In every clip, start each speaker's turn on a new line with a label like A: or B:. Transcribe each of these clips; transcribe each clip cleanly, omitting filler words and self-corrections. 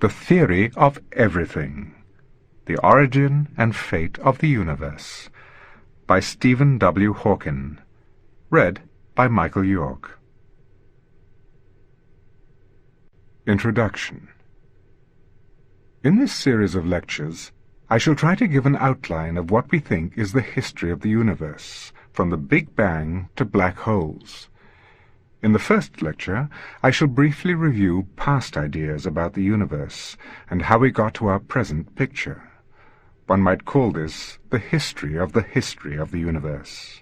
A: The Theory of Everything. The Origin and Fate of the Universe. By Stephen W. Hawking. Read by Michael York. Introduction. In this series of lectures, I shall try to give an outline of what we think is the history of the universe, from the Big Bang to black holes. In the first lecture, I shall briefly review past ideas about the universe and how we got to our present picture. One might call this the history of the universe.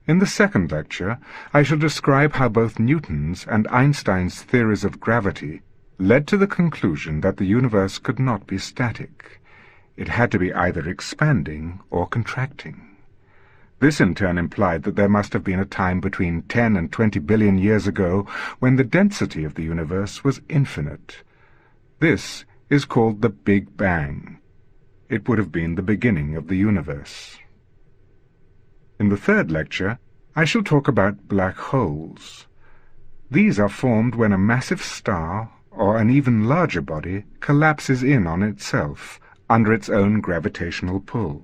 A: In the second lecture, I shall describe how both Newton's and Einstein's theories of gravity led to the conclusion that the universe could not be static. It had to be either expanding or contracting. This in turn implied that there must have been a time between 10 and 20 billion years ago when the density of the universe was infinite. This is called the Big Bang. It would have been the beginning of the universe. In the third lecture, I shall talk about black holes. These are formed when a massive star, or an even larger body, collapses in on itself, under its own gravitational pull.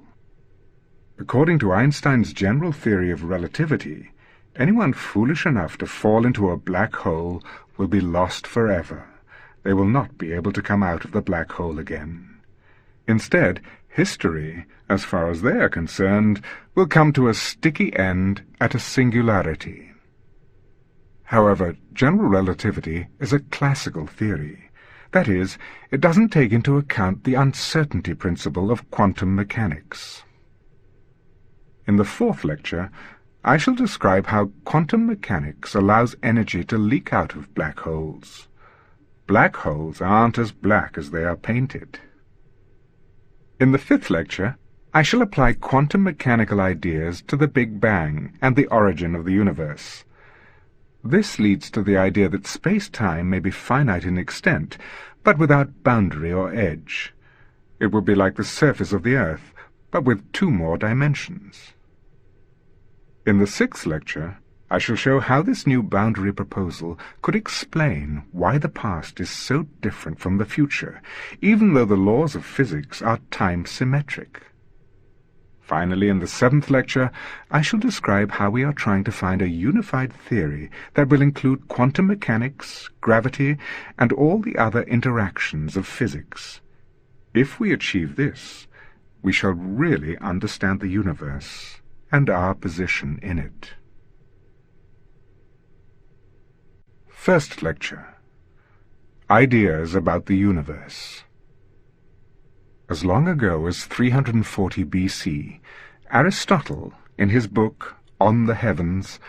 A: According to Einstein's general theory of relativity, anyone foolish enough to fall into a black hole will be lost forever. They will not be able to come out of the black hole again. Instead, history, as far as they are concerned, will come to a sticky end at a singularity. However, general relativity is a classical theory. That is, it doesn't take into account the uncertainty principle of quantum mechanics. In the fourth lecture, I shall describe how quantum mechanics allows energy to leak out of black holes. Black holes aren't as black as they are painted. In the fifth lecture, I shall apply quantum mechanical ideas to the Big Bang and the origin of the universe. This leads to the idea that space-time may be finite in extent, but without boundary or edge. It would be like the surface of the Earth, but with 2 more dimensions. In the sixth lecture, I shall show how this new boundary proposal could explain why the past is so different from the future, even though the laws of physics are time-symmetric. Finally, in the seventh lecture, I shall describe how we are trying to find a unified theory that will include quantum mechanics, gravity, and all the other interactions of physics. If we achieve this, we shall really understand the universe and our position in it. First lecture. Ideas about the universe. As long ago as 340 BC, Aristotle, in his book On the Heavens,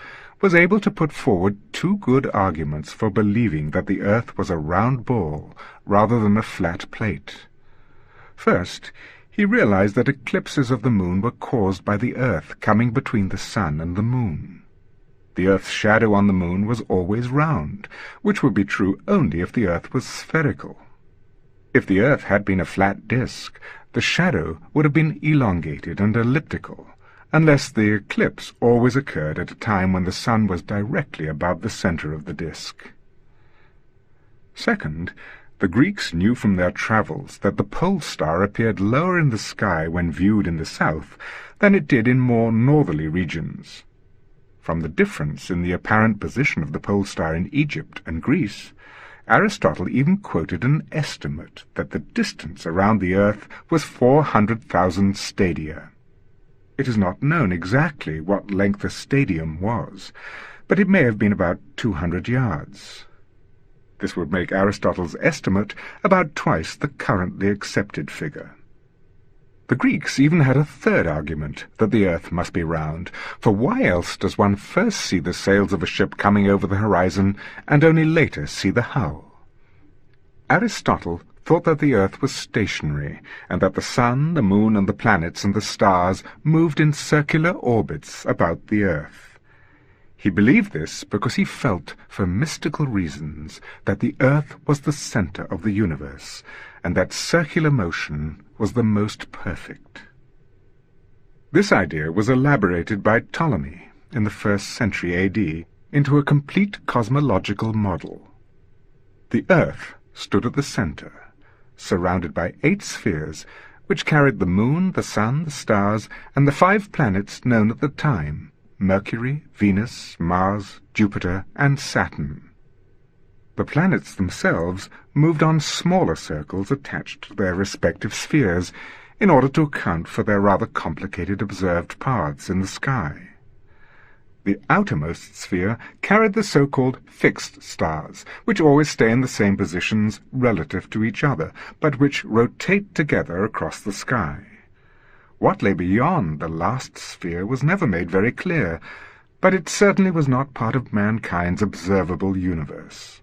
A: was able to put forward 2 good arguments for believing that the Earth was a round ball rather than a flat plate. First, he realized that eclipses of the moon were caused by the Earth coming between the sun and the moon. The Earth's shadow on the moon was always round, which would be true only if the Earth was spherical. If the Earth had been a flat disk, the shadow would have been elongated and elliptical, unless the eclipse always occurred at a time when the sun was directly above the center of the disk. Second, the Greeks knew from their travels that the pole star appeared lower in the sky when viewed in the south than it did in more northerly regions. From the difference in the apparent position of the pole star in Egypt and Greece, Aristotle even quoted an estimate that the distance around the Earth was 400,000 stadia. It is not known exactly what length a stadium was, but it may have been about 200 yards. This would make Aristotle's estimate about twice the currently accepted figure. The Greeks even had a third argument, that the Earth must be round, for why else does one first see the sails of a ship coming over the horizon and only later see the hull? Aristotle thought that the Earth was stationary, and that the sun, the moon, and the planets and the stars moved in circular orbits about the Earth. He believed this because he felt, for mystical reasons, that the Earth was the center of the universe, and that circular motion was the most perfect. This idea was elaborated by Ptolemy in the 1st century AD into a complete cosmological model. The Earth, stood at the centre, surrounded by 8 spheres, which carried the moon, the sun, the stars, and the 5 planets known at the time: Mercury, Venus, Mars, Jupiter, and Saturn. The planets themselves moved on smaller circles attached to their respective spheres, in order to account for their rather complicated observed paths in the sky. The outermost sphere carried the so-called fixed stars, which always stay in the same positions relative to each other, but which rotate together across the sky. What lay beyond the last sphere was never made very clear, but it certainly was not part of mankind's observable universe.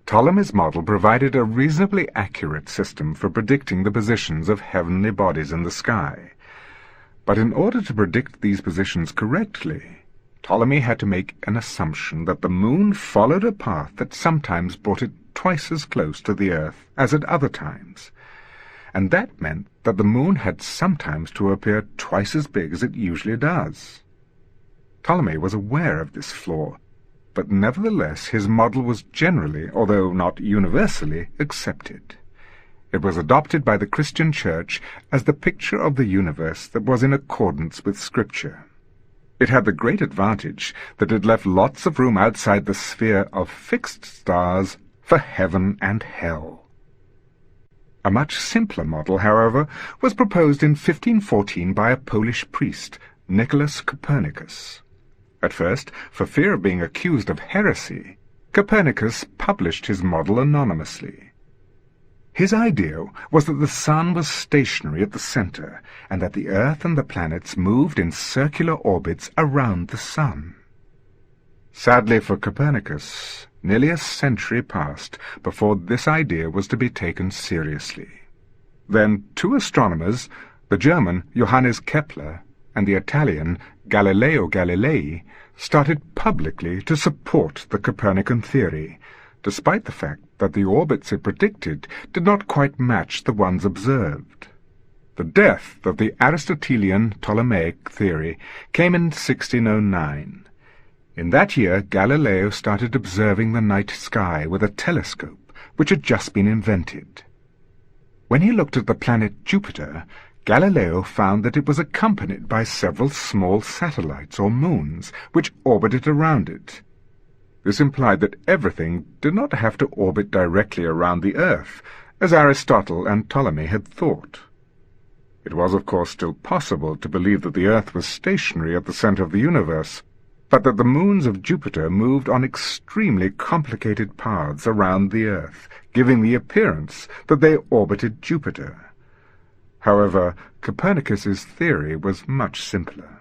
A: Ptolemy's model provided a reasonably accurate system for predicting the positions of heavenly bodies in the sky. But in order to predict these positions correctly, Ptolemy had to make an assumption that the moon followed a path that sometimes brought it twice as close to the earth as at other times, and that meant that the moon had sometimes to appear twice as big as it usually does. Ptolemy was aware of this flaw, but nevertheless his model was generally, although not universally, accepted. It was adopted by the Christian Church as the picture of the universe that was in accordance with Scripture. It had the great advantage that it left lots of room outside the sphere of fixed stars for heaven and hell. A much simpler model, however, was proposed in 1514 by a Polish priest, Nicholas Copernicus. At first, for fear of being accused of heresy, Copernicus published his model anonymously. His idea was that the sun was stationary at the center, and that the earth and the planets moved in circular orbits around the sun. Sadly for Copernicus, nearly a century passed before this idea was to be taken seriously. Then 2 astronomers, the German Johannes Kepler and the Italian Galileo Galilei, started publicly to support the Copernican theory, despite the fact that the orbits it predicted did not quite match the ones observed. The death of the Aristotelian Ptolemaic theory came in 1609. In that year Galileo started observing the night sky with a telescope which had just been invented. When he looked at the planet Jupiter, Galileo found that it was accompanied by several small satellites or moons which orbited around it. This implied that everything did not have to orbit directly around the Earth, as Aristotle and Ptolemy had thought. It was, of course, still possible to believe that the Earth was stationary at the center of the universe, but that the moons of Jupiter moved on extremely complicated paths around the Earth, giving the appearance that they orbited Jupiter. However, Copernicus's theory was much simpler.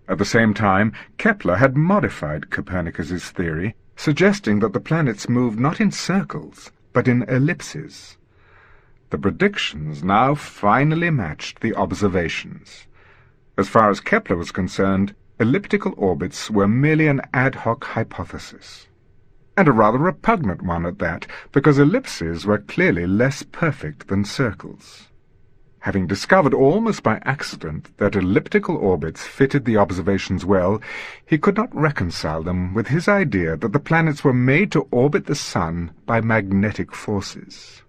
A: At the same time, Kepler had modified Copernicus's theory, suggesting that the planets moved not in circles, but in ellipses. The predictions now finally matched the observations. As far as Kepler was concerned, elliptical orbits were merely an ad hoc hypothesis, and a rather repugnant one at that, because ellipses were clearly less perfect than circles. Having discovered almost by accident that elliptical orbits fitted the observations well, he could not reconcile them with his idea that the planets were made to orbit the sun by magnetic forces.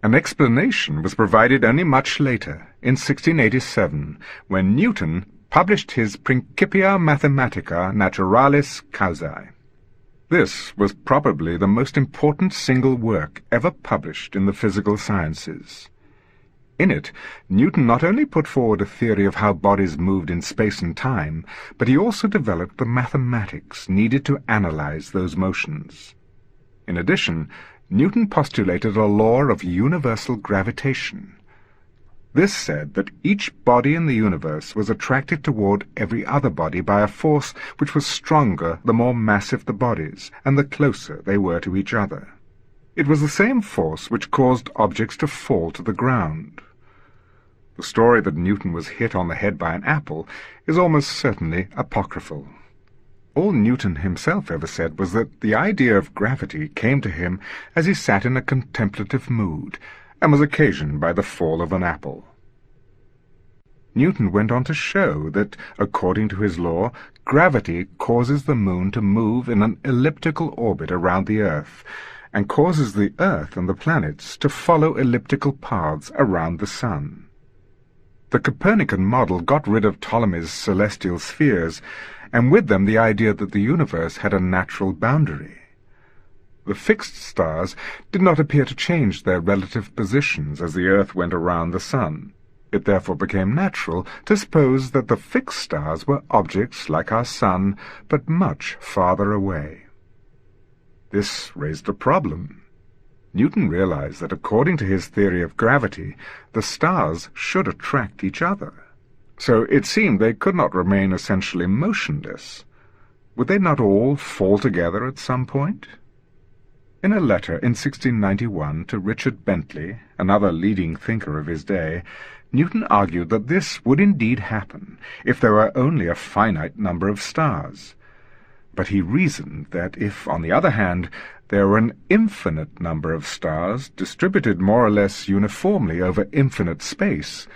A: An explanation was provided only much later, in 1687, when Newton published his Principia Mathematica Naturalis Causae. This was probably the most important single work ever published in the physical sciences. In it, Newton not only put forward a theory of how bodies moved in space and time, but he also developed the mathematics needed to analyze those motions. In addition, Newton postulated a law of universal gravitation. This said that each body in the universe was attracted toward every other body by a force which was stronger the more massive the bodies, and the closer they were to each other. It was the same force which caused objects to fall to the ground. The story that Newton was hit on the head by an apple is almost certainly apocryphal. All Newton himself ever said was that the idea of gravity came to him as he sat in a contemplative mood, and was occasioned by the fall of an apple. Newton went on to show that, according to his law, gravity causes the moon to move in an elliptical orbit around the Earth, and causes the Earth and the planets to follow elliptical paths around the Sun. The Copernican model got rid of Ptolemy's celestial spheres, and with them the idea that the universe had a natural boundary. The fixed stars did not appear to change their relative positions as the Earth went around the Sun. It therefore became natural to suppose that the fixed stars were objects like our Sun, but much farther away. This raised a problem. Newton realized that according to his theory of gravity, the stars should attract each other. So it seemed they could not remain essentially motionless. Would they not all fall together at some point? In a letter in 1691 to Richard Bentley, another leading thinker of his day, Newton argued that this would indeed happen if there were only a finite number of stars. But he reasoned that if, on the other hand, there were an infinite number of stars distributed more or less uniformly over infinite space,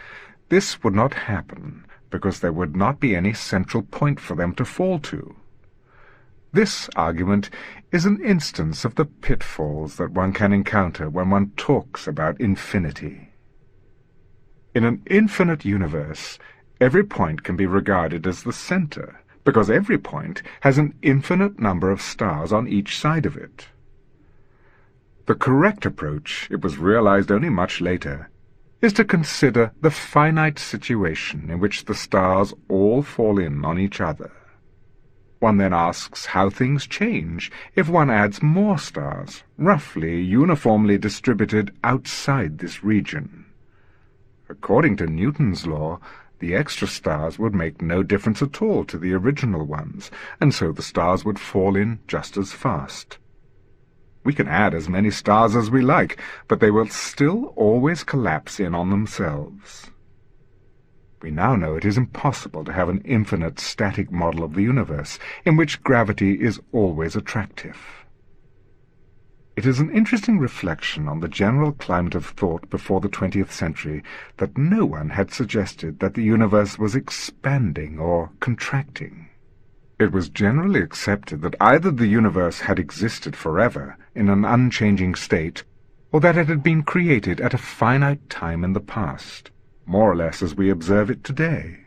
A: this would not happen because there would not be any central point for them to fall to. This argument is an instance of the pitfalls that one can encounter when one talks about infinity. In an infinite universe, every point can be regarded as the center, because every point has an infinite number of stars on each side of it. The correct approach, it was realized only much later, is to consider the finite situation in which the stars all fall in on each other. One then asks how things change if one adds more stars, roughly uniformly distributed outside this region. According to Newton's law, the extra stars would make no difference at all to the original ones, and so the stars would fall in just as fast. We can add as many stars as we like, but they will still always collapse in on themselves. We now know it is impossible to have an infinite static model of the universe, in which gravity is always attractive. It is an interesting reflection on the general climate of thought before the 20th century that no one had suggested that the universe was expanding or contracting. It was generally accepted that either the universe had existed forever in an unchanging state, or that it had been created at a finite time in the past, more or less as we observe it today.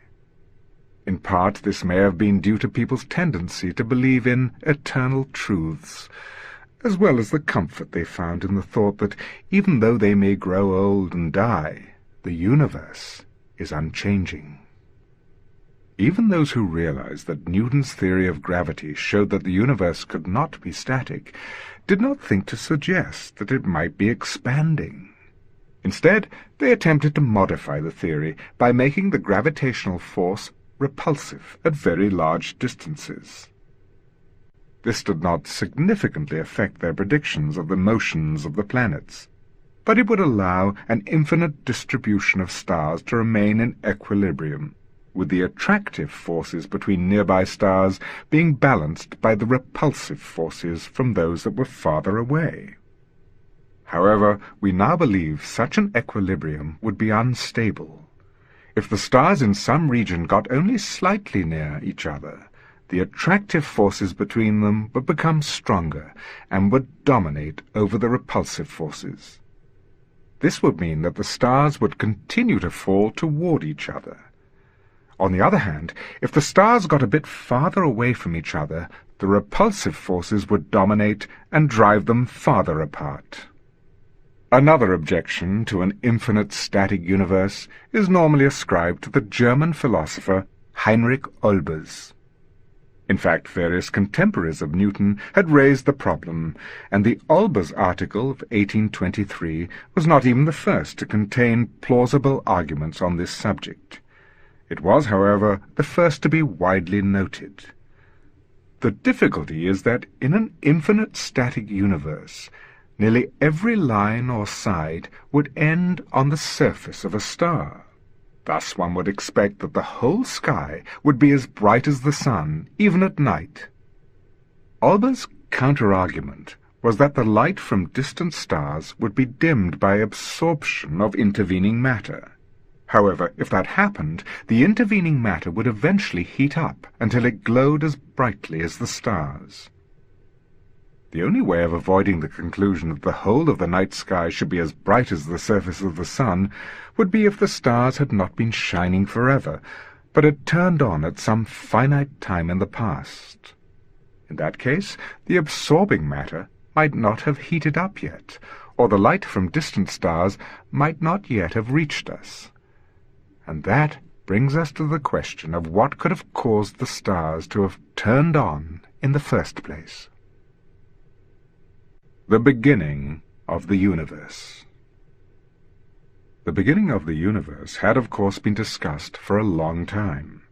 A: In part, this may have been due to people's tendency to believe in eternal truths, as well as the comfort they found in the thought that even though they may grow old and die, the universe is unchanging. Even those who realized that Newton's theory of gravity showed that the universe could not be static did not think to suggest that it might be expanding. Instead, they attempted to modify the theory by making the gravitational force repulsive at very large distances. This did not significantly affect their predictions of the motions of the planets, but it would allow an infinite distribution of stars to remain in equilibrium, with the attractive forces between nearby stars being balanced by the repulsive forces from those that were farther away. However, we now believe such an equilibrium would be unstable. If the stars in some region got only slightly near each other, the attractive forces between them would become stronger and would dominate over the repulsive forces. This would mean that the stars would continue to fall toward each other. On the other hand, if the stars got a bit farther away from each other, the repulsive forces would dominate and drive them farther apart. Another objection to an infinite static universe is normally ascribed to the German philosopher Heinrich Olbers. In fact, various contemporaries of Newton had raised the problem, and the Olbers article of 1823 was not even the first to contain plausible arguments on this subject. It was, however, the first to be widely noted. The difficulty is that in an infinite static universe, nearly every line or side would end on the surface of a star. Thus one would expect that the whole sky would be as bright as the sun, even at night. Olbers' counter-argument was that the light from distant stars would be dimmed by absorption of intervening matter. However, if that happened, the intervening matter would eventually heat up until it glowed as brightly as the stars. The only way of avoiding the conclusion that the whole of the night sky should be as bright as the surface of the sun would be if the stars had not been shining forever, but had turned on at some finite time in the past. In that case, the absorbing matter might not have heated up yet, or the light from distant stars might not yet have reached us. And that brings us to the question of what could have caused the stars to have turned on in the first place. The beginning of the universe. The beginning of the universe had, of course, been discussed for a long time.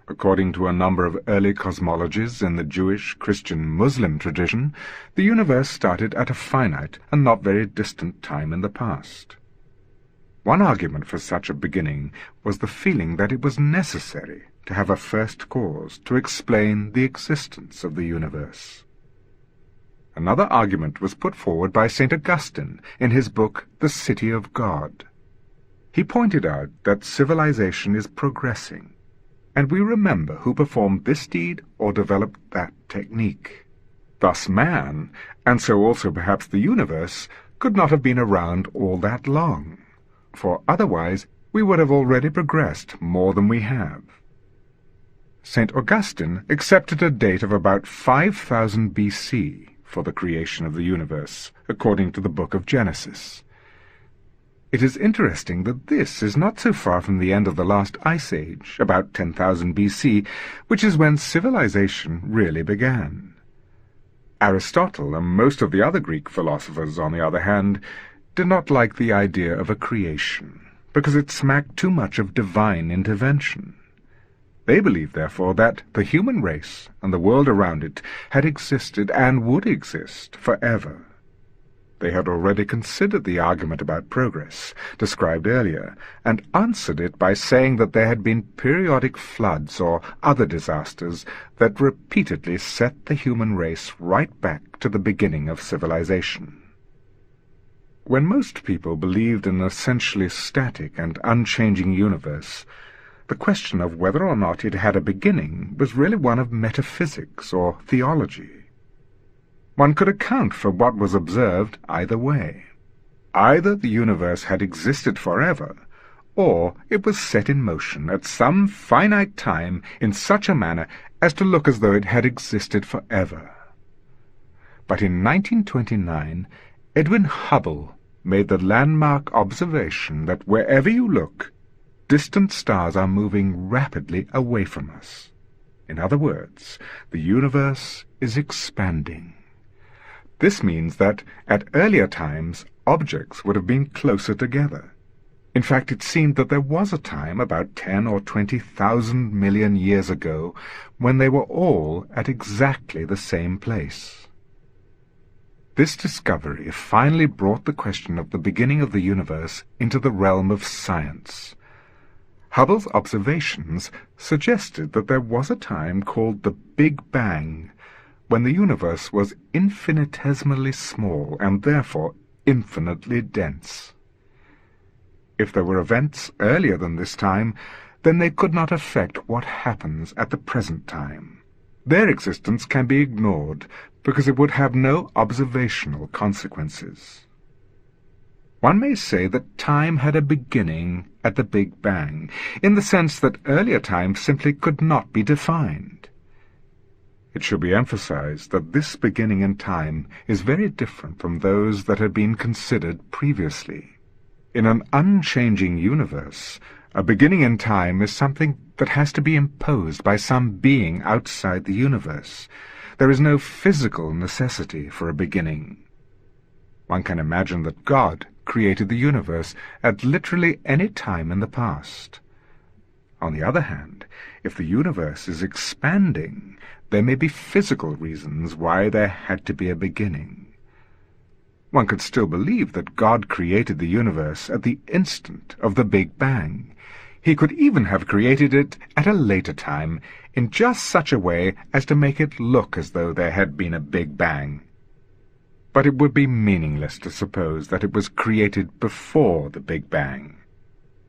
A: According to a number of early cosmologies in the Jewish, Christian, Muslim tradition, the universe started at a finite and not very distant time in the past. One argument for such a beginning was the feeling that it was necessary to have a first cause to explain the existence of the universe. Another argument was put forward by St. Augustine in his book The City of God. He pointed out that civilization is progressing, and we remember who performed this deed or developed that technique. Thus man, and so also perhaps the universe, could not have been around all that long, for otherwise we would have already progressed more than we have. St. Augustine accepted a date of about 5000 BC for the creation of the universe, according to the book of Genesis. It is interesting that this is not so far from the end of the last ice age, about 10,000 BC, which is when civilization really began. Aristotle and most of the other Greek philosophers, on the other hand, did not like the idea of a creation, because it smacked too much of divine intervention. They believed, therefore, that the human race and the world around it had existed and would exist forever. They had already considered the argument about progress, described earlier, and answered it by saying that there had been periodic floods or other disasters that repeatedly set the human race right back to the beginning of civilization. When most people believed in an essentially static and unchanging universe, the question of whether or not it had a beginning was really one of metaphysics or theology. One could account for what was observed either way. Either the universe had existed forever, or it was set in motion at some finite time in such a manner as to look as though it had existed forever. But in 1929, Edwin Hubble made the landmark observation that wherever you look, distant stars are moving rapidly away from us. In other words, the universe is expanding. This means that, at earlier times, objects would have been closer together. In fact, it seemed that there was a time, about 10 or 20,000 million years ago, when they were all at exactly the same place. This discovery finally brought the question of the beginning of the universe into the realm of science. Hubble's observations suggested that there was a time called the Big Bang, when the universe was infinitesimally small and therefore infinitely dense. If there were events earlier than this time, then they could not affect what happens at the present time. Their existence can be ignored because it would have no observational consequences. One may say that time had a beginning at the Big Bang, in the sense that earlier time simply could not be defined. It should be emphasized that this beginning in time is very different from those that had been considered previously. In an unchanging universe, a beginning in time is something that has to be imposed by some being outside the universe. There is no physical necessity for a beginning. One can imagine that God created the universe at literally any time in the past. On the other hand, if the universe is expanding, there may be physical reasons why there had to be a beginning. One could still believe that God created the universe at the instant of the Big Bang. He could even have created it at a later time, in just such a way as to make it look as though there had been a Big Bang. But it would be meaningless to suppose that it was created before the Big Bang.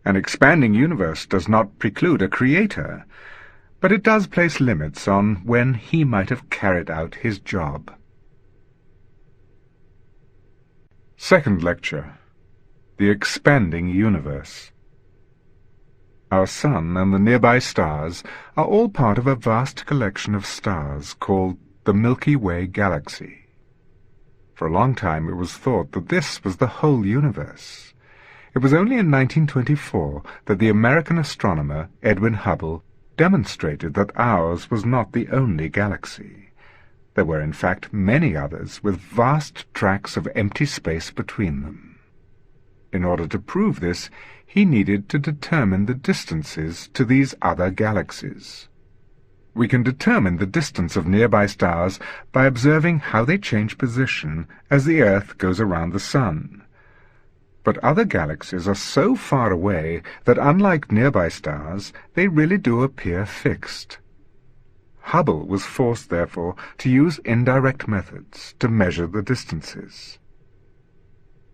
A: An expanding universe does not preclude a creator, but it does place limits on when he might have carried out his job. Second lecture. The Expanding Universe. Our Sun and the nearby stars are all part of a vast collection of stars called the Milky Way Galaxy. For a long time it was thought that this was the whole universe. It was only in 1924 that the American astronomer Edwin Hubble demonstrated that ours was not the only galaxy. There were in fact many others with vast tracts of empty space between them. In order to prove this, he needed to determine the distances to these other galaxies. We can determine the distance of nearby stars by observing how they change position as the Earth goes around the Sun. But other galaxies are so far away that unlike nearby stars, they really do appear fixed. Hubble was forced, therefore, to use indirect methods to measure the distances.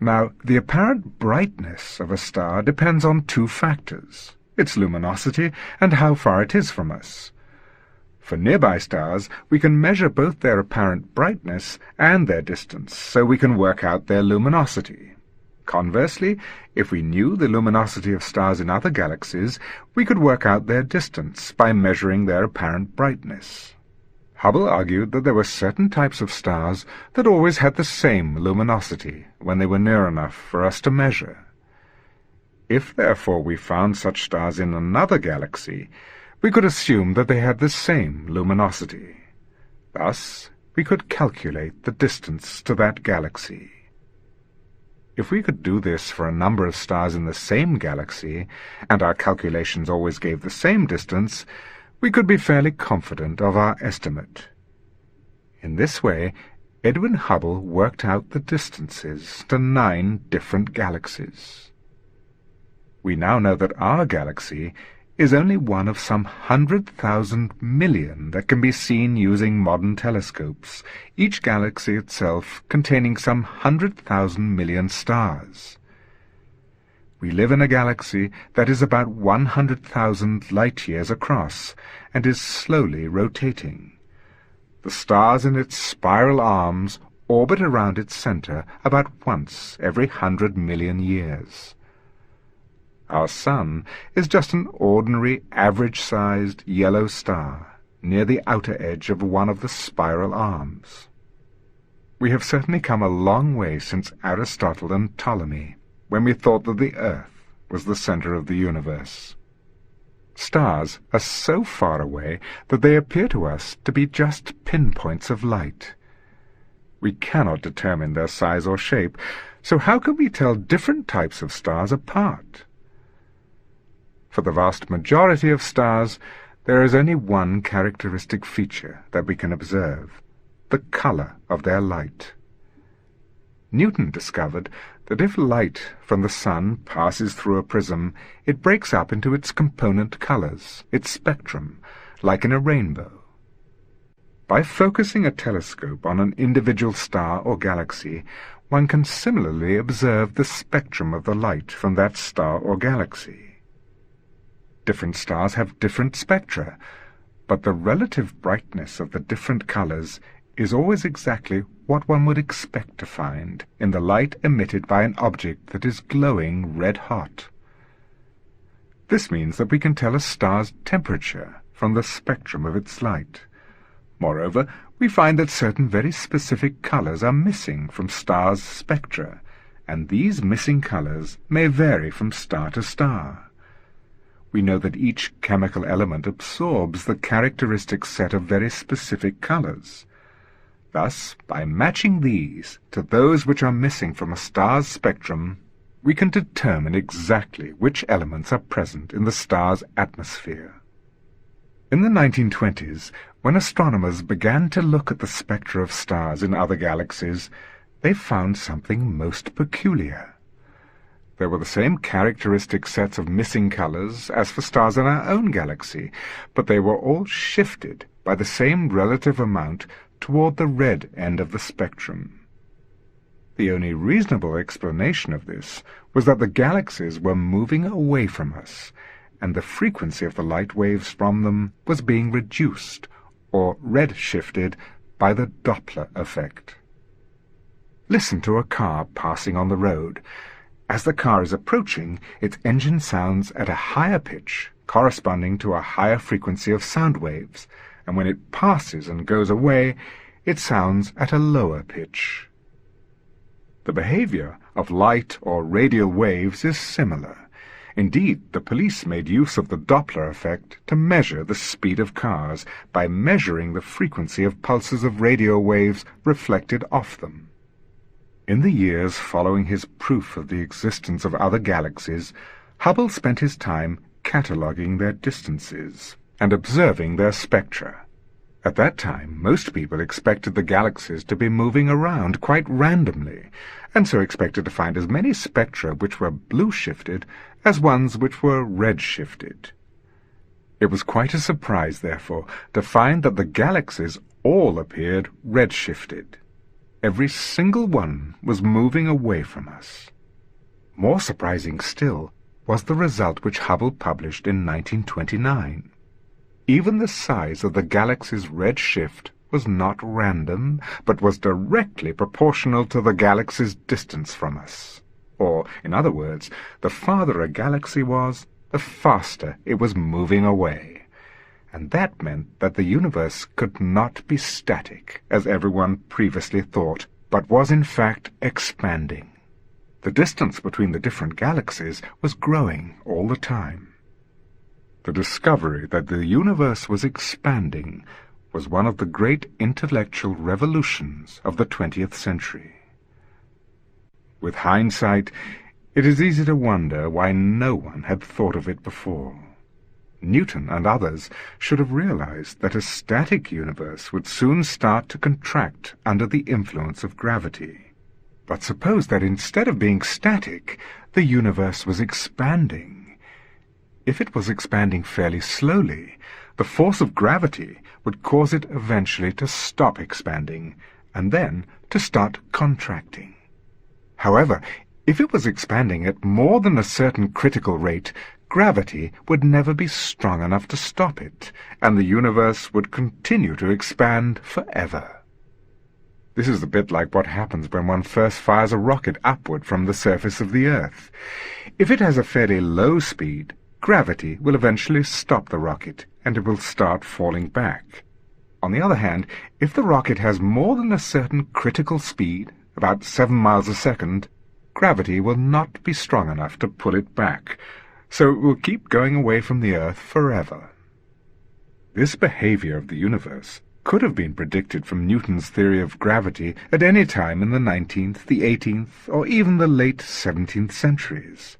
A: Now, the apparent brightness of a star depends on two factors: its luminosity and how far it is from us. For nearby stars, we can measure both their apparent brightness and their distance, so we can work out their luminosity. Conversely, if we knew the luminosity of stars in other galaxies, we could work out their distance by measuring their apparent brightness. Hubble argued that there were certain types of stars that always had the same luminosity when they were near enough for us to measure. If, therefore, we found such stars in another galaxy, we could assume that they had the same luminosity. Thus, we could calculate the distance to that galaxy. If we could do this for a number of stars in the same galaxy, and our calculations always gave the same distance, we could be fairly confident of our estimate. In this way, Edwin Hubble worked out the distances to 9 different galaxies. We now know that our galaxy is only one of some 100,000 million that can be seen using modern telescopes, each galaxy itself containing some 100,000 million stars. We live in a galaxy that is about 100,000 light-years across and is slowly rotating. The stars in its spiral arms orbit around its center about once every 100 million years. Our Sun is just an ordinary, average-sized yellow star near the outer edge of one of the spiral arms. We have certainly come a long way since Aristotle and Ptolemy, when we thought that the Earth was the center of the universe. Stars are so far away that they appear to us to be just pinpoints of light. We cannot determine their size or shape, so how can we tell different types of stars apart? For the vast majority of stars, there is only one characteristic feature that we can observe: the color of their light. Newton discovered that if light from the sun passes through a prism, it breaks up into its component colors, its spectrum, like in a rainbow. By focusing a telescope on an individual star or galaxy, one can similarly observe the spectrum of the light from that star or galaxy. Different stars have different spectra, but the relative brightness of the different colors is always exactly what one would expect to find in the light emitted by an object that is glowing red-hot. This means that we can tell a star's temperature from the spectrum of its light. Moreover, we find that certain very specific colors are missing from stars' spectra, and these missing colors may vary from star to star. We know that each chemical element absorbs the characteristic set of very specific colors. Thus, by matching these to those which are missing from a star's spectrum, we can determine exactly which elements are present in the star's atmosphere. In the 1920s, when astronomers began to look at the spectra of stars in other galaxies, they found something most peculiar. There were the same characteristic sets of missing colors as for stars in our own galaxy, but they were all shifted by the same relative amount toward the red end of the spectrum. The only reasonable explanation of this was that the galaxies were moving away from us, and the frequency of the light waves from them was being reduced, or red-shifted, by the Doppler effect. Listen to a car passing on the road. As the car is approaching, its engine sounds at a higher pitch, corresponding to a higher frequency of sound waves, and when it passes and goes away, it sounds at a lower pitch. The behavior of light or radial waves is similar. Indeed, the police made use of the Doppler effect to measure the speed of cars by measuring the frequency of pulses of radio waves reflected off them. In the years following his proof of the existence of other galaxies, Hubble spent his time cataloguing their distances and observing their spectra. At that time, most people expected the galaxies to be moving around quite randomly, and so expected to find as many spectra which were blue-shifted as ones which were red-shifted. It was quite a surprise, therefore, to find that the galaxies all appeared red-shifted. Every single one was moving away from us. More surprising still was the result which Hubble published in 1929. Even the size of the galaxy's red shift was not random, but was directly proportional to the galaxy's distance from us. Or, in other words, the farther a galaxy was, the faster it was moving away. And that meant that the universe could not be static, as everyone previously thought, but was in fact expanding. The distance between the different galaxies was growing all the time. The discovery that the universe was expanding was one of the great intellectual revolutions of the 20th century. With hindsight, it is easy to wonder why no one had thought of it before. Newton and others should have realized that a static universe would soon start to contract under the influence of gravity. But suppose that instead of being static, the universe was expanding. If it was expanding fairly slowly, the force of gravity would cause it eventually to stop expanding, and then to start contracting. However, if it was expanding at more than a certain critical rate, gravity would never be strong enough to stop it, and the universe would continue to expand forever. This is a bit like what happens when one first fires a rocket upward from the surface of the Earth. If it has a fairly low speed, gravity will eventually stop the rocket, and it will start falling back. On the other hand, if the rocket has more than a certain critical speed, about 7 miles a second, gravity will not be strong enough to pull it back, so it will keep going away from the Earth forever. This behavior of the universe could have been predicted from Newton's theory of gravity at any time in the 19th, the 18th, or even the late 17th centuries.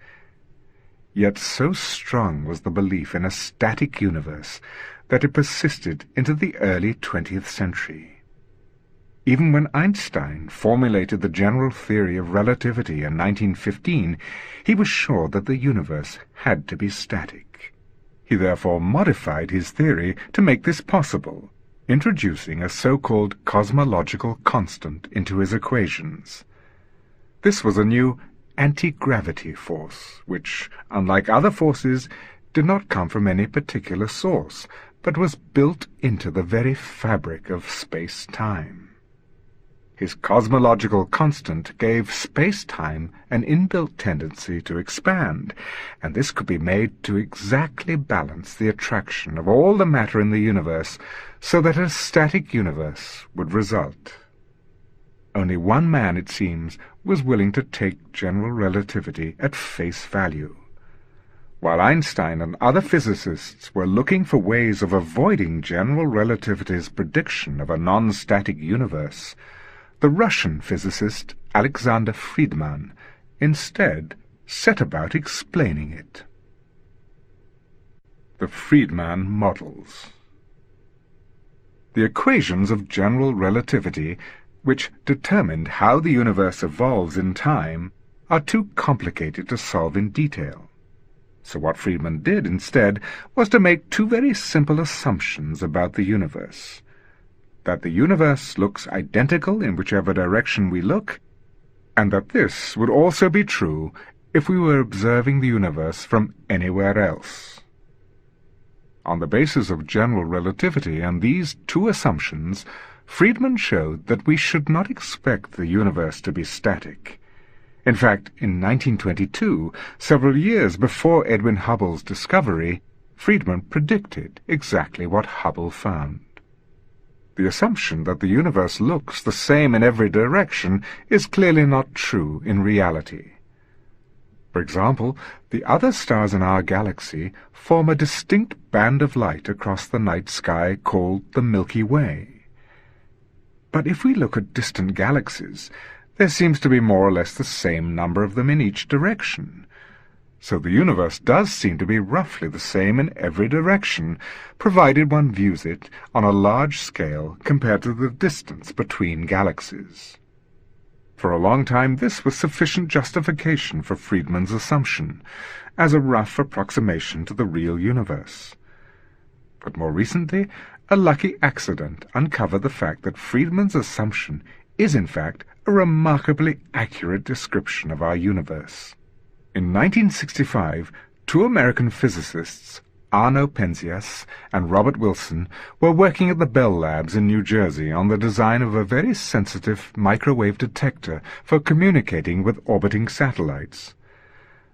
A: Yet so strong was the belief in a static universe that it persisted into the early 20th century. Even when Einstein formulated the general theory of relativity in 1915, he was sure that the universe had to be static. He therefore modified his theory to make this possible, introducing a so-called cosmological constant into his equations. This was a new anti-gravity force, which, unlike other forces, did not come from any particular source, but was built into the very fabric of space-time. His cosmological constant gave space-time an inbuilt tendency to expand, and this could be made to exactly balance the attraction of all the matter in the universe so that a static universe would result. Only one man, it seems, was willing to take general relativity at face value. While Einstein and other physicists were looking for ways of avoiding general relativity's prediction of a non-static universe, the Russian physicist Alexander Friedmann instead set about explaining it. The Friedmann models. The equations of general relativity, which determined how the universe evolves in time, are too complicated to solve in detail. So what Friedmann did instead was to make two very simple assumptions about the universe: that the universe looks identical in whichever direction we look, and that this would also be true if we were observing the universe from anywhere else. On the basis of general relativity and these two assumptions, Friedman showed that we should not expect the universe to be static. In fact, in 1922, several years before Edwin Hubble's discovery, Friedman predicted exactly what Hubble found. The assumption that the universe looks the same in every direction is clearly not true in reality. For example, the other stars in our galaxy form a distinct band of light across the night sky called the Milky Way. But if we look at distant galaxies, there seems to be more or less the same number of them in each direction. So the universe does seem to be roughly the same in every direction, provided one views it on a large scale compared to the distance between galaxies. For a long time this was sufficient justification for Friedman's assumption, as a rough approximation to the real universe. But more recently, a lucky accident uncovered the fact that Friedman's assumption is in fact a remarkably accurate description of our universe. In 1965, two American physicists, Arno Penzias and Robert Wilson, were working at the Bell Labs in New Jersey on the design of a very sensitive microwave detector for communicating with orbiting satellites.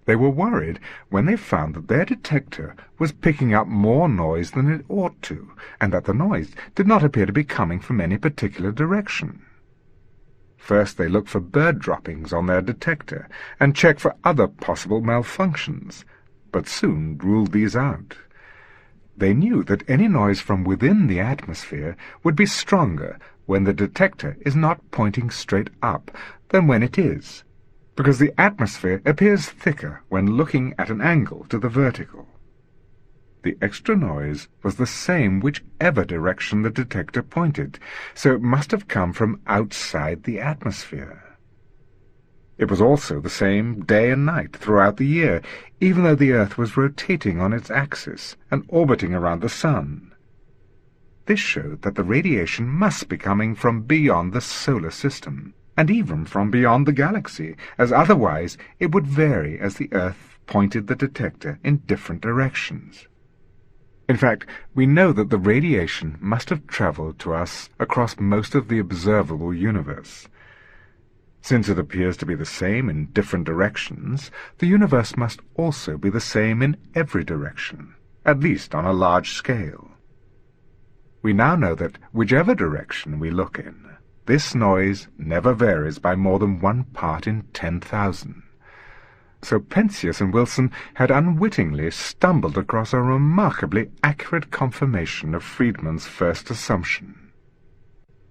A: They were worried when they found that their detector was picking up more noise than it ought to, and that the noise did not appear to be coming from any particular direction. First they looked for bird droppings on their detector and checked for other possible malfunctions, but soon ruled these out. They knew that any noise from within the atmosphere would be stronger when the detector is not pointing straight up than when it is, because the atmosphere appears thicker when looking at an angle to the vertical. The extra noise was the same whichever direction the detector pointed, so it must have come from outside the atmosphere. It was also the same day and night throughout the year, even though the Earth was rotating on its axis and orbiting around the Sun. This showed that the radiation must be coming from beyond the solar system, and even from beyond the galaxy, as otherwise it would vary as the Earth pointed the detector in different directions. In fact, we know that the radiation must have traveled to us across most of the observable universe. Since it appears to be the same in different directions, the universe must also be the same in every direction, at least on a large scale. We now know that whichever direction we look in, this noise never varies by more than 1 part in 10,000. So Penzias and Wilson had unwittingly stumbled across a remarkably accurate confirmation of Friedman's first assumption.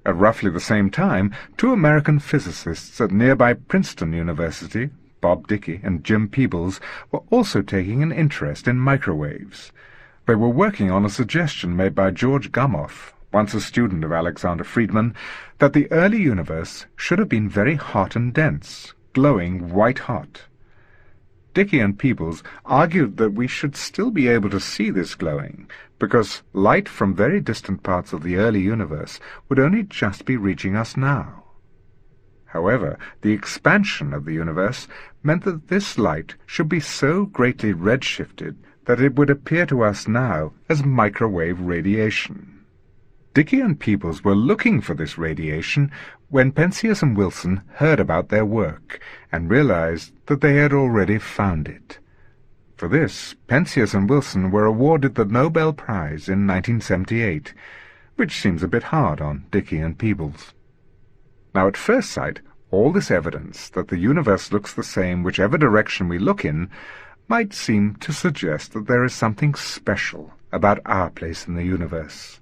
A: At roughly the same time, two American physicists at nearby Princeton University, Bob Dickey and Jim Peebles, were also taking an interest in microwaves. They were working on a suggestion made by George Gamow, once a student of Alexander Friedman, that the early universe should have been very hot and dense, glowing white-hot. Dickey and Peebles argued that we should still be able to see this glowing, because light from very distant parts of the early universe would only just be reaching us now. However, the expansion of the universe meant that this light should be so greatly redshifted that it would appear to us now as microwave radiation. Dickey and Peebles were looking for this radiation when Penzias and Wilson heard about their work and realized that they had already found it. For this, Penzias and Wilson were awarded the Nobel Prize in 1978, which seems a bit hard on Dickey and Peebles. Now, at first sight, all this evidence that the universe looks the same whichever direction we look in might seem to suggest that there is something special about our place in the universe.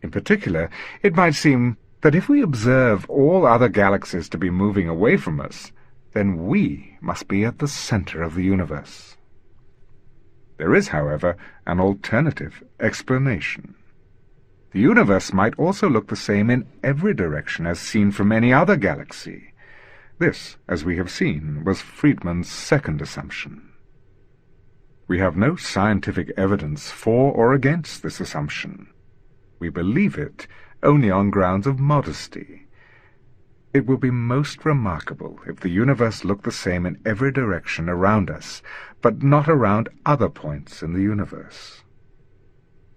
A: In particular, it might seem that if we observe all other galaxies to be moving away from us, then we must be at the center of the universe. There is, however, an alternative explanation. The universe might also look the same in every direction as seen from any other galaxy. This, as we have seen, was Friedman's second assumption. We have no scientific evidence for or against this assumption. We believe it only on grounds of modesty. It will be most remarkable if the universe looked the same in every direction around us, but not around other points in the universe.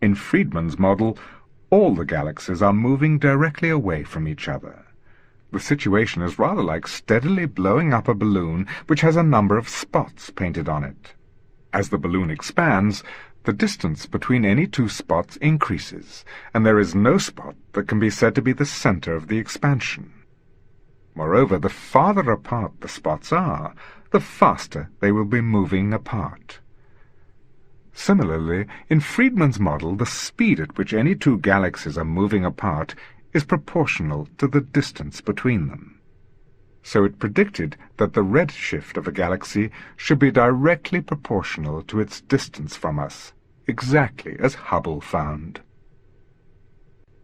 A: In Friedman's model, All the galaxies are moving directly away from each other. The situation is rather like steadily blowing up a balloon which has a number of spots painted on it. As the balloon expands, the distance between any two spots increases, and there is no spot that can be said to be the center of the expansion. Moreover, the farther apart the spots are, the faster they will be moving apart. Similarly, in Friedmann's model, the speed at which any two galaxies are moving apart is proportional to the distance between them. So it predicted that the redshift of a galaxy should be directly proportional to its distance from us, exactly as Hubble found.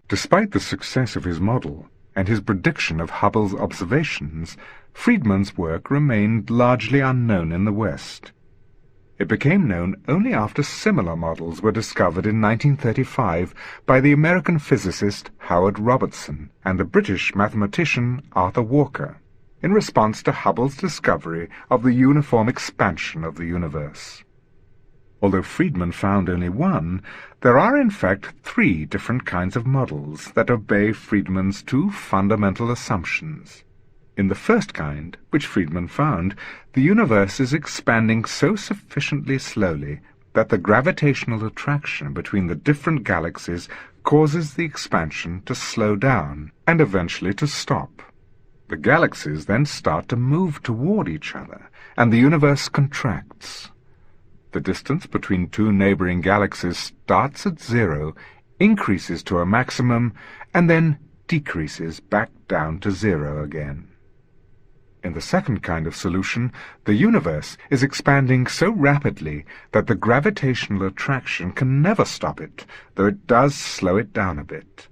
A: Despite the success of his model and his prediction of Hubble's observations, Friedmann's work remained largely unknown in the West. It became known only after similar models were discovered in 1935 by the American physicist Howard Robertson and the British mathematician Arthur Walker, in response to Hubble's discovery of the uniform expansion of the universe. Although Friedmann found only one, there are in fact three different kinds of models that obey Friedmann's two fundamental assumptions. In the first kind, which Friedmann found, the universe is expanding so sufficiently slowly that the gravitational attraction between the different galaxies causes the expansion to slow down and eventually to stop. The galaxies then start to move toward each other, and the universe contracts. The distance between two neighboring galaxies starts at zero, increases to a maximum, and then decreases back down to zero again. In the second kind of solution, the universe is expanding so rapidly that the gravitational attraction can never stop it, though it does slow it down a bit.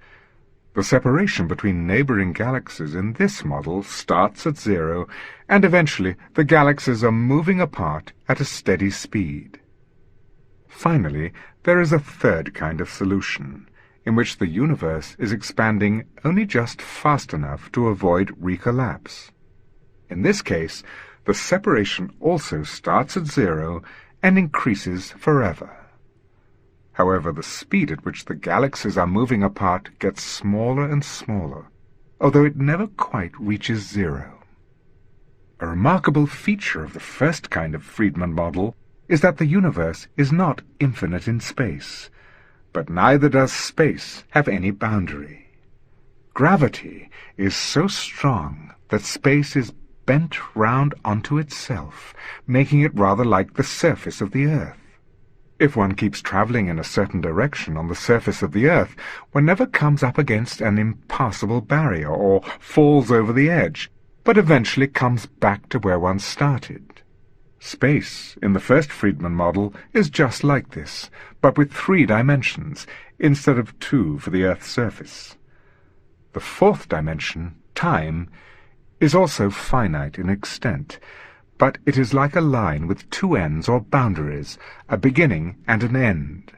A: The separation between neighboring galaxies in this model starts at zero, and eventually the galaxies are moving apart at a steady speed. Finally, there is a third kind of solution, in which the universe is expanding only just fast enough to avoid recollapse. In this case, the separation also starts at zero and increases forever. However, the speed at which the galaxies are moving apart gets smaller and smaller, although it never quite reaches zero. A remarkable feature of the first kind of Friedmann model is that the universe is not infinite in space, but neither does space have any boundary. Gravity is so strong that space is bent round onto itself, making it rather like the surface of the Earth. If one keeps travelling in a certain direction on the surface of the Earth, one never comes up against an impassable barrier or falls over the edge, but eventually comes back to where one started. Space, in the first Friedmann model, is just like this, but with 3 dimensions, instead of 2 for the Earth's surface. The fourth dimension, time, is also finite in extent, but it is like a line with 2 ends or boundaries, a beginning and an end.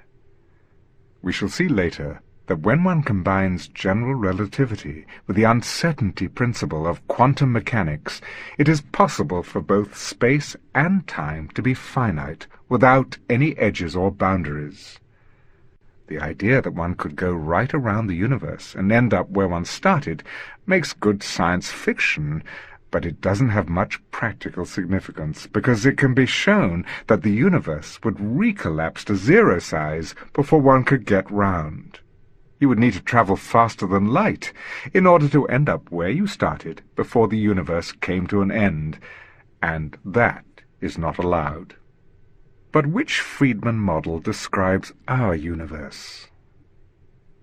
A: We shall see later that when one combines general relativity with the uncertainty principle of quantum mechanics, it is possible for both space and time to be finite without any edges or boundaries. The idea that one could go right around the universe and end up where one started makes good science fiction, but it doesn't have much practical significance, because it can be shown that the universe would recollapse to zero size before one could get round. You would need to travel faster than light in order to end up where you started before the universe came to an end, and that is not allowed. But which Friedmann model describes our universe?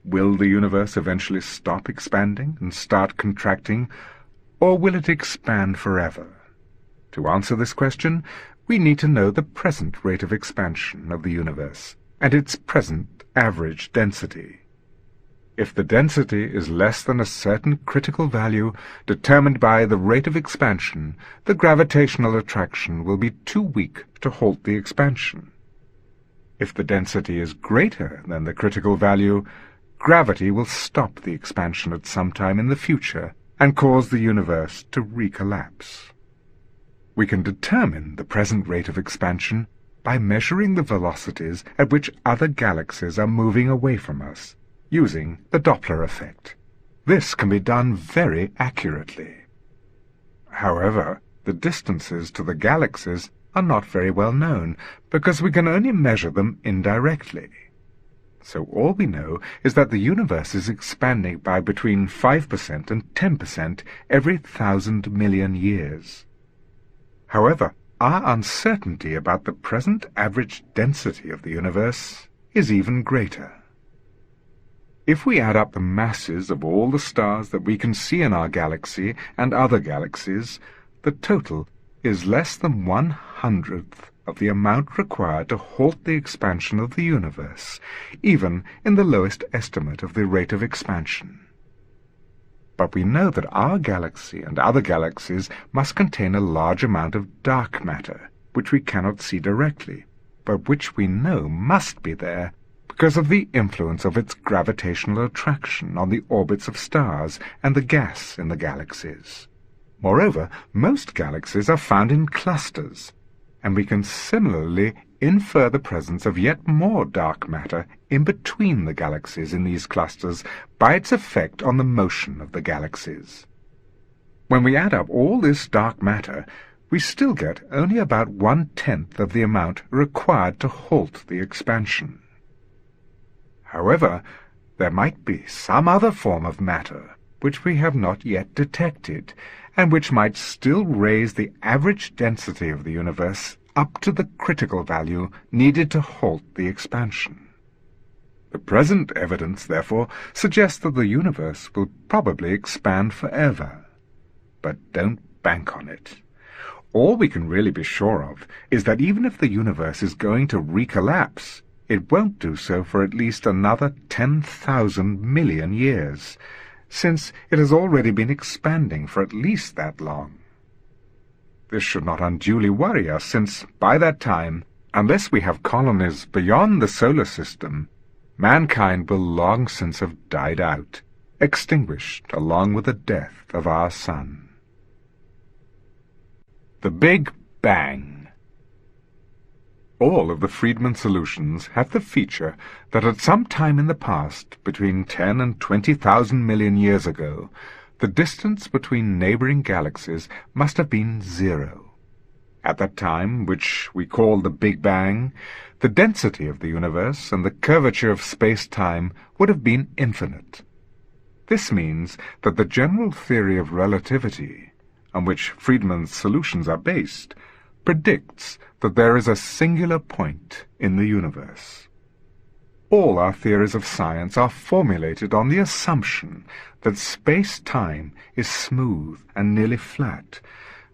A: Will the universe eventually stop expanding and start contracting, or will it expand forever? To answer this question, we need to know the present rate of expansion of the universe and its present average density. If the density is less than a certain critical value determined by the rate of expansion, the gravitational attraction will be too weak to halt the expansion. If the density is greater than the critical value, gravity will stop the expansion at some time in the future and cause the universe to recollapse. We can determine the present rate of expansion by measuring the velocities at which other galaxies are moving away from us, using the Doppler effect. This can be done very accurately. However, the distances to the galaxies are not very well known, because we can only measure them indirectly. So all we know is that the universe is expanding by between 5% and 10% every 1,000 million years. However, our uncertainty about the present average density of the universe is even greater. If we add up the masses of all the stars that we can see in our galaxy and other galaxies, the total is less than 1/100th of the amount required to halt the expansion of the universe, even in the lowest estimate of the rate of expansion. But we know that our galaxy and other galaxies must contain a large amount of dark matter, which we cannot see directly, but which we know must be there because of the influence of its gravitational attraction on the orbits of stars and the gas in the galaxies. Moreover, most galaxies are found in clusters, and we can similarly infer the presence of yet more dark matter in between the galaxies in these clusters by its effect on the motion of the galaxies. When we add up all this dark matter, we still get only about 1/10th of the amount required to halt the expansion. However, there might be some other form of matter which we have not yet detected, and which might still raise the average density of the universe up to the critical value needed to halt the expansion. The present evidence, therefore, suggests that the universe will probably expand forever. But don't bank on it. All we can really be sure of is that even if the universe is going to recollapse, it won't do so for at least another 10,000 million years, since it has already been expanding for at least that long. This should not unduly worry us, since by that time, unless we have colonies beyond the solar system, mankind will long since have died out, extinguished along with the death of our sun. The Big Bang. All of the Friedmann solutions have the feature that at some time in the past, between 10 and 20,000 million years ago, the distance between neighboring galaxies must have been 0. At that time, which we call the Big Bang, the density of the universe and the curvature of space-time would have been infinite. This means that the general theory of relativity, on which Friedmann's solutions are based, predicts that there is a singular point in the universe. All our theories of science are formulated on the assumption that space-time is smooth and nearly flat,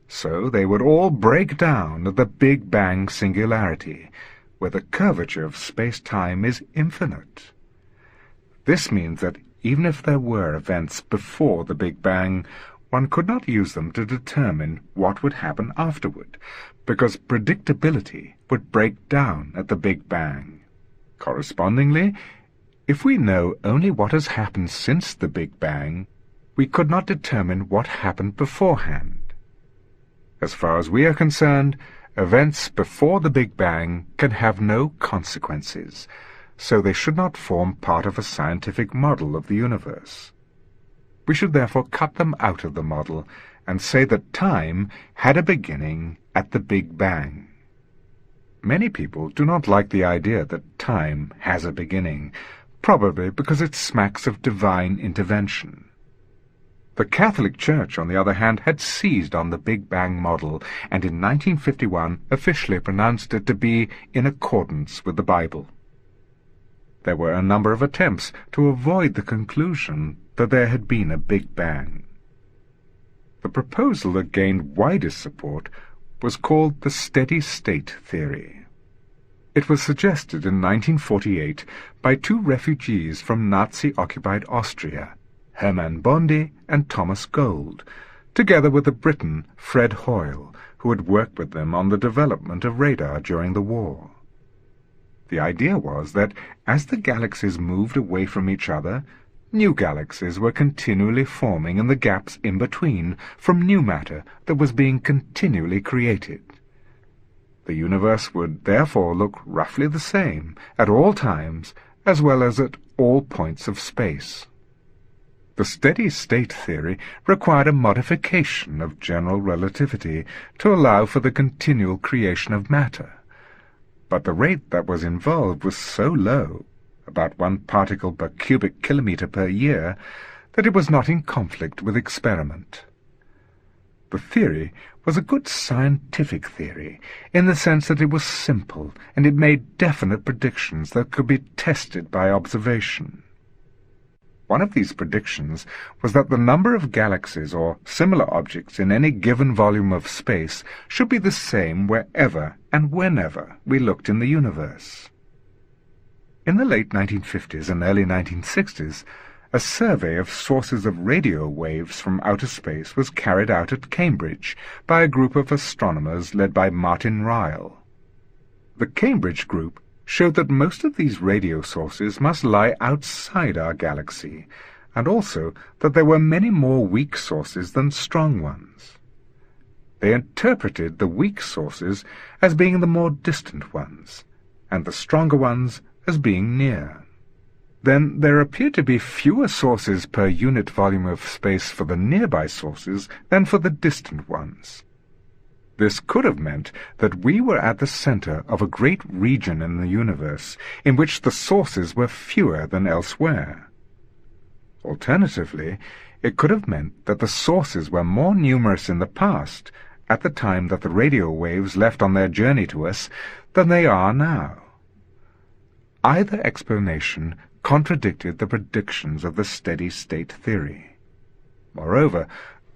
A: so they would all break down at the Big Bang singularity, where the curvature of space-time is infinite. This means that even if there were events before the Big Bang, one could not use them to determine what would happen afterward, because predictability would break down at the Big Bang. Correspondingly, if we know only what has happened since the Big Bang, we could not determine what happened beforehand. As far as we are concerned, events before the Big Bang can have no consequences, so they should not form part of a scientific model of the universe. We should therefore cut them out of the model and say that time had a beginning at the Big Bang. Many people do not like the idea that time has a beginning, probably because it smacks of divine intervention. The Catholic Church, on the other hand, had seized on the Big Bang model and in 1951 officially pronounced it to be in accordance with the Bible. There were a number of attempts to avoid the conclusion that there had been a Big Bang. The proposal that gained widest support was called the steady-state theory. It was suggested in 1948 by two refugees from Nazi-occupied Austria, Hermann Bondi and Thomas Gold, together with a Briton, Fred Hoyle, who had worked with them on the development of radar during the war. The idea was that as the galaxies moved away from each other, new galaxies were continually forming in the gaps in between from new matter that was being continually created. The universe would therefore look roughly the same at all times as well as at all points of space. The steady-state theory required a modification of general relativity to allow for the continual creation of matter, but the rate that was involved was so low, about 1 particle per cubic kilometre per year, that it was not in conflict with experiment. The theory was a good scientific theory, in the sense that it was simple, and it made definite predictions that could be tested by observation. One of these predictions was that the number of galaxies or similar objects in any given volume of space should be the same wherever and whenever we looked in the universe. In the late 1950s and early 1960s, a survey of sources of radio waves from outer space was carried out at Cambridge by a group of astronomers led by Martin Ryle. The Cambridge group showed that most of these radio sources must lie outside our galaxy, and also that there were many more weak sources than strong ones. They interpreted the weak sources as being the more distant ones, and the stronger ones as being near. Then there appeared to be fewer sources per unit volume of space for the nearby sources than for the distant ones. This could have meant that we were at the center of a great region in the universe, in which the sources were fewer than elsewhere. Alternatively, it could have meant that the sources were more numerous in the past, at the time that the radio waves left on their journey to us, than they are now. Either explanation contradicted the predictions of the steady-state theory. Moreover,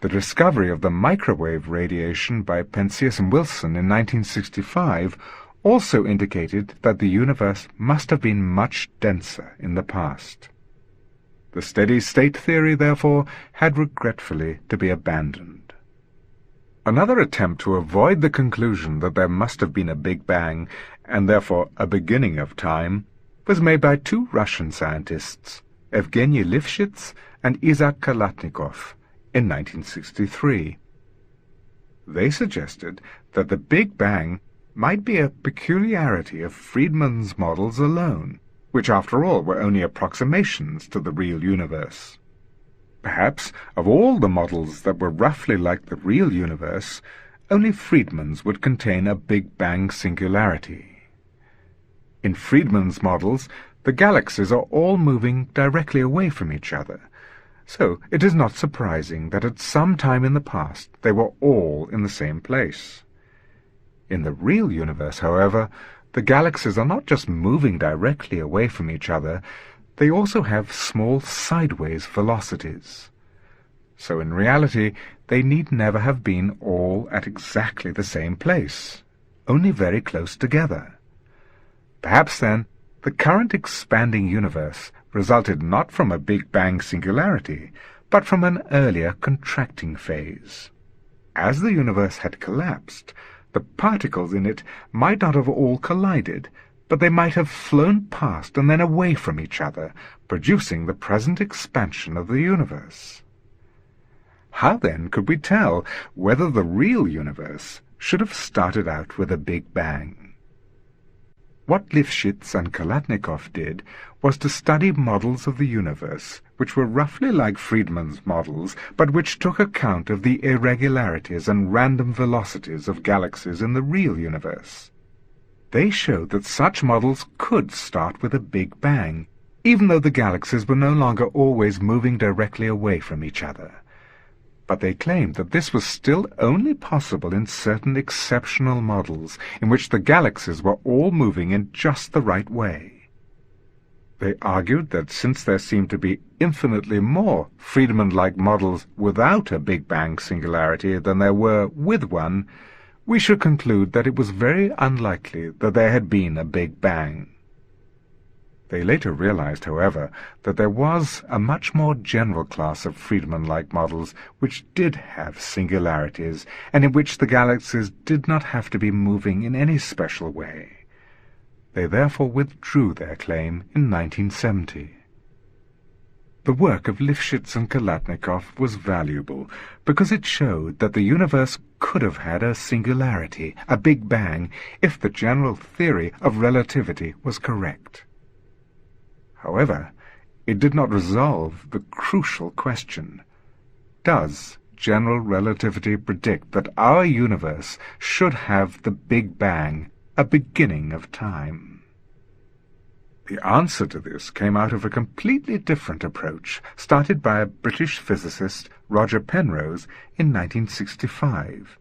A: the discovery of the microwave radiation by Penzias and Wilson in 1965 also indicated that the universe must have been much denser in the past. The steady-state theory, therefore, had regretfully to be abandoned. Another attempt to avoid the conclusion that there must have been a Big Bang, and therefore a beginning of time, was made by 2 Russian scientists, Evgeny Lifshitz and Isaac Kalatnikov, in 1963. They suggested that the Big Bang might be a peculiarity of Friedmann's models alone, which after all were only approximations to the real universe. Perhaps, of all the models that were roughly like the real universe, only Friedmann's would contain a Big Bang singularity. In Friedmann's models, the galaxies are all moving directly away from each other, so it is not surprising that at some time in the past they were all in the same place. In the real universe, however, the galaxies are not just moving directly away from each other, they also have small sideways velocities. So in reality, they need never have been all at exactly the same place, only very close together. Perhaps, then, the current expanding universe resulted not from a Big Bang singularity, but from an earlier contracting phase. As the universe had collapsed, the particles in it might not have all collided, but they might have flown past and then away from each other, producing the present expansion of the universe. How then could we tell whether the real universe should have started out with a Big Bang? What Lifshitz and Kalatnikov did was to study models of the universe which were roughly like Friedmann's models, but which took account of the irregularities and random velocities of galaxies in the real universe. They showed that such models could start with a Big Bang, even though the galaxies were no longer always moving directly away from each other. But they claimed that this was still only possible in certain exceptional models, in which the galaxies were all moving in just the right way. They argued that since there seemed to be infinitely more Friedmann-like models without a Big Bang singularity than there were with one, we should conclude that it was very unlikely that there had been a Big Bang. They later realized, however, that there was a much more general class of Friedmann-like models which did have singularities, and in which the galaxies did not have to be moving in any special way. They therefore withdrew their claim in 1970. The work of Lifshitz and Kalatnikov was valuable because it showed that the universe could have had a singularity, a Big Bang, if the general theory of relativity was correct. However, it did not resolve the crucial question: does general relativity predict that our universe should have the Big Bang, a beginning of time? The answer to this came out of a completely different approach started by a British physicist, Roger Penrose, in 1965.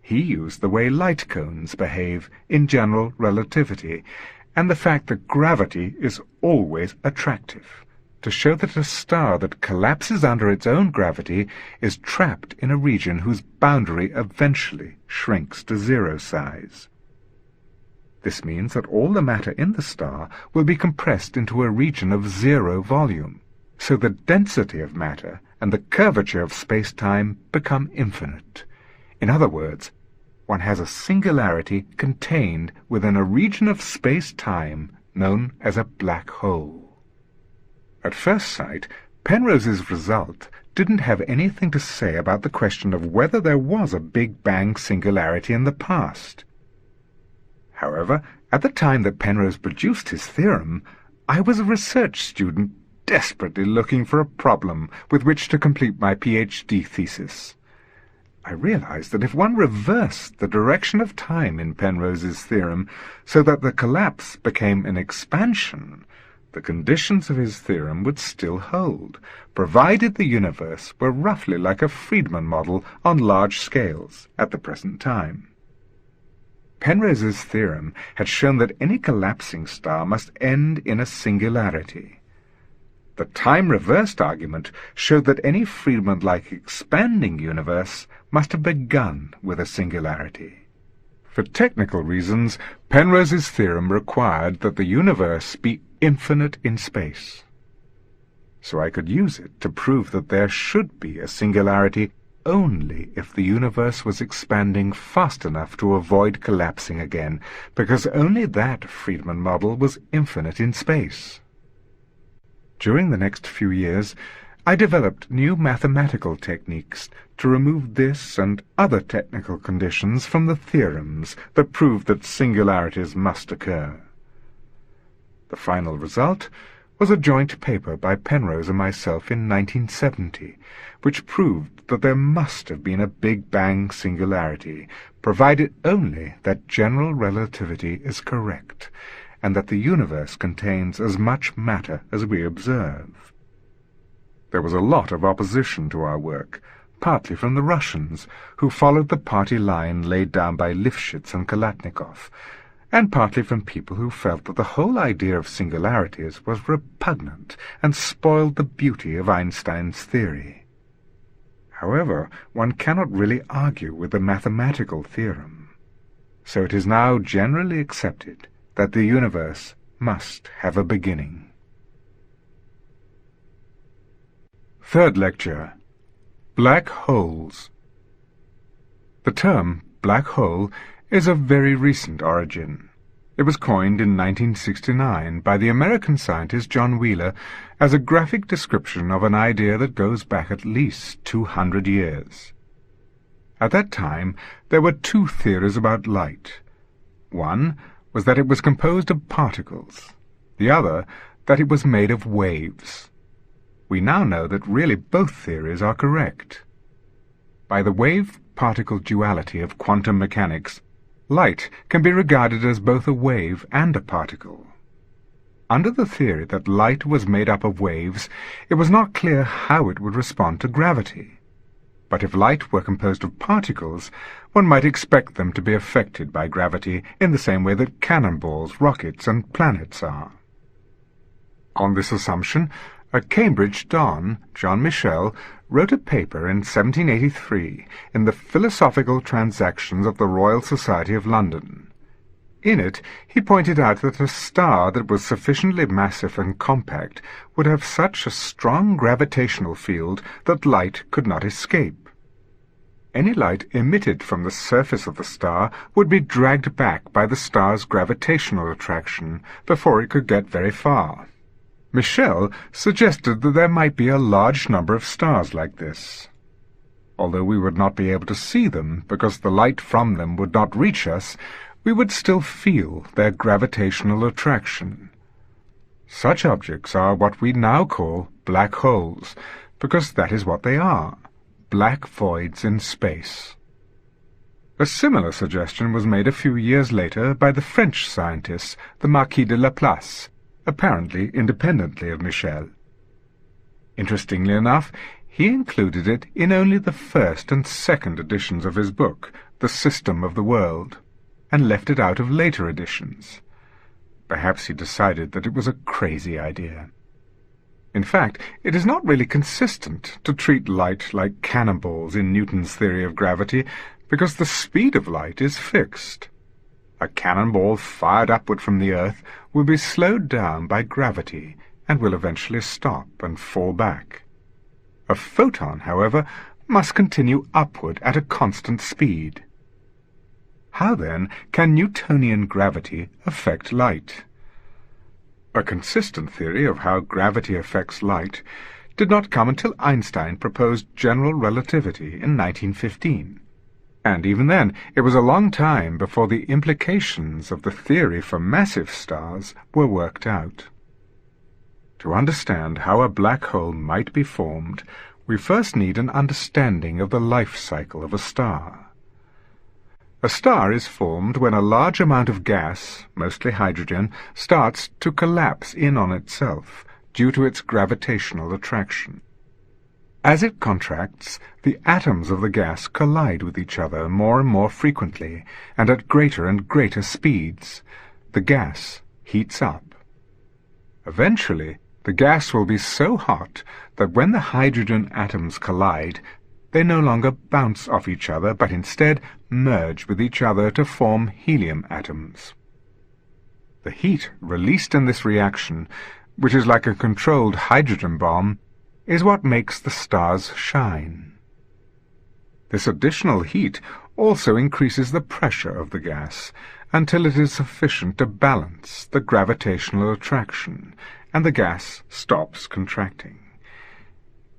A: He used the way light cones behave in general relativity, and the fact that gravity is always attractive, to show that a star that collapses under its own gravity is trapped in a region whose boundary eventually shrinks to zero size. This means that all the matter in the star will be compressed into a region of zero volume, so the density of matter and the curvature of space-time become infinite. In other words, one has a singularity contained within a region of space-time known as a black hole. At first sight, Penrose's result didn't have anything to say about the question of whether there was a Big Bang singularity in the past. However, at the time that Penrose produced his theorem, I was a research student desperately looking for a problem with which to complete my PhD thesis. I realized that if one reversed the direction of time in Penrose's theorem so that the collapse became an expansion, the conditions of his theorem would still hold, provided the universe were roughly like a Friedmann model on large scales at the present time. Penrose's theorem had shown that any collapsing star must end in a singularity. The time-reversed argument showed that any Friedmann-like expanding universe must have begun with a singularity. For technical reasons, Penrose's theorem required that the universe be infinite in space. So I could use it to prove that there should be a singularity only if the universe was expanding fast enough to avoid collapsing again, because only that Friedmann model was infinite in space. During the next few years, I developed new mathematical techniques to remove this and other technical conditions from the theorems that proved that singularities must occur. The final result was a joint paper by Penrose and myself in 1970, which proved that there must have been a Big Bang singularity, provided only that general relativity is correct, and that the universe contains as much matter as we observe. There was a lot of opposition to our work, partly from the Russians, who followed the party line laid down by Lifshitz and Kalatnikov, and partly from people who felt that the whole idea of singularities was repugnant and spoiled the beauty of Einstein's theory. However, one cannot really argue with the mathematical theorem, so it is now generally accepted that the universe must have a beginning. Third lecture: Black Holes. The term black hole is of very recent origin. It was coined in 1969 by the American scientist John Wheeler as a graphic description of an idea that goes back at least 200 years. At that time, there were two theories about light. One was that it was composed of particles, the other that it was made of waves. We now know that really both theories are correct. By the wave-particle duality of quantum mechanics, light can be regarded as both a wave and a particle. Under the theory that light was made up of waves, it was not clear how it would respond to gravity. But if light were composed of particles, one might expect them to be affected by gravity in the same way that cannonballs, rockets, and planets are. On this assumption, a Cambridge Don, John Michell, wrote a paper in 1783 in the Philosophical Transactions of the Royal Society of London. In it, he pointed out that a star that was sufficiently massive and compact would have such a strong gravitational field that light could not escape. Any light emitted from the surface of the star would be dragged back by the star's gravitational attraction before it could get very far. Michell suggested that there might be a large number of stars like this. Although we would not be able to see them because the light from them would not reach us, we would still feel their gravitational attraction. Such objects are what we now call black holes, because that is what they are, black voids in space. A similar suggestion was made a few years later by the French scientist, the Marquis de Laplace, apparently independently of Michel. Interestingly enough, he included it in only the first and second editions of his book, The System of the World, and left it out of later editions. Perhaps he decided that it was a crazy idea. In fact, it is not really consistent to treat light like cannonballs in Newton's theory of gravity, because the speed of light is fixed. A cannonball fired upward from the earth will be slowed down by gravity and will eventually stop and fall back. A photon, however, must continue upward at a constant speed. How, then, can Newtonian gravity affect light? A consistent theory of how gravity affects light did not come until Einstein proposed general relativity in 1915. And even then, it was a long time before the implications of the theory for massive stars were worked out. To understand how a black hole might be formed, we first need an understanding of the life cycle of a star. A star is formed when a large amount of gas, mostly hydrogen, starts to collapse in on itself due to its gravitational attraction. As it contracts, the atoms of the gas collide with each other more and more frequently, and at greater and greater speeds. The gas heats up. Eventually, the gas will be so hot that when the hydrogen atoms collide, they no longer bounce off each other, but instead merge with each other to form helium atoms. The heat released in this reaction, which is like a controlled hydrogen bomb, is what makes the stars shine. This additional heat also increases the pressure of the gas until it is sufficient to balance the gravitational attraction, and the gas stops contracting.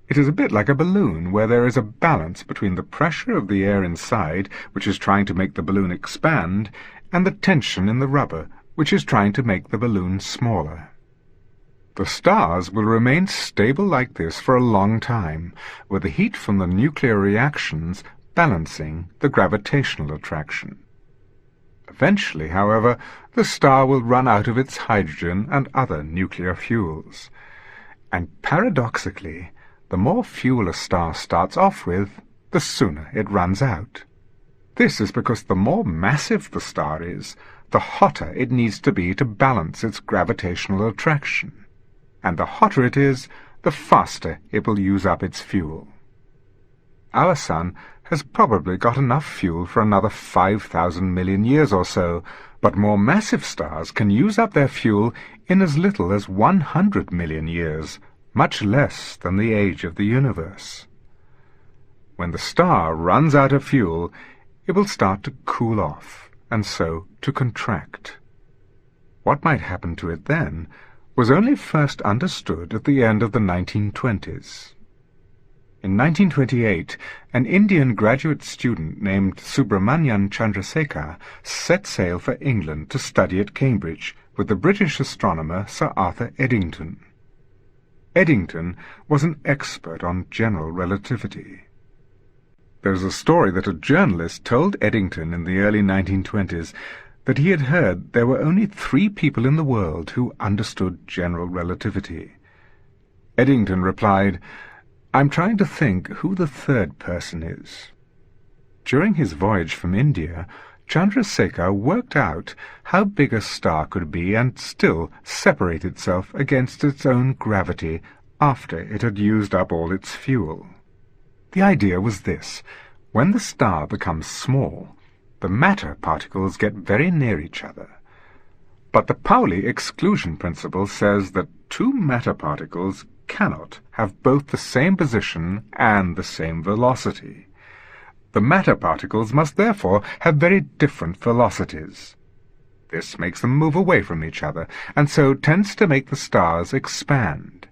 A: It is a bit like a balloon, where there is a balance between the pressure of the air inside, which is trying to make the balloon expand, and the tension in the rubber, which is trying to make the balloon smaller. The stars will remain stable like this for a long time, with the heat from the nuclear reactions balancing the gravitational attraction. Eventually, however, the star will run out of its hydrogen and other nuclear fuels. And paradoxically, the more fuel a star starts off with, the sooner it runs out. This is because the more massive the star is, the hotter it needs to be to balance its gravitational attraction. And the hotter it is, the faster it will use up its fuel. Our Sun has probably got enough fuel for another 5,000 million years or so, but more massive stars can use up their fuel in as little as 100 million years, much less than the age of the universe. When the star runs out of fuel, it will start to cool off, and so to contract. What might happen to it then was only first understood at the end of the 1920s. In 1928, an Indian graduate student named Subramanian Chandrasekhar set sail for England to study at Cambridge with the British astronomer Sir Arthur Eddington. Eddington was an expert on general relativity. There is a story that a journalist told Eddington in the early 1920s that he had heard there were only 3 people in the world who understood general relativity. Eddington replied, "I'm trying to think who the third person is." During his voyage from India, Chandrasekhar worked out how big a star could be and still separate itself against its own gravity after it had used up all its fuel. The idea was this: when the star becomes small, the matter particles get very near each other. But the Pauli exclusion principle says that 2 matter particles cannot have both the same position and the same velocity. The matter particles must therefore have very different velocities. This makes them move away from each other, and so tends to make the stars expand.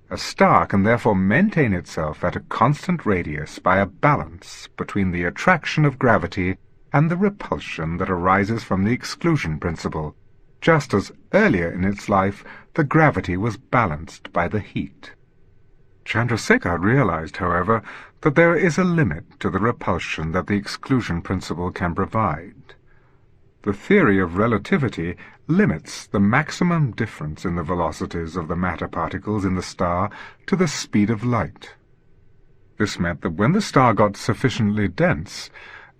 A: A star can therefore maintain itself at a constant radius by a balance between the attraction of gravity and the repulsion that arises from the exclusion principle, just as earlier in its life the gravity was balanced by the heat. Chandrasekhar realized, however, that there is a limit to the repulsion that the exclusion principle can provide. The theory of relativity limits the maximum difference in the velocities of the matter particles in the star to the speed of light. This meant that when the star got sufficiently dense,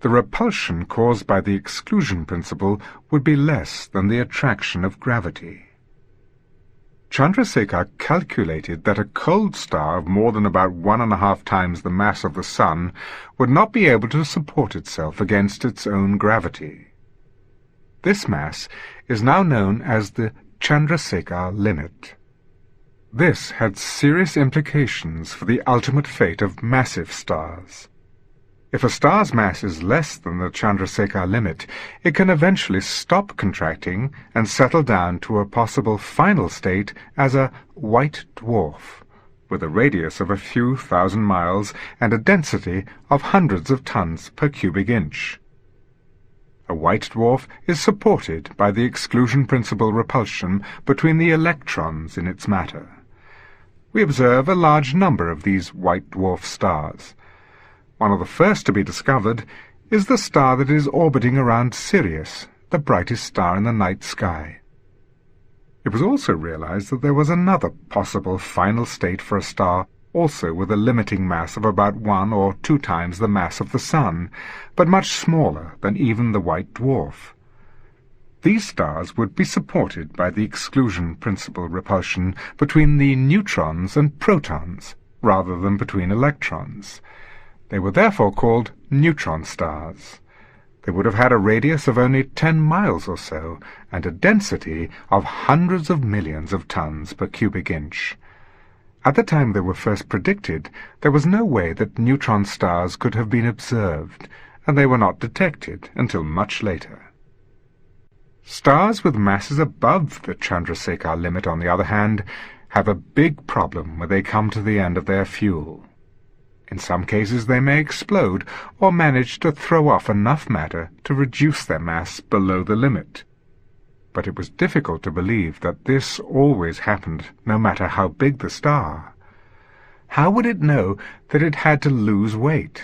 A: the repulsion caused by the exclusion principle would be less than the attraction of gravity. Chandrasekhar calculated that a cold star of more than about 1.5 times the mass of the Sun would not be able to support itself against its own gravity. This mass is now known as the Chandrasekhar limit. This had serious implications for the ultimate fate of massive stars. If a star's mass is less than the Chandrasekhar limit, it can eventually stop contracting and settle down to a possible final state as a white dwarf, with a radius of a few thousand miles and a density of hundreds of tons per cubic inch. A white dwarf is supported by the exclusion principle repulsion between the electrons in its matter. We observe a large number of these white dwarf stars. One of the first to be discovered is the star that is orbiting around Sirius, the brightest star in the night sky. It was also realized that there was another possible final state for a star, also with a limiting mass of about 1 or 2 times the mass of the Sun, but much smaller than even the white dwarf. These stars would be supported by the exclusion principle repulsion between the neutrons and protons, rather than between electrons. They were therefore called neutron stars. They would have had a radius of only 10 miles or so, and a density of hundreds of millions of tons per cubic inch. At the time they were first predicted, there was no way that neutron stars could have been observed, and they were not detected until much later. Stars with masses above the Chandrasekhar limit, on the other hand, have a big problem when they come to the end of their fuel. In some cases they may explode or manage to throw off enough matter to reduce their mass below the limit. But it was difficult to believe that this always happened, no matter how big the star. How would it know that it had to lose weight?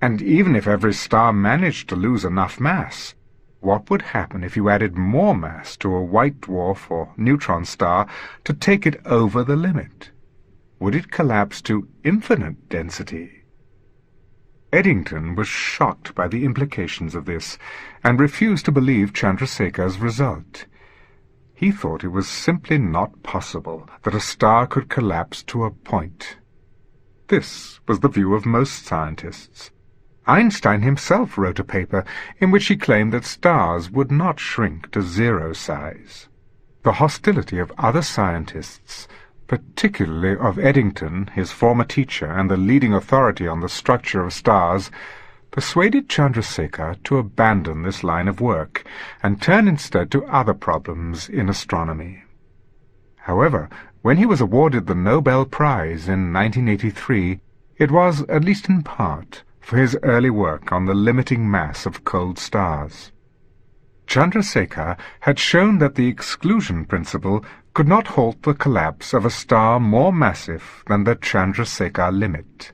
A: And even if every star managed to lose enough mass, what would happen if you added more mass to a white dwarf or neutron star to take it over the limit? Would it collapse to infinite density? Eddington was shocked by the implications of this, and refused to believe Chandrasekhar's result. He thought it was simply not possible that a star could collapse to a point. This was the view of most scientists. Einstein himself wrote a paper in which he claimed that stars would not shrink to 0 size. The hostility of other scientists, particularly of Eddington, his former teacher and the leading authority on the structure of stars, persuaded Chandrasekhar to abandon this line of work and turn instead to other problems in astronomy. However, when he was awarded the Nobel Prize in 1983, it was, at least in part, for his early work on the limiting mass of cold stars. Chandrasekhar had shown that the exclusion principle could not halt the collapse of a star more massive than the Chandrasekhar limit.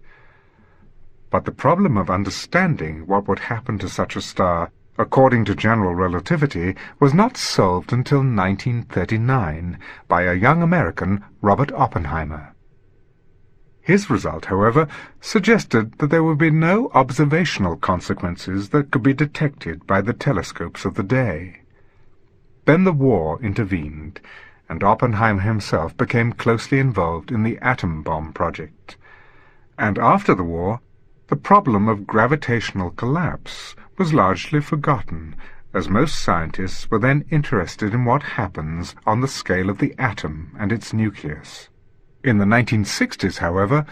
A: But the problem of understanding what would happen to such a star, according to general relativity, was not solved until 1939 by a young American, Robert Oppenheimer. His result, however, suggested that there would be no observational consequences that could be detected by the telescopes of the day. Then the war intervened, and Oppenheimer himself became closely involved in the atom bomb project. And after the war, the problem of gravitational collapse was largely forgotten, as most scientists were then interested in what happens on the scale of the atom and its nucleus. In the 1960s, however,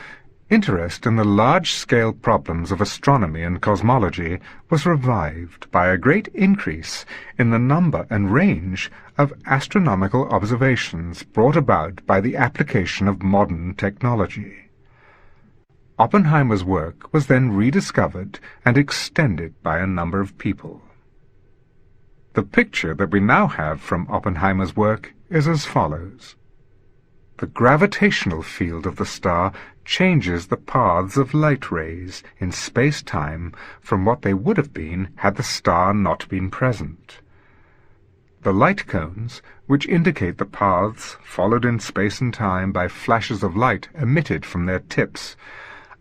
A: interest in the large-scale problems of astronomy and cosmology was revived by a great increase in the number and range of astronomical observations brought about by the application of modern technology. Oppenheimer's work was then rediscovered and extended by a number of people. The picture that we now have from Oppenheimer's work is as follows. The gravitational field of the star changes the paths of light rays in space-time from what they would have been had the star not been present. The light cones, which indicate the paths followed in space and time by flashes of light emitted from their tips,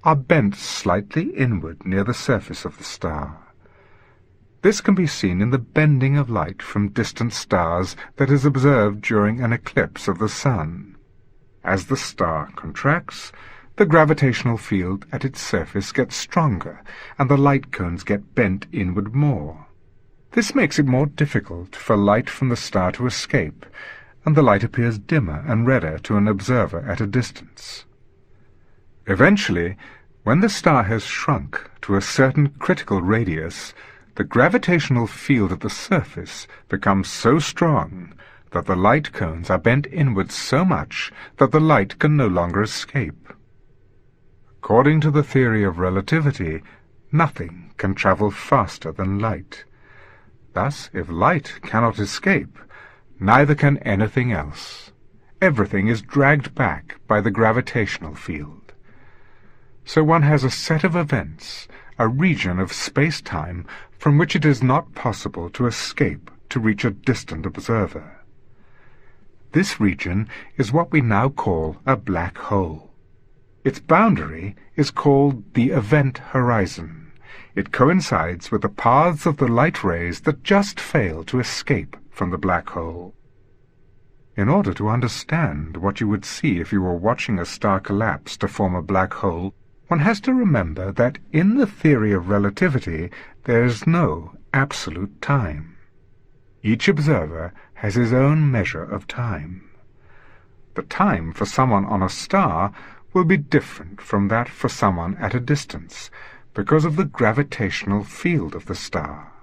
A: are bent slightly inward near the surface of the star. This can be seen in the bending of light from distant stars that is observed during an eclipse of the sun. As the star contracts, the gravitational field at its surface gets stronger, and the light cones get bent inward more. This makes it more difficult for light from the star to escape, and the light appears dimmer and redder to an observer at a distance. Eventually, when the star has shrunk to a certain critical radius, the gravitational field at the surface becomes so strong that the light cones are bent inward so much that the light can no longer escape. According to the theory of relativity, nothing can travel faster than light. Thus, if light cannot escape, neither can anything else. Everything is dragged back by the gravitational field. So one has a set of events, a region of space-time from which it is not possible to escape to reach a distant observer. This region is what we now call a black hole. Its boundary is called the event horizon. It coincides with the paths of the light rays that just fail to escape from the black hole. In order to understand what you would see if you were watching a star collapse to form a black hole, one has to remember that in the theory of relativity there is no absolute time. Each observer has his own measure of time. The time for someone on a star will be different from that for someone at a distance, because of the gravitational field of the star.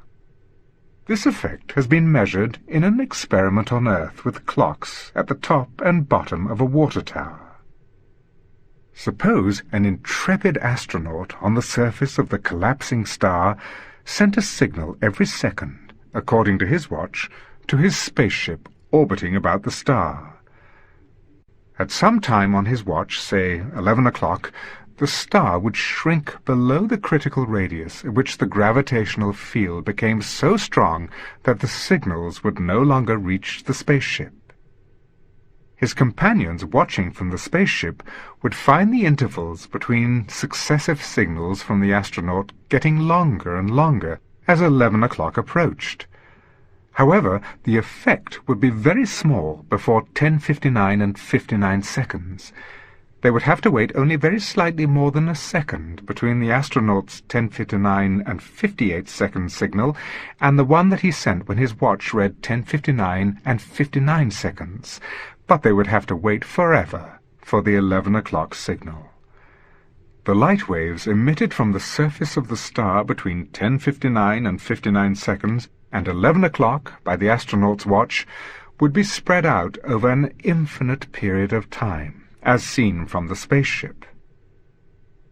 A: This effect has been measured in an experiment on Earth with clocks at the top and bottom of a water tower. Suppose an intrepid astronaut on the surface of the collapsing star sent a signal every second, according to his watch, to his spaceship orbiting about the star. At some time on his watch, say 11 o'clock, the star would shrink below the critical radius at which the gravitational field became so strong that the signals would no longer reach the spaceship. His companions watching from the spaceship would find the intervals between successive signals from the astronaut getting longer and longer as 11 o'clock approached. However, the effect would be very small before 10:59 and 59 seconds. They would have to wait only very slightly more than a second between the astronaut's 10:59 and 58-second signal and the one that he sent when his watch read 10:59 and 59 seconds, but they would have to wait forever for the 11 o'clock signal. The light waves emitted from the surface of the star between 10:59 and 59 seconds and 11 o'clock by the astronaut's watch would be spread out over an infinite period of time, as seen from the spaceship.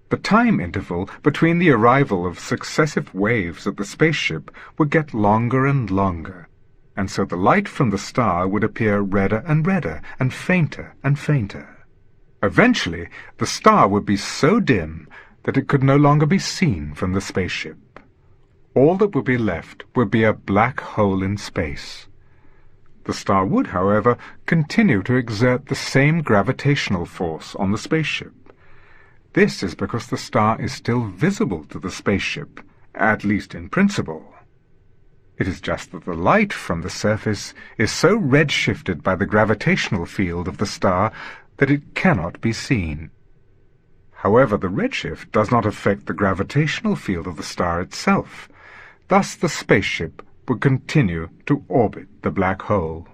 A: The time interval between the arrival of successive waves at the spaceship would get longer and longer, and so the light from the star would appear redder and redder and fainter and fainter. Eventually, the star would be so dim that it could no longer be seen from the spaceship. All that would be left would be a black hole in space. The star would, however, continue to exert the same gravitational force on the spaceship. This is because the star is still visible to the spaceship, at least in principle. It is just that the light from the surface is so redshifted by the gravitational field of the star that it cannot be seen. However, the redshift does not affect the gravitational field of the star itself. Thus the spaceship would continue to orbit the black hole.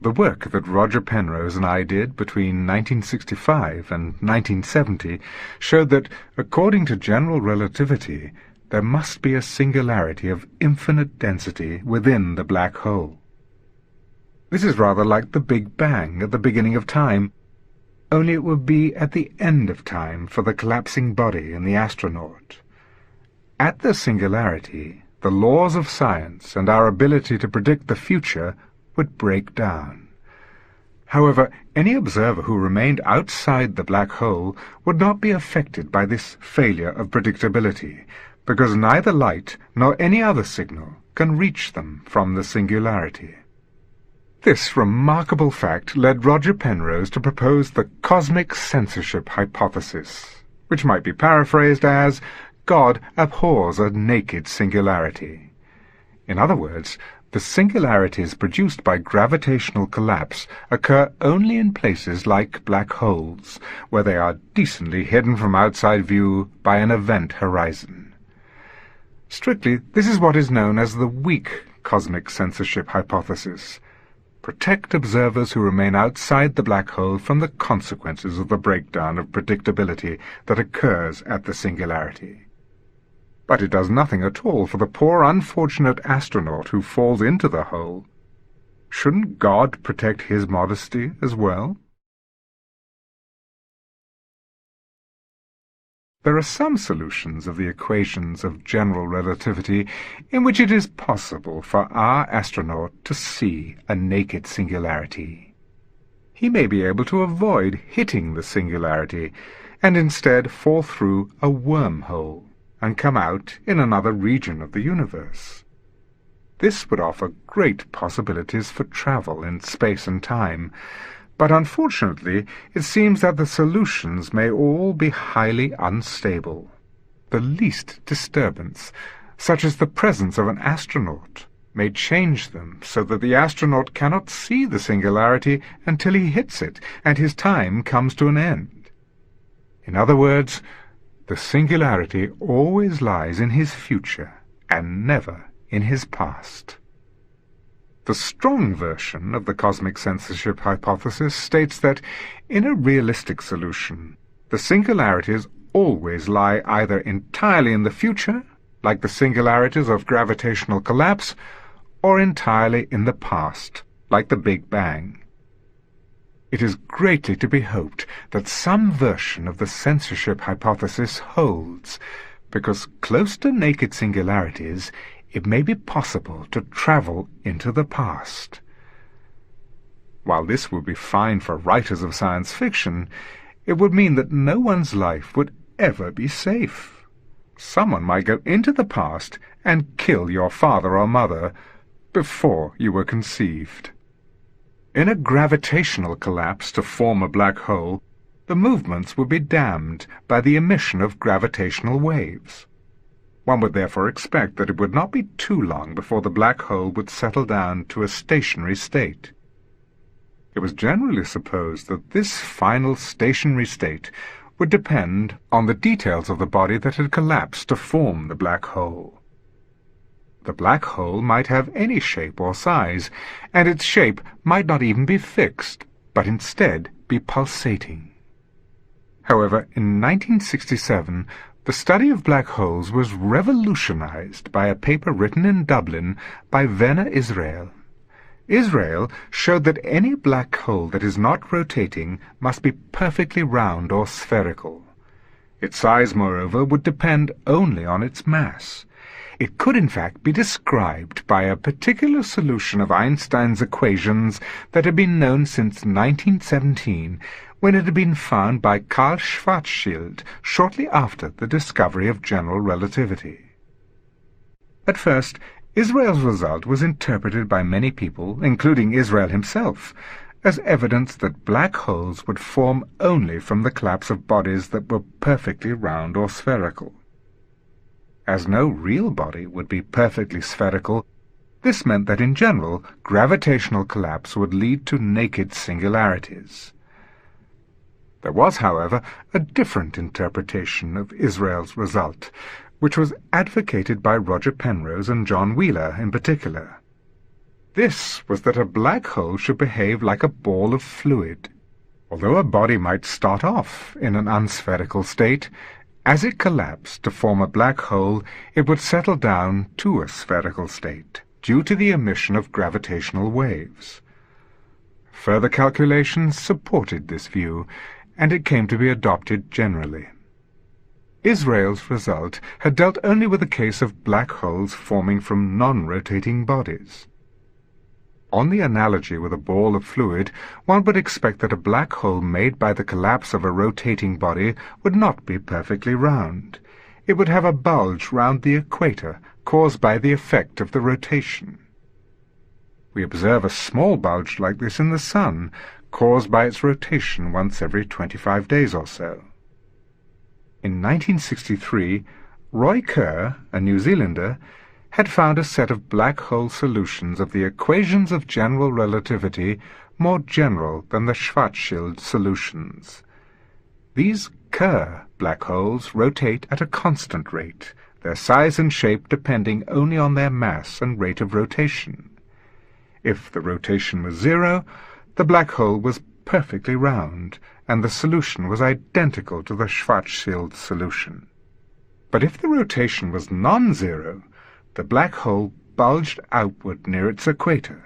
A: The work that Roger Penrose and I did between 1965 and 1970 showed that, according to general relativity, there must be a singularity of infinite density within the black hole. This is rather like the Big Bang at the beginning of time, only it would be at the end of time for the collapsing body and the astronaut. At the singularity, the laws of science and our ability to predict the future would break down. However, any observer who remained outside the black hole would not be affected by this failure of predictability, because neither light nor any other signal can reach them from the singularity. This remarkable fact led Roger Penrose to propose the cosmic censorship hypothesis, which might be paraphrased as, God abhors a naked singularity. In other words, the singularities produced by gravitational collapse occur only in places like black holes, where they are decently hidden from outside view by an event horizon. Strictly, this is what is known as the weak cosmic censorship hypothesis. Protect observers who remain outside the black hole from the consequences of the breakdown of predictability that occurs at the singularity. But it does nothing at all for the poor unfortunate astronaut who falls into the hole. Shouldn't God protect his modesty as well? There are some solutions of the equations of general relativity in which it is possible for our astronaut to see a naked singularity. He may be able to avoid hitting the singularity and instead fall through a wormhole and come out in another region of the universe. This would offer great possibilities for travel in space and time, but unfortunately it seems that the solutions may all be highly unstable. The least disturbance, such as the presence of an astronaut, may change them so that the astronaut cannot see the singularity until he hits it and his time comes to an end. In other words, the singularity always lies in his future and never in his past. The strong version of the cosmic censorship hypothesis states that, in a realistic solution, the singularities always lie either entirely in the future, like the singularities of gravitational collapse, or entirely in the past, like the Big Bang. It is greatly to be hoped that some version of the censorship hypothesis holds, because close to naked singularities it may be possible to travel into the past. While this would be fine for writers of science fiction, it would mean that no one's life would ever be safe. Someone might go into the past and kill your father or mother before you were conceived. In a gravitational collapse to form a black hole, the movements would be dammed by the emission of gravitational waves. One would therefore expect that it would not be too long before the black hole would settle down to a stationary state. It was generally supposed that this final stationary state would depend on the details of the body that had collapsed to form the black hole. The black hole might have any shape or size, and its shape might not even be fixed, but instead be pulsating. However, in 1967, the study of black holes was revolutionized by a paper written in Dublin by Werner Israel. Israel showed that any black hole that is not rotating must be perfectly round or spherical. Its size, moreover, would depend only on its mass. It could, in fact, be described by a particular solution of Einstein's equations that had been known since 1917, when it had been found by Carl Schwarzschild shortly after the discovery of general relativity. At first, Israel's result was interpreted by many people, including Israel himself, as evidence that black holes would form only from the collapse of bodies that were perfectly round or spherical. As no real body would be perfectly spherical, this meant that in general gravitational collapse would lead to naked singularities. There was, however, a different interpretation of Israel's result, which was advocated by Roger Penrose and John Wheeler in particular. This was that a black hole should behave like a ball of fluid. Although a body might start off in an unspherical state, as it collapsed to form a black hole, it would settle down to a spherical state, due to the emission of gravitational waves. Further calculations supported this view, and it came to be adopted generally. Israel's result had dealt only with a case of black holes forming from non-rotating bodies. On the analogy with a ball of fluid, one would expect that a black hole made by the collapse of a rotating body would not be perfectly round. It would have a bulge round the equator, caused by the effect of the rotation. We observe a small bulge like this in the Sun, caused by its rotation once every 25 days or so. In 1963, Roy Kerr, a New Zealander, had found a set of black hole solutions of the equations of general relativity more general than the Schwarzschild solutions. These Kerr black holes rotate at a constant rate, their size and shape depending only on their mass and rate of rotation. If the rotation was zero, the black hole was perfectly round, and the solution was identical to the Schwarzschild solution. But if the rotation was non-zero, the black hole bulged outward near its equator.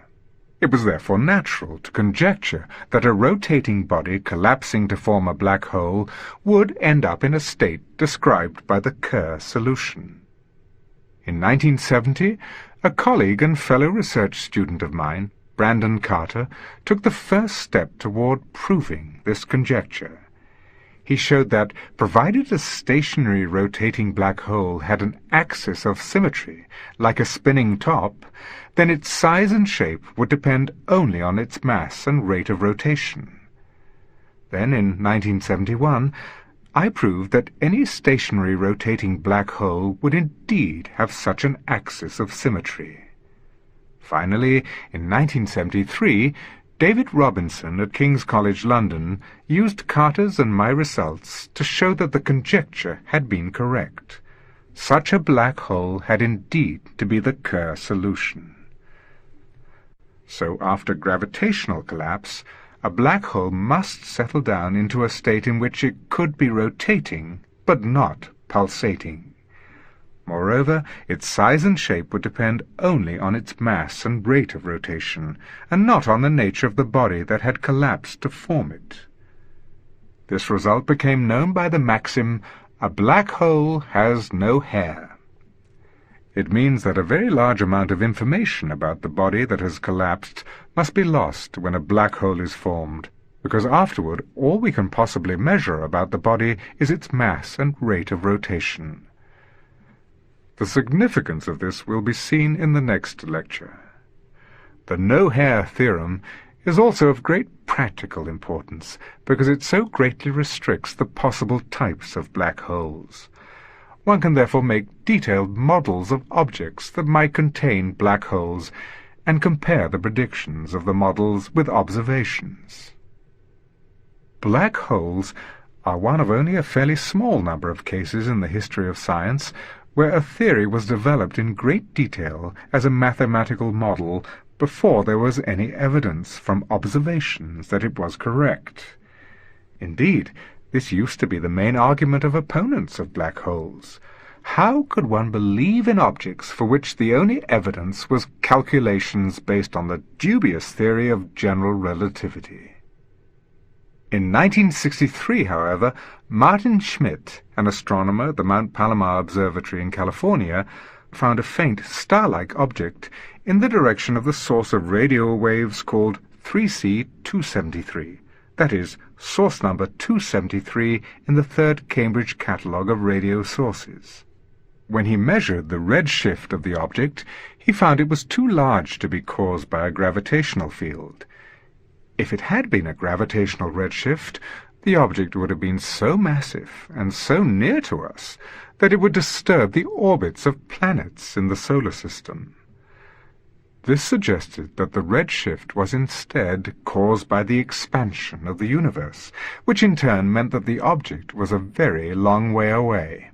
A: It was therefore natural to conjecture that a rotating body collapsing to form a black hole would end up in a state described by the Kerr solution. In 1970, a colleague and fellow research student of mine, Brandon Carter, took the first step toward proving this conjecture. He showed that, provided a stationary rotating black hole had an axis of symmetry, like a spinning top, then its size and shape would depend only on its mass and rate of rotation. Then, in 1971, I proved that any stationary rotating black hole would indeed have such an axis of symmetry. Finally, in 1973, David Robinson at King's College London used Carter's and my results to show that the conjecture had been correct. Such a black hole had indeed to be the Kerr solution. So after gravitational collapse, a black hole must settle down into a state in which it could be rotating, but not pulsating. Moreover, its size and shape would depend only on its mass and rate of rotation, and not on the nature of the body that had collapsed to form it. This result became known by the maxim, "A black hole has no hair." It means that a very large amount of information about the body that has collapsed must be lost when a black hole is formed, because afterward all we can possibly measure about the body is its mass and rate of rotation. The significance of this will be seen in the next lecture. The no-hair theorem is also of great practical importance because it so greatly restricts the possible types of black holes. One can therefore make detailed models of objects that might contain black holes and compare the predictions of the models with observations. Black holes are one of only a fairly small number of cases in the history of science where a theory was developed in great detail as a mathematical model before there was any evidence from observations that it was correct. Indeed, this used to be the main argument of opponents of black holes. How could one believe in objects for which the only evidence was calculations based on the dubious theory of general relativity? In 1963, however, Martin Schmidt, an astronomer at the Mount Palomar Observatory in California, found a faint star-like object in the direction of the source of radio waves called 3C273, that is, source number 273 in the third Cambridge Catalogue of Radio Sources. When he measured the redshift of the object, he found it was too large to be caused by a gravitational field. If it had been a gravitational redshift, the object would have been so massive and so near to us that it would disturb the orbits of planets in the solar system. This suggested that the redshift was instead caused by the expansion of the universe, which in turn meant that the object was a very long way away.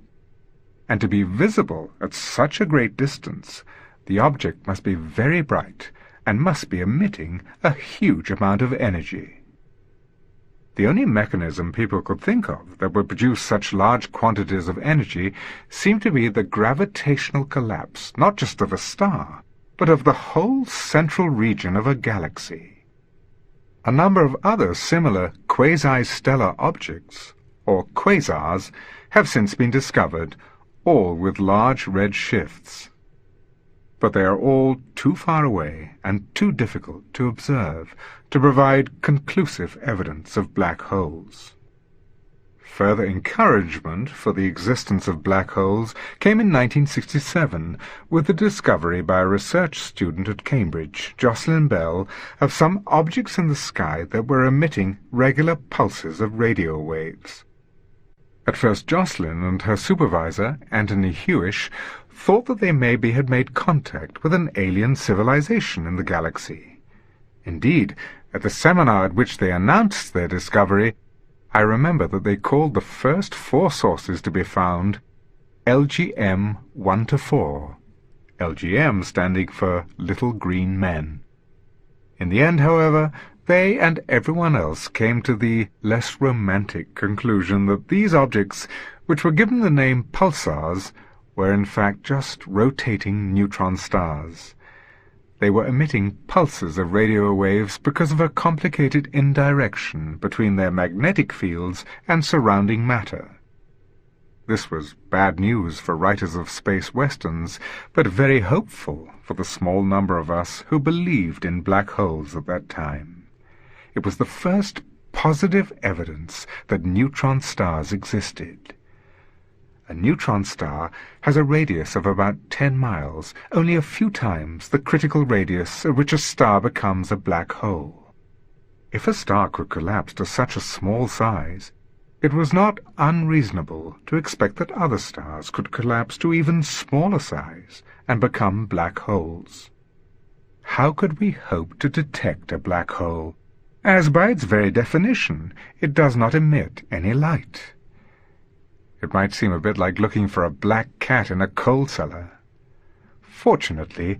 A: And to be visible at such a great distance, the object must be very bright and must be emitting a huge amount of energy. The only mechanism people could think of that would produce such large quantities of energy seemed to be the gravitational collapse, not just of a star, but of the whole central region of a galaxy. A number of other similar quasi-stellar objects or quasars, have since been discovered, all with large red shifts. But they are all too far away and too difficult to observe to provide conclusive evidence of black holes. Further encouragement for the existence of black holes came in 1967 with the discovery by a research student at Cambridge, Jocelyn Bell, of some objects in the sky that were emitting regular pulses of radio waves. At first Jocelyn and her supervisor, Anthony Hewish, thought that they maybe had made contact with an alien civilization in the galaxy. Indeed, at the seminar at which they announced their discovery, I remember that they called the first 4 sources to be found LGM 1 to 4, LGM standing for Little Green Men. In the end, however, they and everyone else came to the less romantic conclusion that these objects, which were given the name pulsars, were in fact just rotating neutron stars. They were emitting pulses of radio waves because of a complicated indirection between their magnetic fields and surrounding matter. This was bad news for writers of space westerns, but very hopeful for the small number of us who believed in black holes at that time. It was the first positive evidence that neutron stars existed. A neutron star has a radius of about 10 miles, only a few times the critical radius at which a star becomes a black hole. If a star could collapse to such a small size, it was not unreasonable to expect that other stars could collapse to even smaller size and become black holes. How could we hope to detect a black hole, as by its very definition it does not emit any light? It might seem a bit like looking for a black cat in a coal cellar. Fortunately,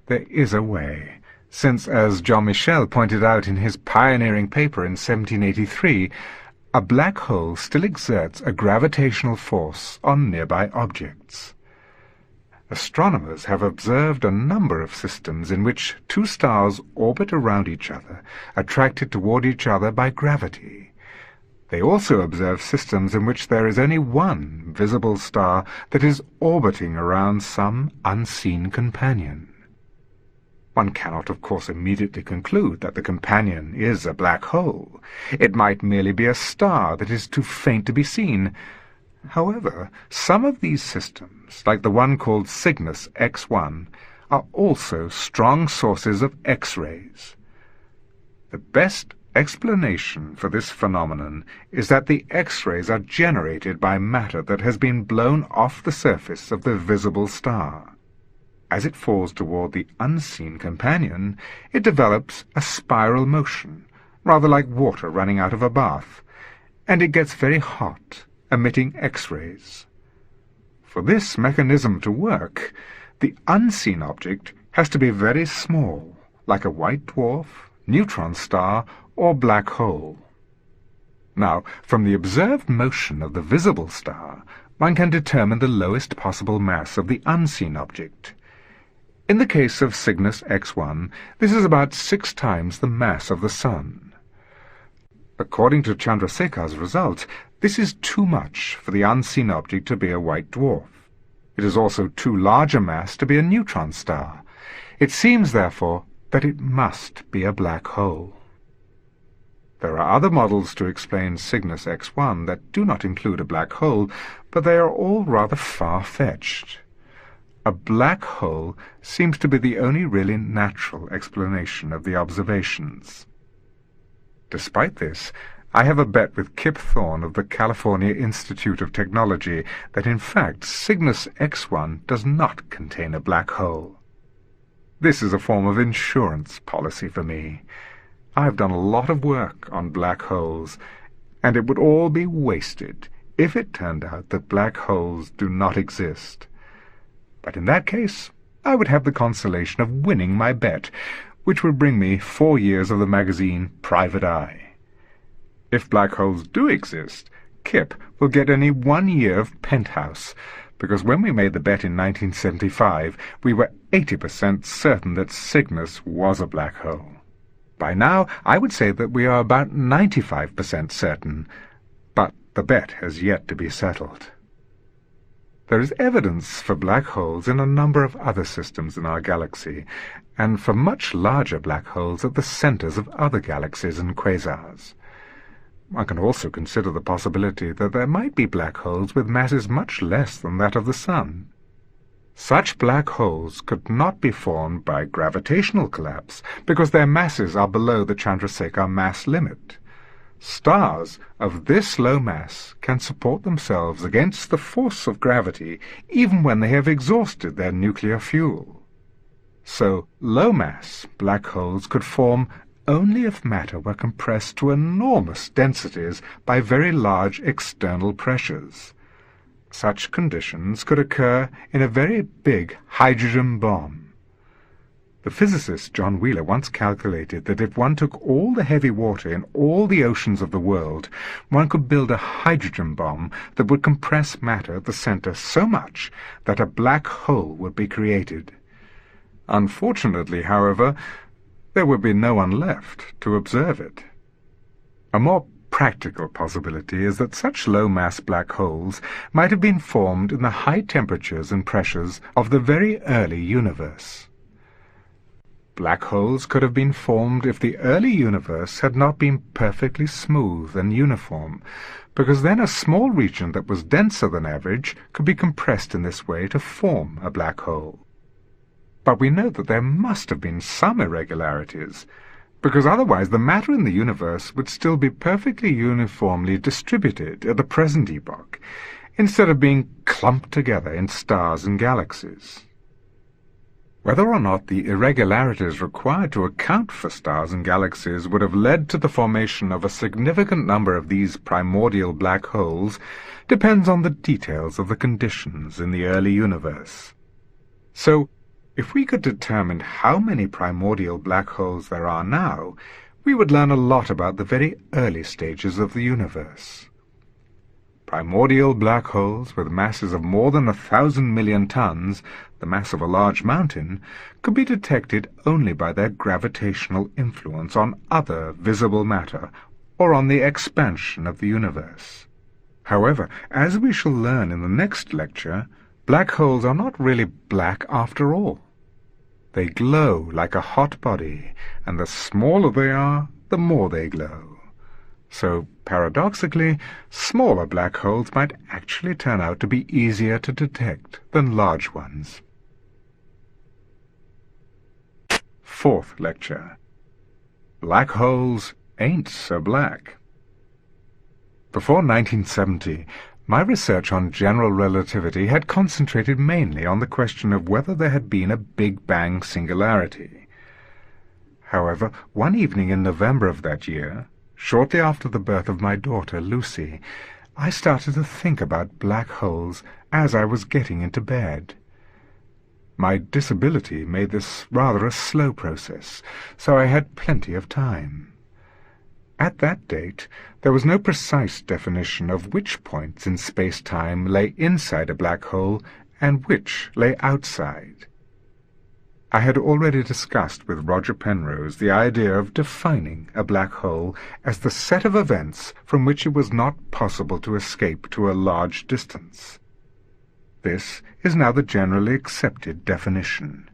A: there is a way, since, as Jean-Michel pointed out in his pioneering paper in 1783, a black hole still exerts a gravitational force on nearby objects. Astronomers have observed a number of systems in which 2 stars orbit around each other, attracted toward each other by gravity. They also observe systems in which there is only one visible star that is orbiting around some unseen companion. One cannot, of course, immediately conclude that the companion is a black hole. It might merely be a star that is too faint to be seen. However, some of these systems, like the one called Cygnus X1, are also strong sources of X-rays. The best explanation for this phenomenon is that the X-rays are generated by matter that has been blown off the surface of the visible star. As it falls toward the unseen companion, it develops a spiral motion, rather like water running out of a bath, and it gets very hot, emitting X-rays. For this mechanism to work, the unseen object has to be very small, like a white dwarf, neutron star, or black hole. Now, from the observed motion of the visible star, one can determine the lowest possible mass of the unseen object. In the case of Cygnus X1, this is about 6 times the mass of the Sun. According to Chandrasekhar's result, this is too much for the unseen object to be a white dwarf. It is also too large a mass to be a neutron star. It seems, therefore, that it must be a black hole. There are other models to explain Cygnus X1 that do not include a black hole, but they are all rather far-fetched. A black hole seems to be the only really natural explanation of the observations. Despite this, I have a bet with Kip Thorne of the California Institute of Technology that in fact Cygnus X1 does not contain a black hole. This is a form of insurance policy for me. I've done a lot of work on black holes, and it would all be wasted if it turned out that black holes do not exist. But in that case, I would have the consolation of winning my bet, which would bring me 4 years of the magazine Private Eye. If black holes do exist, Kip will get only 1 year of Penthouse, because when we made the bet in 1975, we were 80% certain that Cygnus was a black hole. By now, I would say that we are about 95% certain, but The bet has yet to be settled. There is evidence for black holes in a number of other systems in our galaxy, and for much larger black holes at the centers of other galaxies and quasars. One can also consider the possibility that there might be black holes with masses much less than that of the Sun. Such black holes could not be formed by gravitational collapse, because their masses are below the Chandrasekhar mass limit. Stars of this low mass can support themselves against the force of gravity even when they have exhausted their nuclear fuel. So low-mass black holes could form only if matter were compressed to enormous densities by very large external pressures. Such conditions could occur in a very big hydrogen bomb. The physicist John Wheeler once calculated that if one took all the heavy water in all the oceans of the world, one could build a hydrogen bomb that would compress matter at the center so much that a black hole would be created. Unfortunately, however, there would be no one left to observe it. A more practical possibility is that such low-mass black holes might have been formed in the high temperatures and pressures of the very early universe. Black holes could have been formed if the early universe had not been perfectly smooth and uniform, because then a small region that was denser than average could be compressed in this way to form a black hole. But we know that there must have been some irregularities, because otherwise the matter in the universe would still be perfectly uniformly distributed at the present epoch, instead of being clumped together in stars and galaxies. Whether or not the irregularities required to account for stars and galaxies would have led to the formation of a significant number of these primordial black holes depends on the details of the conditions in the early universe. So, if we could determine how many primordial black holes there are now, we would learn a lot about the very early stages of the universe. Primordial black holes with masses of more than 1,000 million tons, the mass of a large mountain, could be detected only by their gravitational influence on other visible matter, or on the expansion of the universe. However, as we shall learn in the next lecture, black holes are not really black after all. They glow like a hot body, and the smaller they are, the more they glow. So, paradoxically, smaller black holes might actually turn out to be easier to detect than large ones. Fourth lecture. Black holes ain't so black. Before 1970, my research on general relativity had concentrated mainly on the question of whether there had been a Big Bang singularity. However, one evening in November of that year, shortly after the birth of my daughter, Lucy, I started to think about black holes as I was getting into bed. My disability made this rather a slow process, so I had plenty of time. At that date, there was no precise definition of which points in space-time lay inside a black hole and which lay outside. I had already discussed with Roger Penrose the idea of defining a black hole as the set of events from which it was not possible to escape to a large distance. This is now the generally accepted definition.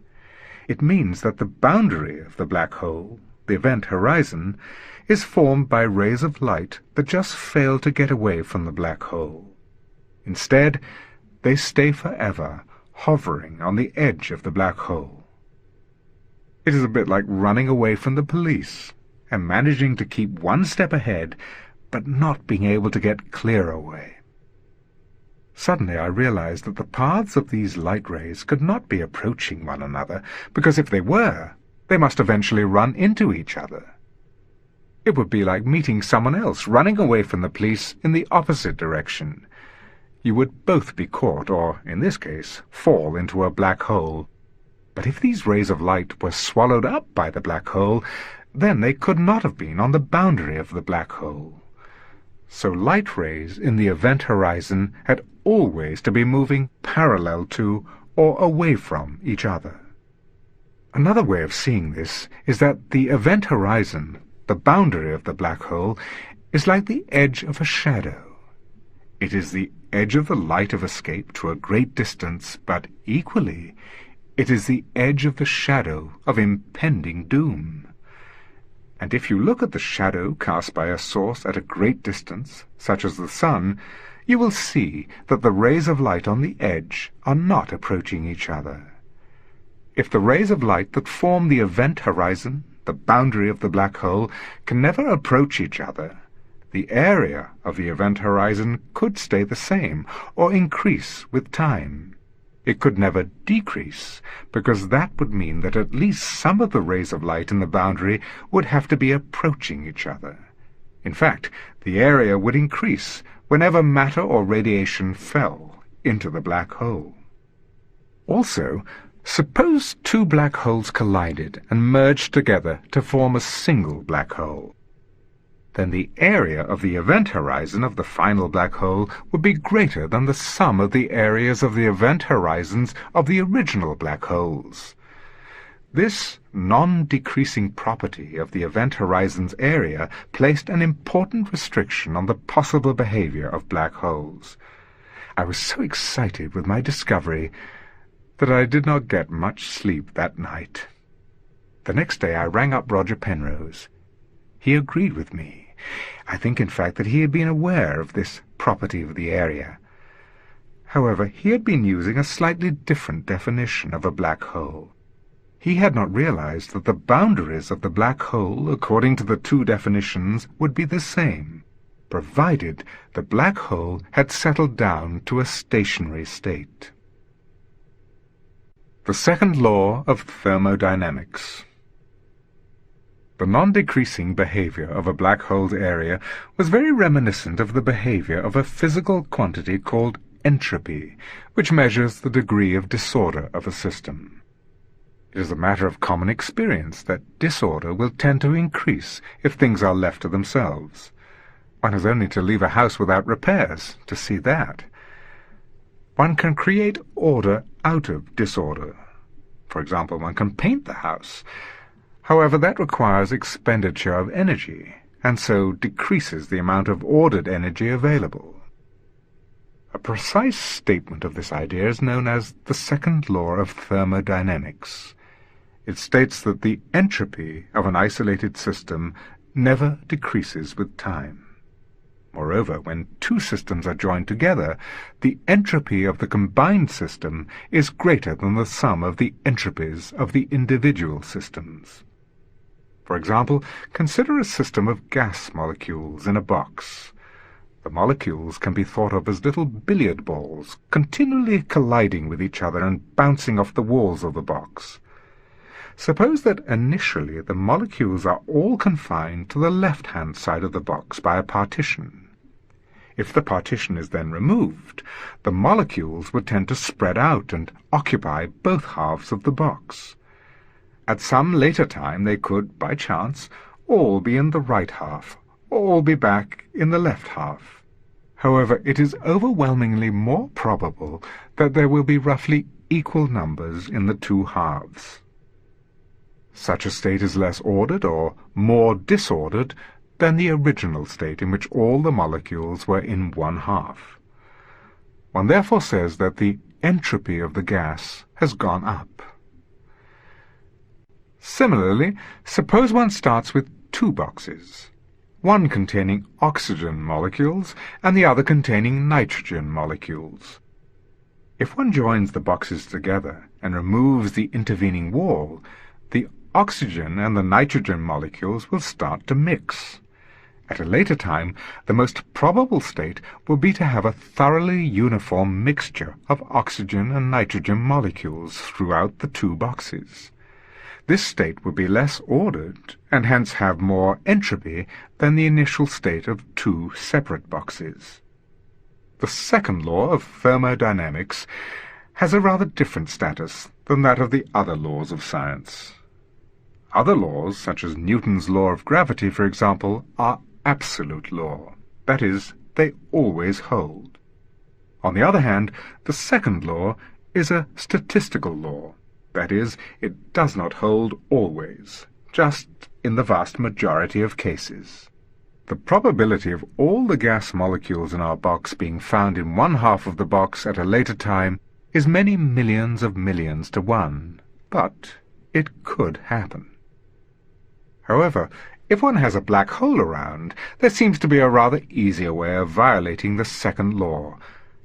A: It means that the boundary of the black hole, the event horizon, is formed by rays of light that just fail to get away from the black hole. Instead, they stay forever, hovering on the edge of the black hole. It is a bit like running away from the police and managing to keep one step ahead, but not being able to get clear away. Suddenly I realized that the paths of these light rays could not be approaching one another, because if they were, they must eventually run into each other. It would be like meeting someone else running away from the police in the opposite direction. You would both be caught, or, in this case, fall into a black hole. But if these rays of light were swallowed up by the black hole, then they could not have been on the boundary of the black hole. So light rays in the event horizon had always to be moving parallel to or away from each other. Another way of seeing this is that the event horizon, the boundary of the black hole, is like the edge of a shadow. It is the edge of the light of escape to a great distance, but equally it is the edge of the shadow of impending doom. And if you look at the shadow cast by a source at a great distance, such as the sun, you will see that the rays of light on the edge are not approaching each other. If the rays of light that form the event horizon, the boundary of the black hole, can never approach each other, the area of the event horizon could stay the same, or increase with time. It could never decrease, because that would mean that at least some of the rays of light in the boundary would have to be approaching each other. In fact, the area would increase whenever matter or radiation fell into the black hole. Also, suppose two black holes collided and merged together to form a single black hole. Then the area of the event horizon of the final black hole would be greater than the sum of the areas of the event horizons of the original black holes. This non-decreasing property of the event horizon's area placed an important restriction on the possible behavior of black holes. I was so excited with my discovery that I did not get much sleep that night. The next day I rang up Roger Penrose. He agreed with me. I think, in fact, that he had been aware of this property of the area. However, he had been using a slightly different definition of a black hole. He had not realized that the boundaries of the black hole, according to the two definitions, would be the same, provided the black hole had settled down to a stationary state. The second law of thermodynamics. The non-decreasing behavior of a black hole's area was very reminiscent of the behavior of a physical quantity called entropy, which measures the degree of disorder of a system. It is a matter of common experience that disorder will tend to increase if things are left to themselves. One has only to leave a house without repairs to see that. One can create order out of disorder. For example, one can paint the house. However, that requires expenditure of energy, and so decreases the amount of ordered energy available. A precise statement of this idea is known as the second law of thermodynamics. It states that the entropy of an isolated system never decreases with time. Moreover, when two systems are joined together, the entropy of the combined system is greater than the sum of the entropies of the individual systems. For example, consider a system of gas molecules in a box. The molecules can be thought of as little billiard balls, continually colliding with each other and bouncing off the walls of the box. Suppose that initially the molecules are all confined to the left-hand side of the box by a partition. If the partition is then removed, the molecules would tend to spread out and occupy both halves of the box. At some later time they could, by chance, all be in the right half, or all be back in the left half. However, it is overwhelmingly more probable that there will be roughly equal numbers in the two halves. Such a state is less ordered or more disordered than the original state in which all the molecules were in one half. One therefore says that the entropy of the gas has gone up. Similarly, suppose one starts with two boxes, one containing oxygen molecules and the other containing nitrogen molecules. If one joins the boxes together and removes the intervening wall, the oxygen and the nitrogen molecules will start to mix. At a later time, the most probable state will be to have a thoroughly uniform mixture of oxygen and nitrogen molecules throughout the two boxes. This state would be less ordered, and hence have more entropy than the initial state of two separate boxes. The second law of thermodynamics has a rather different status than that of the other laws of science. Other laws, such as Newton's law of gravity, for example, are absolute law. That is, they always hold. On the other hand, the second law is a statistical law. That is, it does not hold always, just in the vast majority of cases. The probability of all the gas molecules in our box being found in one half of the box at a later time is many millions of millions to one, but it could happen. However, if one has a black hole around, there seems to be a rather easier way of violating the second law.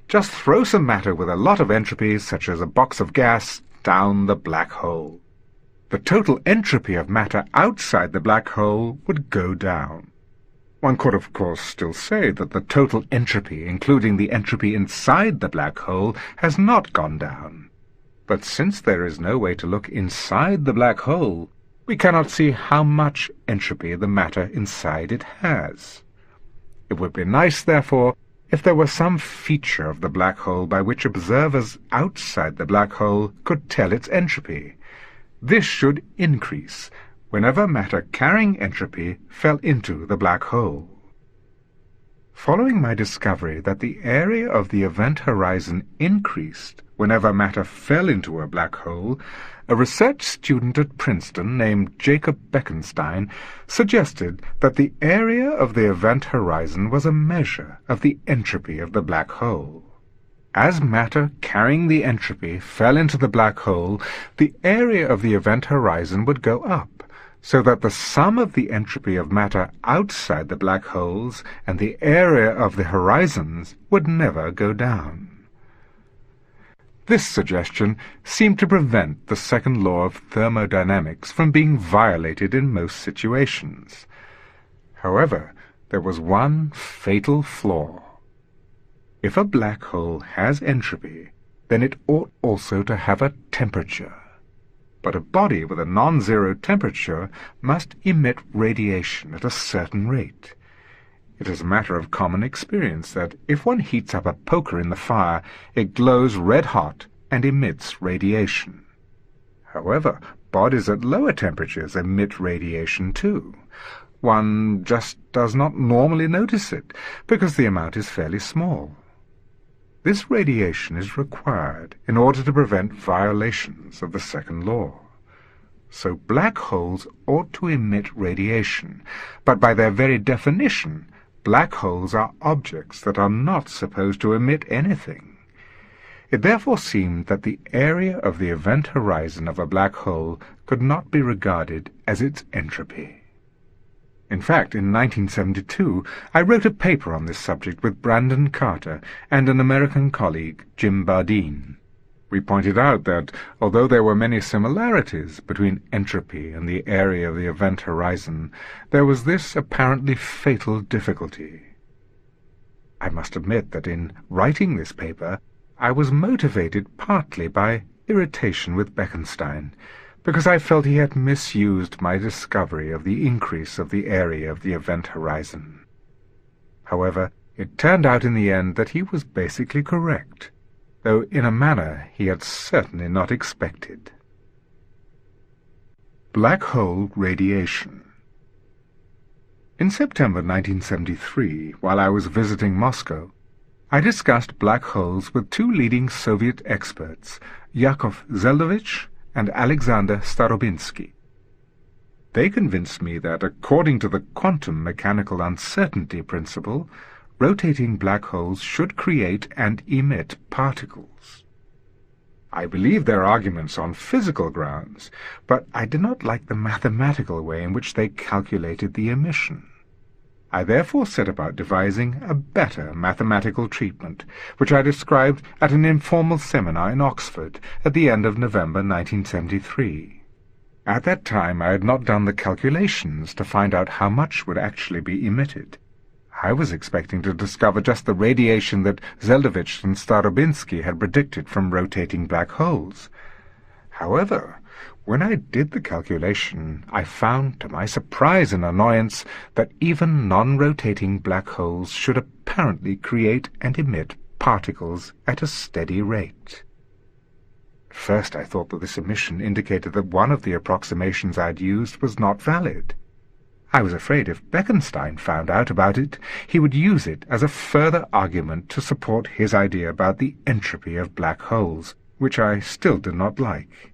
A: Just throw some matter with a lot of entropy, such as a box of gas, down the black hole. The total entropy of matter outside the black hole would go down. One could, of course, still say that the total entropy, including the entropy inside the black hole, has not gone down. But since there is no way to look inside the black hole, we cannot see how much entropy the matter inside it has. It would be nice, therefore, if there were some feature of the black hole by which observers outside the black hole could tell its entropy. This should increase whenever matter carrying entropy fell into the black hole. Following my discovery that the area of the event horizon increased whenever matter fell into a black hole, a research student at Princeton named Jacob Bekenstein suggested that the area of the event horizon was a measure of the entropy of the black hole. As matter carrying the entropy fell into the black hole, the area of the event horizon would go up, so that the sum of the entropy of matter outside the black holes and the area of the horizons would never go down. This suggestion seemed to prevent the second law of thermodynamics from being violated in most situations. However, there was one fatal flaw. If a black hole has entropy, then it ought also to have a temperature. But a body with a non-zero temperature must emit radiation at a certain rate. It is a matter of common experience that if one heats up a poker in the fire, it glows red-hot and emits radiation. However, bodies at lower temperatures emit radiation too. One just does not normally notice it, because the amount is fairly small. This radiation is required in order to prevent violations of the second law. So black holes ought to emit radiation, but by their very definition, black holes are objects that are not supposed to emit anything. It therefore seemed that the area of the event horizon of a black hole could not be regarded as its entropy. In fact, in 1972, I wrote a paper on this subject with Brandon Carter and an American colleague, Jim Bardeen. We pointed out that, although there were many similarities between entropy and the area of the event horizon, there was this apparently fatal difficulty. I must admit that in writing this paper, I was motivated partly by irritation with Bekenstein, because I felt he had misused my discovery of the increase of the area of the event horizon. However, it turned out in the end that he was basically correct, though in a manner he had certainly not expected. Black hole radiation. In September 1973, while I was visiting Moscow, I discussed black holes with two leading Soviet experts, Yakov Zeldovich and Alexander Starobinsky. They convinced me that, according to the quantum mechanical uncertainty principle, rotating black holes should create and emit particles. I believed their arguments on physical grounds, but I did not like the mathematical way in which they calculated the emission. I therefore set about devising a better mathematical treatment, which I described at an informal seminar in Oxford at the end of November 1973. At that time I had not done the calculations to find out how much would actually be emitted. I was expecting to discover just the radiation that Zeldovich and Starobinsky had predicted from rotating black holes. However, when I did the calculation, I found, to my surprise and annoyance, that even non-rotating black holes should apparently create and emit particles at a steady rate. At first I thought that this emission indicated that one of the approximations I had used was not valid. I was afraid if Bekenstein found out about it, he would use it as a further argument to support his idea about the entropy of black holes, which I still did not like.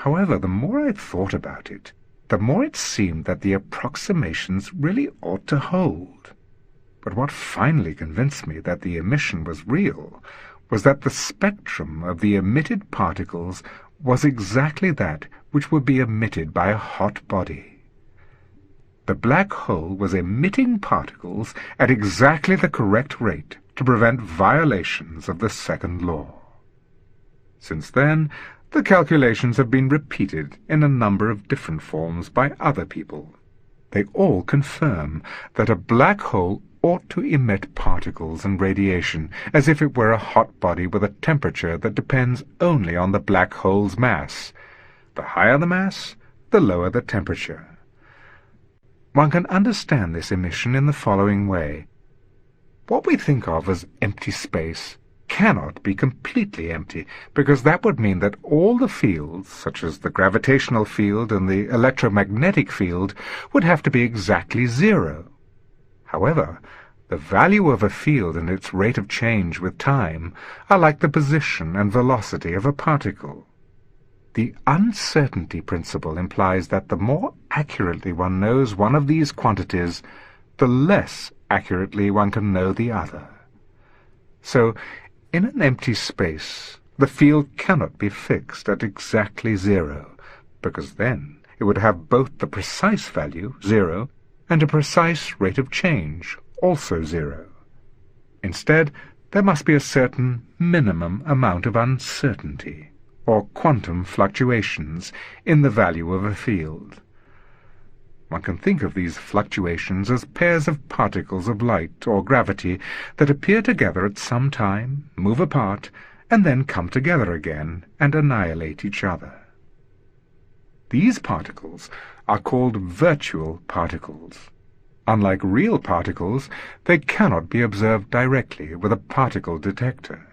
A: However, the more I thought about it, the more it seemed that the approximations really ought to hold. But what finally convinced me that the emission was real was that the spectrum of the emitted particles was exactly that which would be emitted by a hot body. The black hole was emitting particles at exactly the correct rate to prevent violations of the second law. Since then, the calculations have been repeated in a number of different forms by other people. They all confirm that a black hole ought to emit particles and radiation as if it were a hot body with a temperature that depends only on the black hole's mass. The higher the mass, the lower the temperature. One can understand this emission in the following way. What we think of as empty space cannot be completely empty, because that would mean that all the fields, such as the gravitational field and the electromagnetic field, would have to be exactly zero. However, the value of a field and its rate of change with time are like the position and velocity of a particle. The uncertainty principle implies that the more accurately one knows one of these quantities, the less accurately one can know the other. So, in an empty space, the field cannot be fixed at exactly zero, because then it would have both the precise value, 0, and a precise rate of change, also 0. Instead, there must be a certain minimum amount of uncertainty, or quantum fluctuations, in the value of a field. One can think of these fluctuations as pairs of particles of light or gravity that appear together at some time, move apart, and then come together again and annihilate each other. These particles are called virtual particles. Unlike real particles, they cannot be observed directly with a particle detector.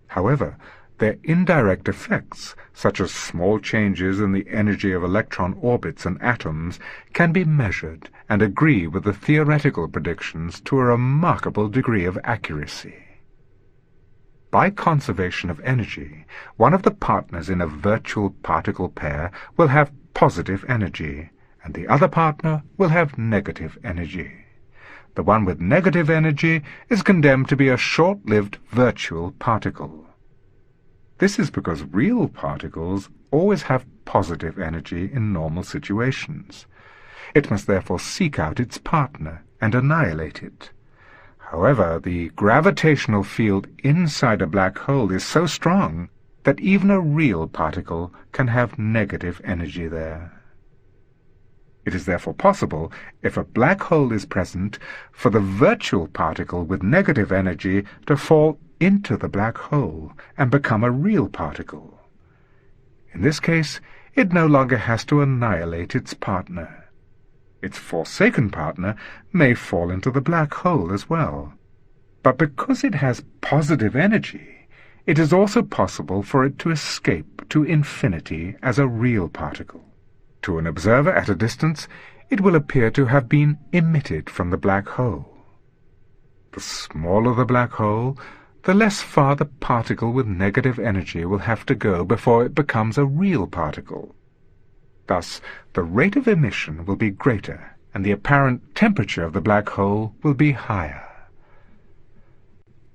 A: However, their indirect effects, such as small changes in the energy of electron orbits and atoms, can be measured and agree with the theoretical predictions to a remarkable degree of accuracy. By conservation of energy, one of the partners in a virtual particle pair will have positive energy, and the other partner will have negative energy. The one with negative energy is condemned to be a short-lived virtual particle. This is because real particles always have positive energy in normal situations. It must therefore seek out its partner and annihilate it. However, the gravitational field inside a black hole is so strong that even a real particle can have negative energy there. It is therefore possible, if a black hole is present, for the virtual particle with negative energy to fall into the black hole and become a real particle. In this case, it no longer has to annihilate its partner. Its forsaken partner may fall into the black hole as well. But because it has positive energy, it is also possible for it to escape to infinity as a real particle. To an observer at a distance, it will appear to have been emitted from the black hole. The smaller the black hole, the less far the particle with negative energy will have to go before it becomes a real particle. Thus, the rate of emission will be greater, and the apparent temperature of the black hole will be higher.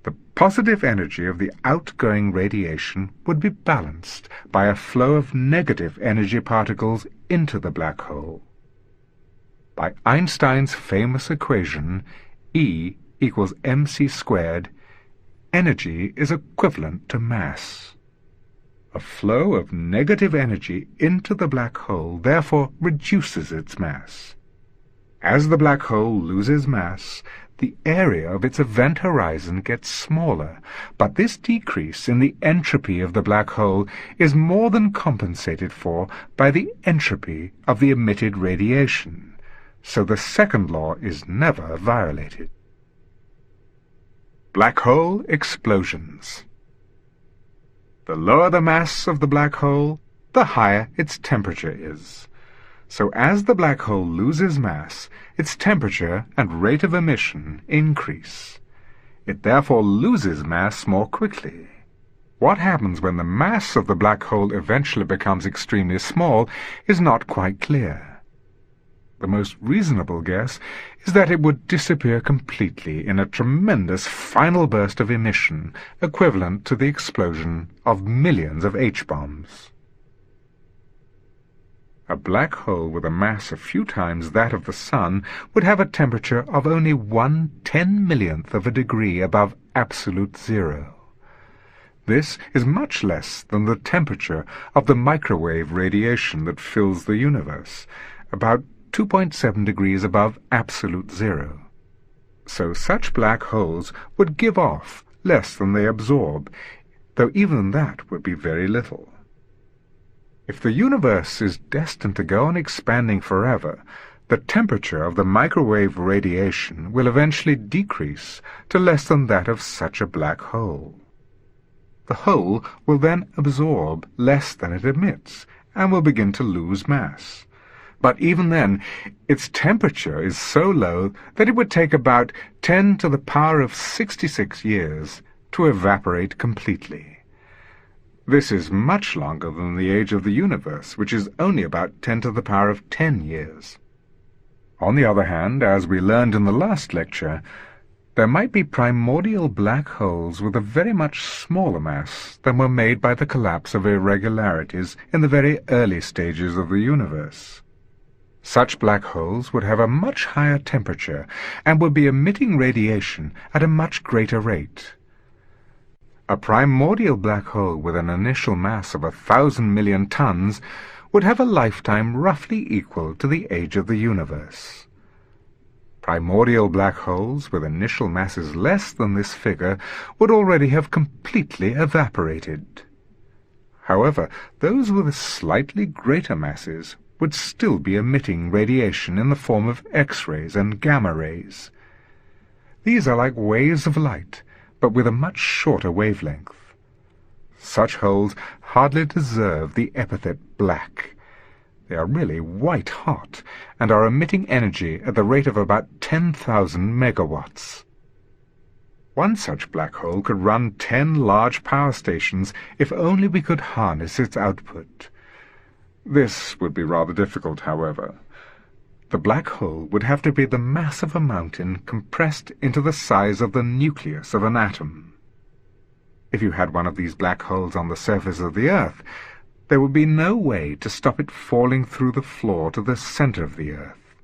A: The positive energy of the outgoing radiation would be balanced by a flow of negative energy particles into the black hole. By Einstein's famous equation, E equals mc squared, energy is equivalent to mass. A flow of negative energy into the black hole therefore reduces its mass. As the black hole loses mass, the area of its event horizon gets smaller, but this decrease in the entropy of the black hole is more than compensated for by the entropy of the emitted radiation, so the second law is never violated. Black hole explosions. The lower the mass of the black hole, the higher its temperature is. So as the black hole loses mass, its temperature and rate of emission increase. It therefore loses mass more quickly. What happens when the mass of the black hole eventually becomes extremely small is not quite clear. The most reasonable guess is that it would disappear completely in a tremendous final burst of emission equivalent to the explosion of millions of H-bombs. A black hole with a mass a few times that of the Sun would have a temperature of only 1/10,000,000th of a degree above absolute zero. This is much less than the temperature of the microwave radiation that fills the universe, about 2.7 degrees above absolute zero. So such black holes would give off less than they absorb, though even that would be very little. If the universe is destined to go on expanding forever, the temperature of the microwave radiation will eventually decrease to less than that of such a black hole. The hole will then absorb less than it emits, and will begin to lose mass. But even then, its temperature is so low that it would take about 10 to the power of 66 years to evaporate completely. This is much longer than the age of the universe, which is only about 10 to the power of 10 years. On the other hand, as we learned in the last lecture, there might be primordial black holes with a very much smaller mass than were made by the collapse of irregularities in the very early stages of the universe. Such black holes would have a much higher temperature and would be emitting radiation at a much greater rate. A primordial black hole with an initial mass of 1,000 million tons would have a lifetime roughly equal to the age of the universe. Primordial black holes with initial masses less than this figure would already have completely evaporated. However, those with slightly greater masses would still be emitting radiation in the form of X-rays and gamma rays. These are like waves of light, but with a much shorter wavelength. Such holes hardly deserve the epithet black. They are really white-hot, and are emitting energy at the rate of about 10,000 megawatts. One such black hole could run 10 large power stations if only we could harness its output. This would be rather difficult, however. The black hole would have to be the mass of a mountain compressed into the size of the nucleus of an atom. If you had one of these black holes on the surface of the Earth, there would be no way to stop it falling through the floor to the center of the Earth.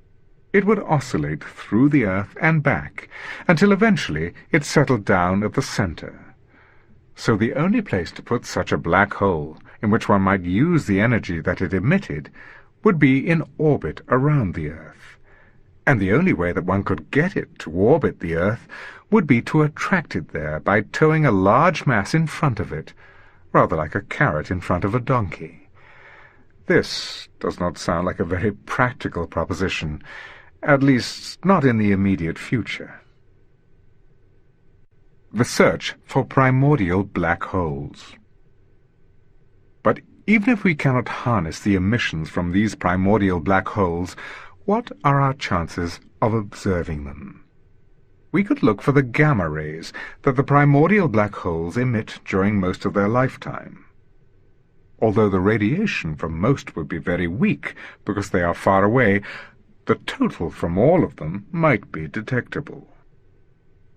A: It would oscillate through the Earth and back, until eventually it settled down at the center. So the only place to put such a black hole, in which one might use the energy that it emitted, would be in orbit around the Earth. And the only way that one could get it to orbit the Earth would be to attract it there by towing a large mass in front of it, rather like a carrot in front of a donkey. This does not sound like a very practical proposition, at least not in the immediate future. The search for primordial black holes. But even if we cannot harness the emissions from these primordial black holes, what are our chances of observing them? We could look for the gamma rays that the primordial black holes emit during most of their lifetime. Although the radiation from most would be very weak because they are far away, the total from all of them might be detectable.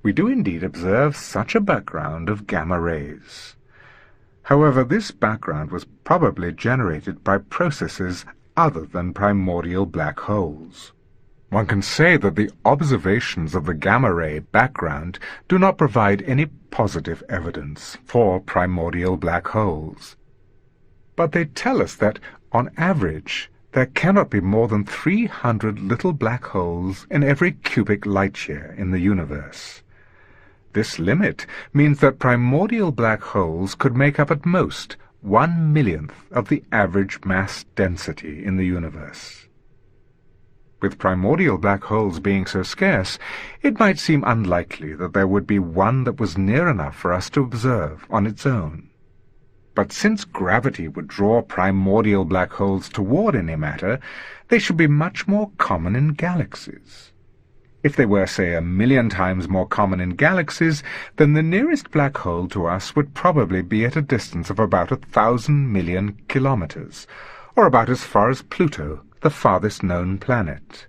A: We do indeed observe such a background of gamma rays. However, this background was probably generated by processes other than primordial black holes. One can say that the observations of the gamma-ray background do not provide any positive evidence for primordial black holes. But they tell us that, on average, there cannot be more than 300 little black holes in every cubic light-year in the universe. This limit means that primordial black holes could make up at most 1/1,000,000th of the average mass density in the universe. With primordial black holes being so scarce, it might seem unlikely that there would be one that was near enough for us to observe on its own. But since gravity would draw primordial black holes toward any matter, they should be much more common in galaxies. If they were, say, 1,000,000 times more common in galaxies, then the nearest black hole to us would probably be at a distance of about 1,000 million kilometers, or about as far as Pluto, the farthest known planet.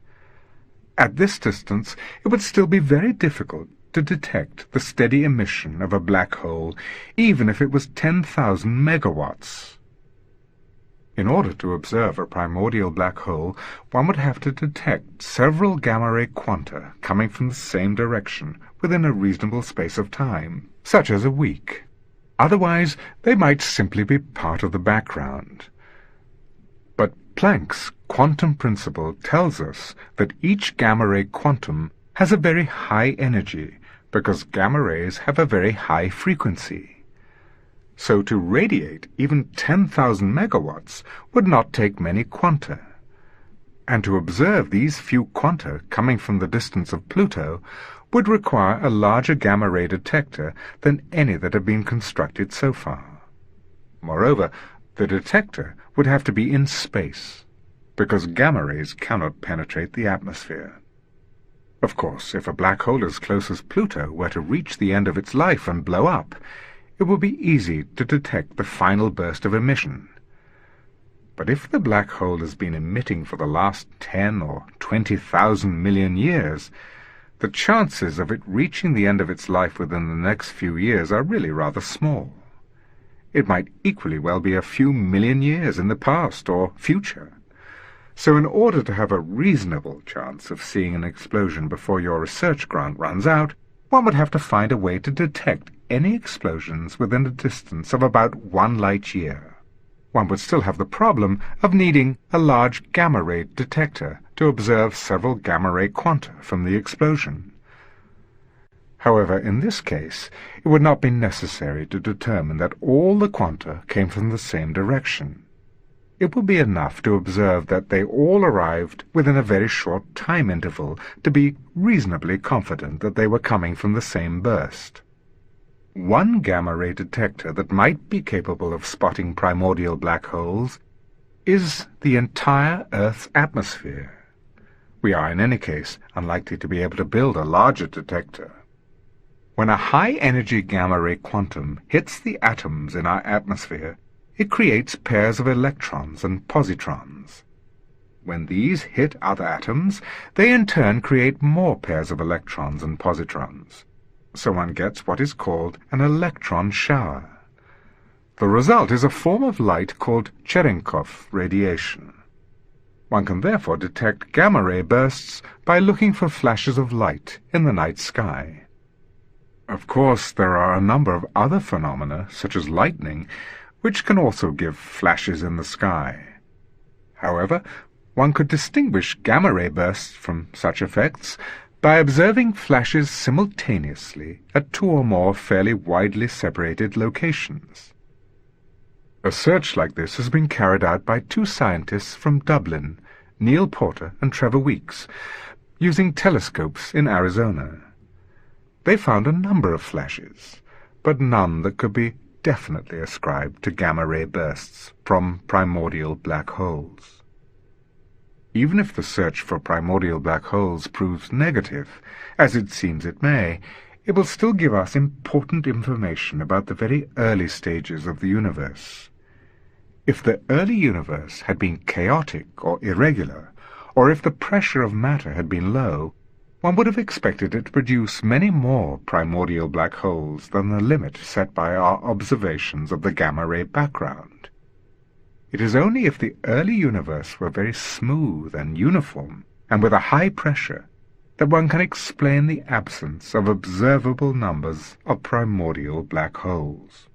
A: At this distance, it would still be very difficult to detect the steady emission of a black hole, even if it was 10,000 megawatts. In order to observe a primordial black hole, one would have to detect several gamma-ray quanta coming from the same direction within a reasonable space of time, such as a week. Otherwise, they might simply be part of the background. But Planck's quantum principle tells us that each gamma-ray quantum has a very high energy, because gamma rays have a very high frequency. So to radiate even 10,000 megawatts would not take many quanta. And to observe these few quanta coming from the distance of Pluto would require a larger gamma-ray detector than any that have been constructed so far. Moreover, the detector would have to be in space, because gamma rays cannot penetrate the atmosphere. Of course, if a black hole as close as Pluto were to reach the end of its life and blow up, it would be easy to detect the final burst of emission. But if the black hole has been emitting for the last 10 or 20,000 million years, the chances of it reaching the end of its life within the next few years are really rather small. It might equally well be a few million years in the past or future. So in order to have a reasonable chance of seeing an explosion before your research grant runs out, one would have to find a way to detect any explosions within a distance of about 1 light-year. One would still have the problem of needing a large gamma-ray detector to observe several gamma-ray quanta from the explosion. However, in this case, it would not be necessary to determine that all the quanta came from the same direction. It would be enough to observe that they all arrived within a very short time interval to be reasonably confident that they were coming from the same burst. One gamma-ray detector that might be capable of spotting primordial black holes is the entire Earth's atmosphere. We are, in any case, unlikely to be able to build a larger detector. When a high-energy gamma-ray quantum hits the atoms in our atmosphere, it creates pairs of electrons and positrons. When these hit other atoms, they in turn create more pairs of electrons and positrons. So one gets what is called an electron shower. The result is a form of light called Cherenkov radiation. One can therefore detect gamma-ray bursts by looking for flashes of light in the night sky. Of course, there are a number of other phenomena, such as lightning, which can also give flashes in the sky. However, one could distinguish gamma-ray bursts from such effects by observing flashes simultaneously at 2 or more fairly widely separated locations. A search like this has been carried out by 2 scientists from Dublin, Neil Porter and Trevor Weeks, using telescopes in Arizona. They found a number of flashes, but none that could be definitely ascribed to gamma-ray bursts from primordial black holes. Even if the search for primordial black holes proves negative, as it seems it may, it will still give us important information about the very early stages of the universe. If the early universe had been chaotic or irregular, or if the pressure of matter had been low, one would have expected it to produce many more primordial black holes than the limit set by our observations of the gamma-ray background. It is only if the early universe were very smooth and uniform, and with a high pressure, that one can explain the absence of observable numbers of primordial black holes.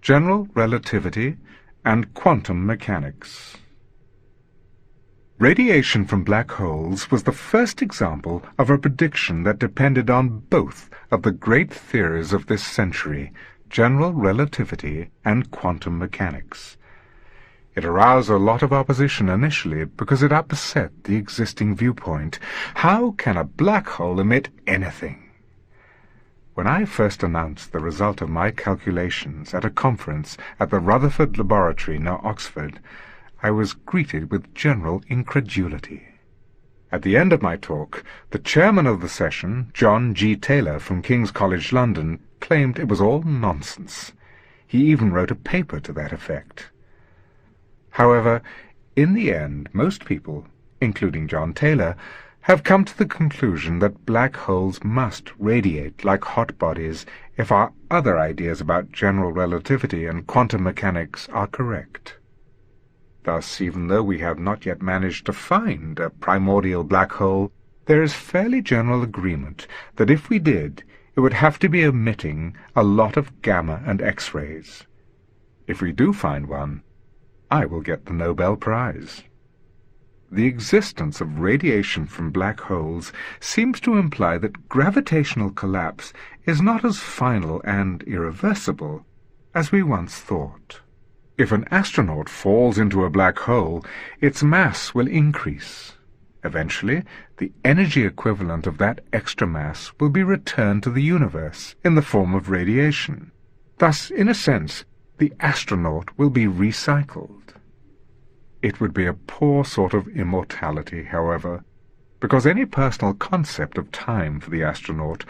A: General relativity and quantum mechanics. Radiation from black holes was the first example of a prediction that depended on both of the great theories of this century, general relativity and quantum mechanics. It aroused a lot of opposition initially because it upset the existing viewpoint. How can a black hole emit anything? When I first announced the result of my calculations at a conference at the Rutherford Laboratory near Oxford, I was greeted with general incredulity. At the end of my talk, the chairman of the session, John G. Taylor from King's College London, claimed it was all nonsense. He even wrote a paper to that effect. However, in the end, most people, including John Taylor, have come to the conclusion that black holes must radiate like hot bodies if our other ideas about general relativity and quantum mechanics are correct. Thus, even though we have not yet managed to find a primordial black hole, there is fairly general agreement that if we did, it would have to be emitting a lot of gamma and X-rays. If we do find one, I will get the Nobel Prize. The existence of radiation from black holes seems to imply that gravitational collapse is not as final and irreversible as we once thought. If an astronaut falls into a black hole, its mass will increase. Eventually, the energy equivalent of that extra mass will be returned to the universe in the form of radiation. Thus, in a sense, the astronaut will be recycled. It would be a poor sort of immortality, however, because any personal concept of time for the astronaut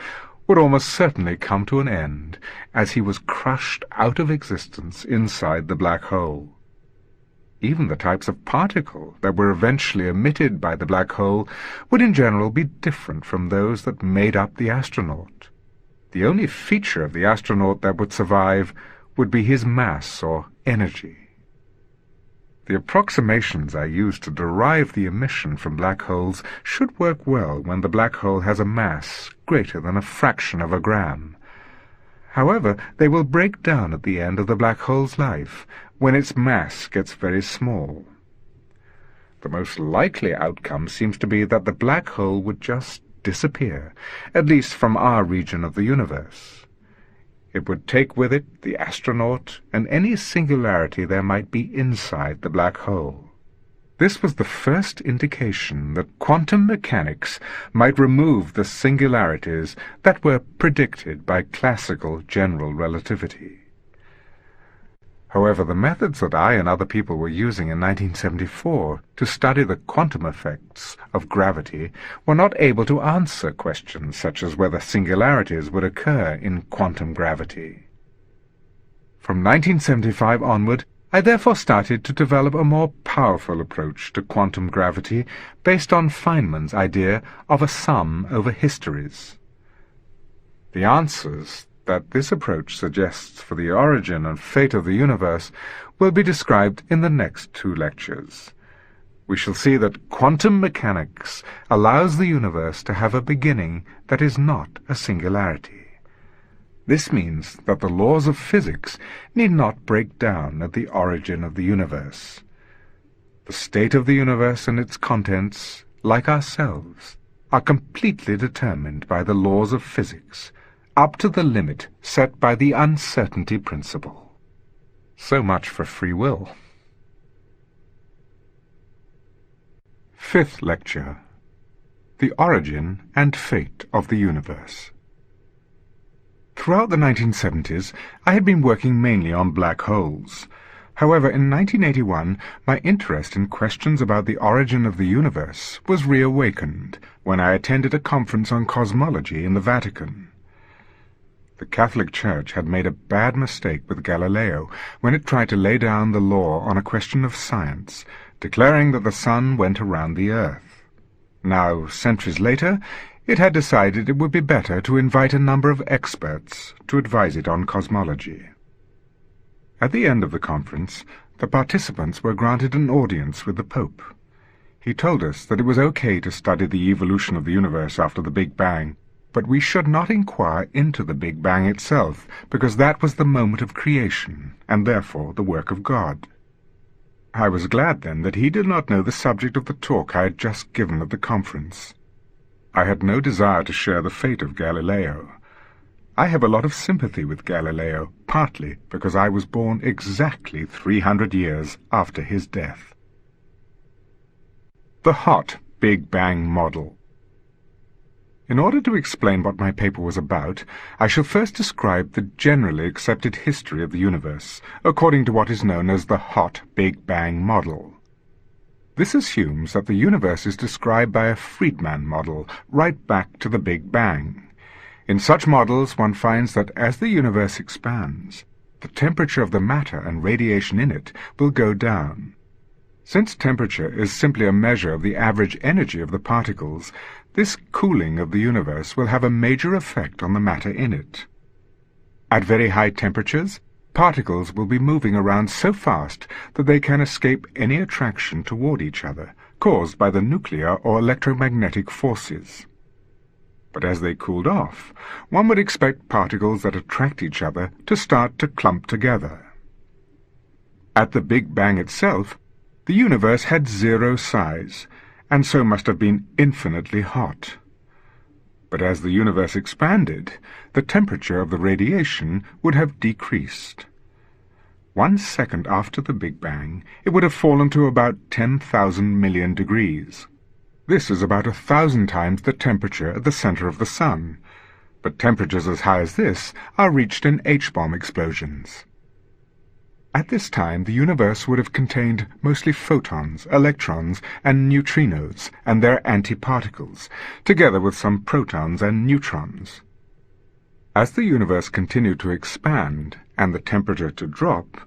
A: would almost certainly come to an end as he was crushed out of existence inside the black hole. Even the types of particle that were eventually emitted by the black hole would in general be different from those that made up the astronaut. The only feature of the astronaut that would survive would be his mass or energy. The approximations I use to derive the emission from black holes should work well when the black hole has a mass greater than a fraction of a gram. However, they will break down at the end of the black hole's life, when its mass gets very small. The most likely outcome seems to be that the black hole would just disappear, at least from our region of the universe. It would take with it the astronaut and any singularity there might be inside the black hole. This was the first indication that quantum mechanics might remove the singularities that were predicted by classical general relativity. However, the methods that I and other people were using in 1974 to study the quantum effects of gravity were not able to answer questions such as whether singularities would occur in quantum gravity. From 1975 onward, I therefore started to develop a more powerful approach to quantum gravity based on Feynman's idea of a sum over histories. The answers that this approach suggests for the origin and fate of the universe will be described in the next 2 lectures. We shall see that quantum mechanics allows the universe to have a beginning that is not a singularity. This means that the laws of physics need not break down at the origin of the universe. The state of the universe and its contents, like ourselves, are completely determined by the laws of physics, up to the limit set by the uncertainty principle. So much for free will. 5th lecture. The Origin and Fate of the Universe. Throughout the 1970s, I had been working mainly on black holes. However, in 1981, my interest in questions about the origin of the universe was reawakened when I attended a conference on cosmology in the Vatican. The Catholic Church had made a bad mistake with Galileo when it tried to lay down the law on a question of science, declaring that the sun went around the earth. Now, centuries later, it had decided it would be better to invite a number of experts to advise it on cosmology. At the end of the conference, the participants were granted an audience with the Pope. He told us that it was okay to study the evolution of the universe after the Big Bang, but we should not inquire into the Big Bang itself, because that was the moment of creation, and therefore the work of God. I was glad then that he did not know the subject of the talk I had just given at the conference. I had no desire to share the fate of Galileo. I have a lot of sympathy with Galileo, partly because I was born exactly 300 years after his death. The hot Big Bang model. In order to explain what my paper was about, I shall first describe the generally accepted history of the universe, according to what is known as the hot Big Bang model. This assumes that the universe is described by a Friedman model, right back to the Big Bang. In such models, one finds that as the universe expands, the temperature of the matter and radiation in it will go down. Since temperature is simply a measure of the average energy of the particles, this cooling of the universe will have a major effect on the matter in it. At very high temperatures, particles will be moving around so fast that they can escape any attraction toward each other, caused by the nuclear or electromagnetic forces. But as they cooled off, one would expect particles that attract each other to start to clump together. At the Big Bang itself, the universe had zero size, and so must have been infinitely hot. But as the universe expanded, the temperature of the radiation would have decreased. 1 second after the Big Bang, it would have fallen to about 10,000 million degrees. This is about 1,000 times the temperature at the center of the Sun, but temperatures as high as this are reached in H-bomb explosions. At this time, the universe would have contained mostly photons, electrons, and neutrinos, and their antiparticles, together with some protons and neutrons. As the universe continued to expand, and the temperature to drop,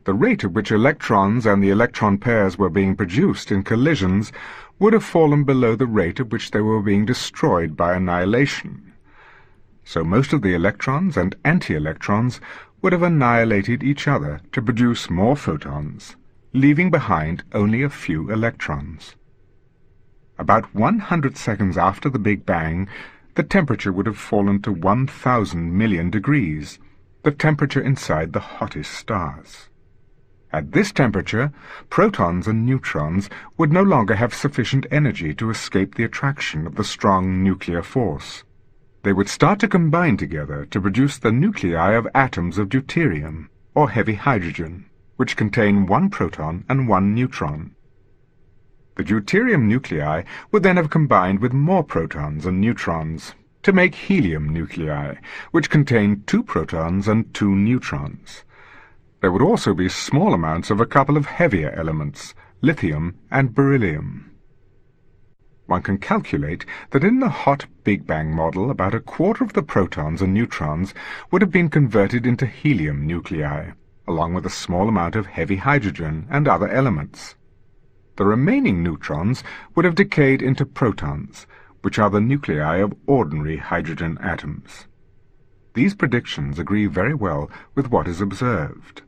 A: the rate at which electrons and the electron pairs were being produced in collisions would have fallen below the rate at which they were being destroyed by annihilation. So most of the electrons and anti-electrons would have annihilated each other to produce more photons, leaving behind only a few electrons. About 100 seconds after the Big Bang, the temperature would have fallen to 1,000 million degrees, the temperature inside the hottest stars. At this temperature, protons and neutrons would no longer have sufficient energy to escape the attraction of the strong nuclear force. They would start to combine together to produce the nuclei of atoms of deuterium, or heavy hydrogen, which contain 1 proton and 1 neutron. The deuterium nuclei would then have combined with more protons and neutrons to make helium nuclei, which contain 2 protons and 2 neutrons. There would also be small amounts of a couple of heavier elements, lithium and beryllium. One can calculate that in the hot Big Bang model about a quarter of the protons and neutrons would have been converted into helium nuclei, along with a small amount of heavy hydrogen and other elements. The remaining neutrons would have decayed into protons, which are the nuclei of ordinary hydrogen atoms. These predictions agree very well with what is observed.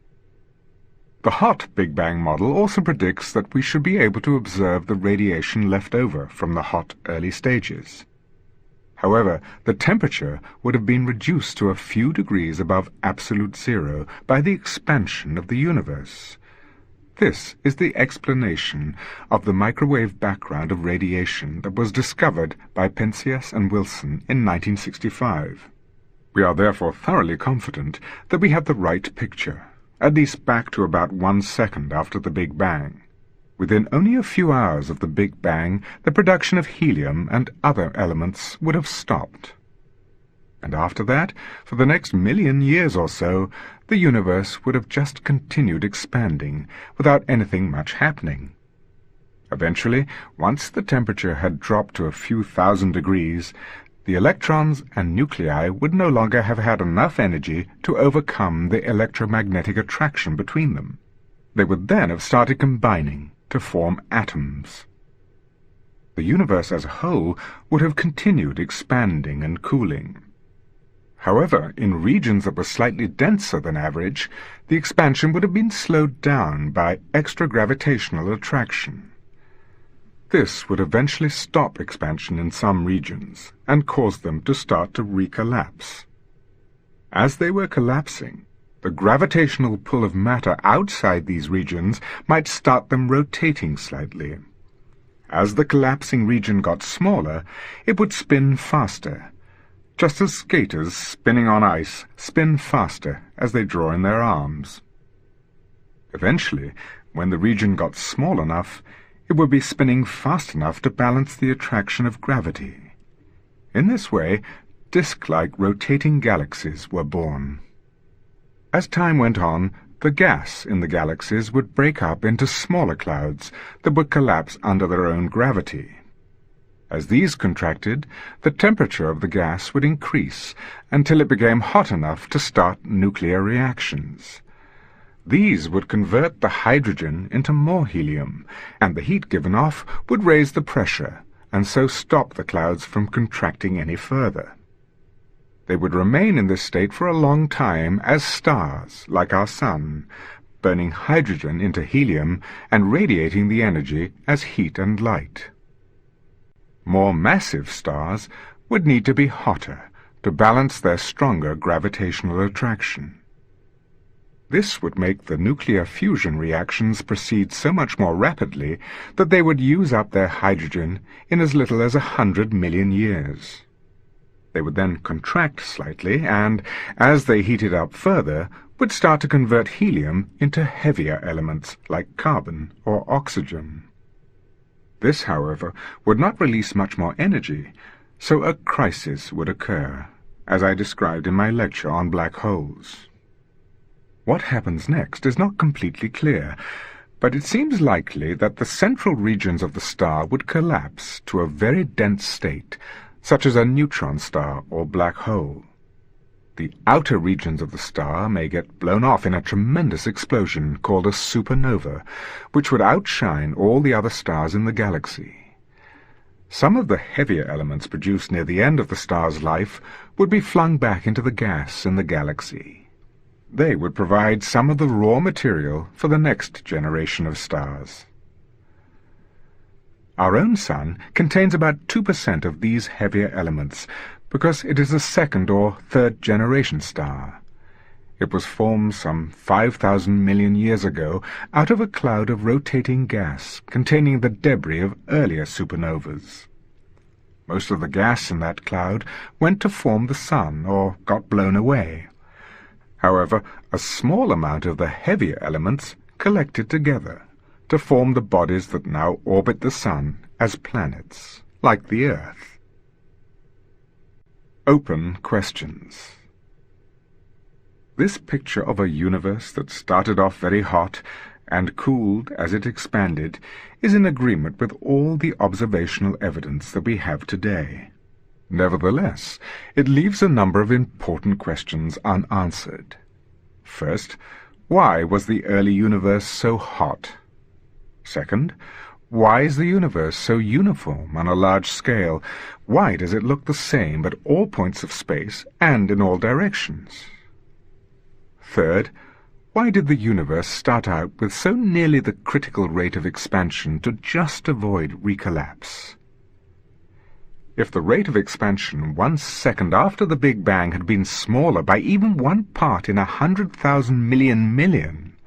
A: The hot Big Bang model also predicts that we should be able to observe the radiation left over from the hot early stages. However, the temperature would have been reduced to a few degrees above absolute zero by the expansion of the universe. This is the explanation of the microwave background of radiation that was discovered by Penzias and Wilson in 1965. We are therefore thoroughly confident that we have the right picture, at least back to about 1 second after the Big Bang. Within only a few hours of the Big Bang, the production of helium and other elements would have stopped. And after that, for the next 1,000,000 years or so, the universe would have just continued expanding, without anything much happening. Eventually, once the temperature had dropped to a few thousand degrees, the electrons and nuclei would no longer have had enough energy to overcome the electromagnetic attraction between them. They would then have started combining to form atoms. The universe as a whole would have continued expanding and cooling. However, in regions that were slightly denser than average, the expansion would have been slowed down by extra-gravitational attraction. This would eventually stop expansion in some regions and cause them to start to recollapse. As they were collapsing, the gravitational pull of matter outside these regions might start them rotating slightly. As the collapsing region got smaller, it would spin faster, just as skaters spinning on ice spin faster as they draw in their arms. Eventually, when the region got small enough, it would be spinning fast enough to balance the attraction of gravity. In this way, disk-like rotating galaxies were born. As time went on, the gas in the galaxies would break up into smaller clouds that would collapse under their own gravity. As these contracted, the temperature of the gas would increase until it became hot enough to start nuclear reactions. These would convert the hydrogen into more helium, and the heat given off would raise the pressure, and so stop the clouds from contracting any further. They would remain in this state for a long time as stars, like our Sun, burning hydrogen into helium and radiating the energy as heat and light. More massive stars would need to be hotter to balance their stronger gravitational attraction. This would make the nuclear fusion reactions proceed so much more rapidly that they would use up their hydrogen in as little as 100 million years. They would then contract slightly and, as they heated up further, would start to convert helium into heavier elements like carbon or oxygen. This, however, would not release much more energy, so a crisis would occur, as I described in my lecture on black holes. What happens next is not completely clear, but it seems likely that the central regions of the star would collapse to a very dense state, such as a neutron star or black hole. The outer regions of the star may get blown off in a tremendous explosion called a supernova, which would outshine all the other stars in the galaxy. Some of the heavier elements produced near the end of the star's life would be flung back into the gas in the galaxy. They would provide some of the raw material for the next generation of stars. Our own Sun contains about 2% of these heavier elements, because it is a second or third generation star. It was formed some 5,000 million years ago out of a cloud of rotating gas containing the debris of earlier supernovas. Most of the gas in that cloud went to form the Sun or got blown away. However, a small amount of the heavier elements collected together to form the bodies that now orbit the Sun as planets, like the Earth. Open questions. This picture of a universe that started off very hot and cooled as it expanded is in agreement with all the observational evidence that we have today. Nevertheless, it leaves a number of important questions unanswered. First, why was the early universe so hot? Second, why is the universe so uniform on a large scale? Why does it look the same at all points of space and in all directions? Third, why did the universe start out with so nearly the critical rate of expansion to just avoid recollapse? If the rate of expansion 1 second after the Big Bang had been smaller by even 1 part in 100,000 million,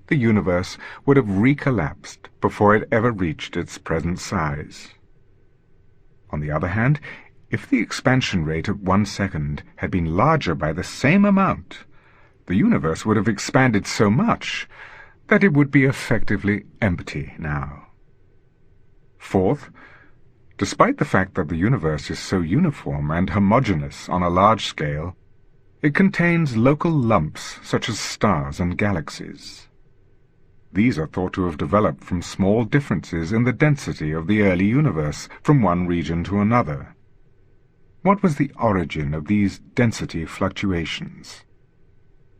A: the universe would have recollapsed before it ever reached its present size. On the other hand, if the expansion rate at 1 second had been larger by the same amount, the universe would have expanded so much that it would be effectively empty now. Fourth, despite the fact that the universe is so uniform and homogeneous on a large scale, it contains local lumps such as stars and galaxies. These are thought to have developed from small differences in the density of the early universe from one region to another. What was the origin of these density fluctuations?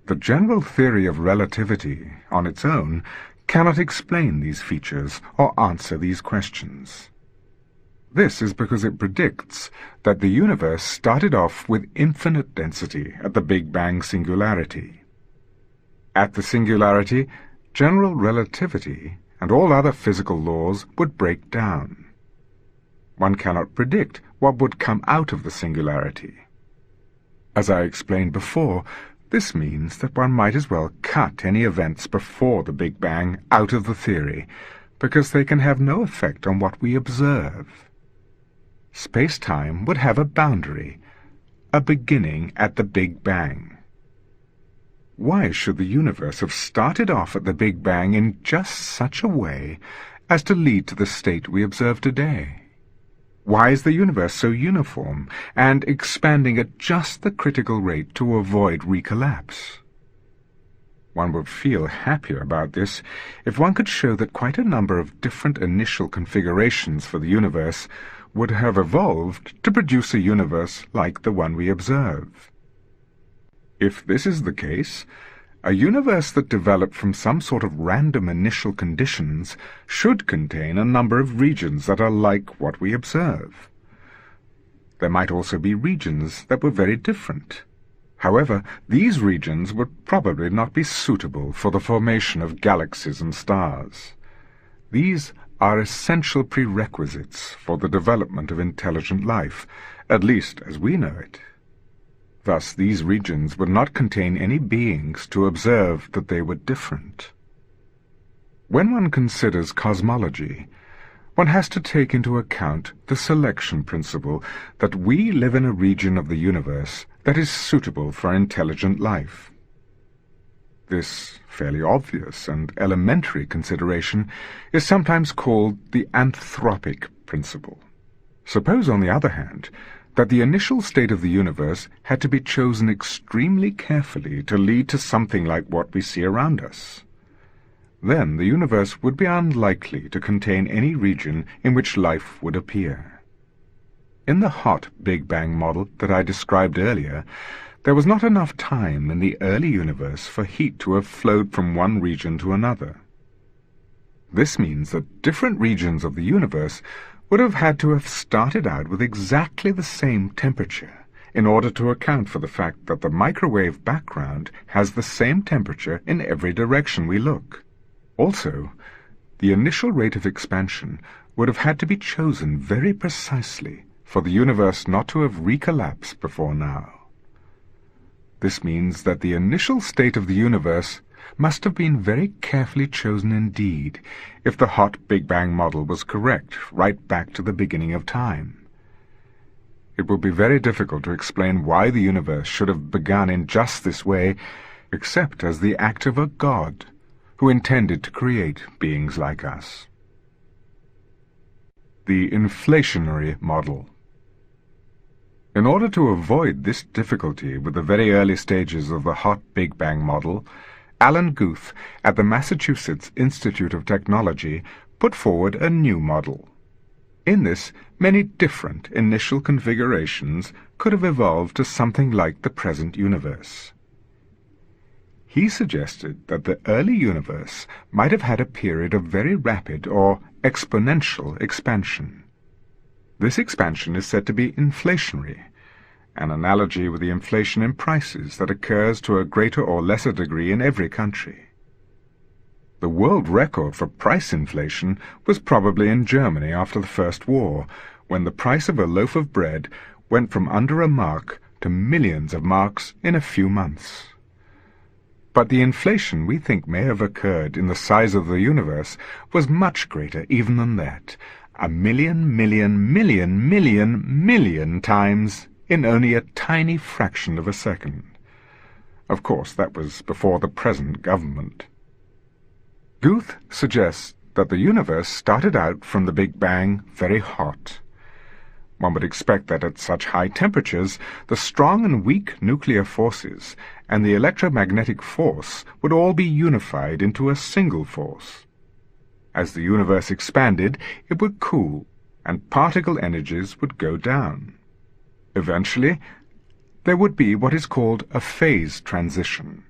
A: The general theory of relativity, on its own, cannot explain these features or answer these questions. This is because it predicts that the universe started off with infinite density at the Big Bang singularity. At the singularity, general relativity and all other physical laws would break down. One cannot predict what would come out of the singularity. As I explained before, this means that one might as well cut any events before the Big Bang out of the theory, because they can have no effect on what we observe. Space-time would have a boundary, a beginning at the Big Bang. Why should the universe have started off at the Big Bang in just such a way as to lead to the state we observe today? Why is the universe so uniform and expanding at just the critical rate to avoid recollapse? One would feel happier about this if one could show that quite a number of different initial configurations for the universe would have evolved to produce a universe like the one we observe. If this is the case, a universe that developed from some sort of random initial conditions should contain a number of regions that are like what we observe. There might also be regions that were very different. However, these regions would probably not be suitable for the formation of galaxies and stars. These are essential prerequisites for the development of intelligent life, at least as we know it. Thus, these regions would not contain any beings to observe that they were different. When one considers cosmology, one has to take into account the selection principle that we live in a region of the universe that is suitable for intelligent life. This fairly obvious and elementary consideration is sometimes called the anthropic principle. Suppose, on the other hand, that the initial state of the universe had to be chosen extremely carefully to lead to something like what we see around us. Then the universe would be unlikely to contain any region in which life would appear. In the hot Big Bang model that I described earlier, there was not enough time in the early universe for heat to have flowed from one region to another. This means that different regions of the universe would have had to have started out with exactly the same temperature in order to account for the fact that the microwave background has the same temperature in every direction we look. Also, the initial rate of expansion would have had to be chosen very precisely for the universe not to have recollapsed before now. This means that the initial state of the universe must have been very carefully chosen indeed if the hot Big Bang model was correct right back to the beginning of time. It would be very difficult to explain why the universe should have begun in just this way, except as the act of a god who intended to create beings like us. The inflationary model. In order to avoid this difficulty with the very early stages of the hot Big Bang model, Alan Guth at the Massachusetts Institute of Technology put forward a new model. In this, many different initial configurations could have evolved to something like the present universe. He suggested that the early universe might have had a period of very rapid or exponential expansion. This expansion is said to be inflationary, an analogy with the inflation in prices that occurs to a greater or lesser degree in every country. The world record for price inflation was probably in Germany after the First War, when the price of a loaf of bread went from under a mark to millions of marks in a few months. But the inflation we think may have occurred in the size of the universe was much greater even than that, 1,000,000,000,000,000,000,000,000 times in only a tiny fraction of a second. Of course, that was before the present government. Guth suggests that the universe started out from the Big Bang very hot. One would expect that at such high temperatures, the strong and weak nuclear forces and the electromagnetic force would all be unified into a single force. As the universe expanded, it would cool, and particle energies would go down. Eventually, there would be what is called a phase transition,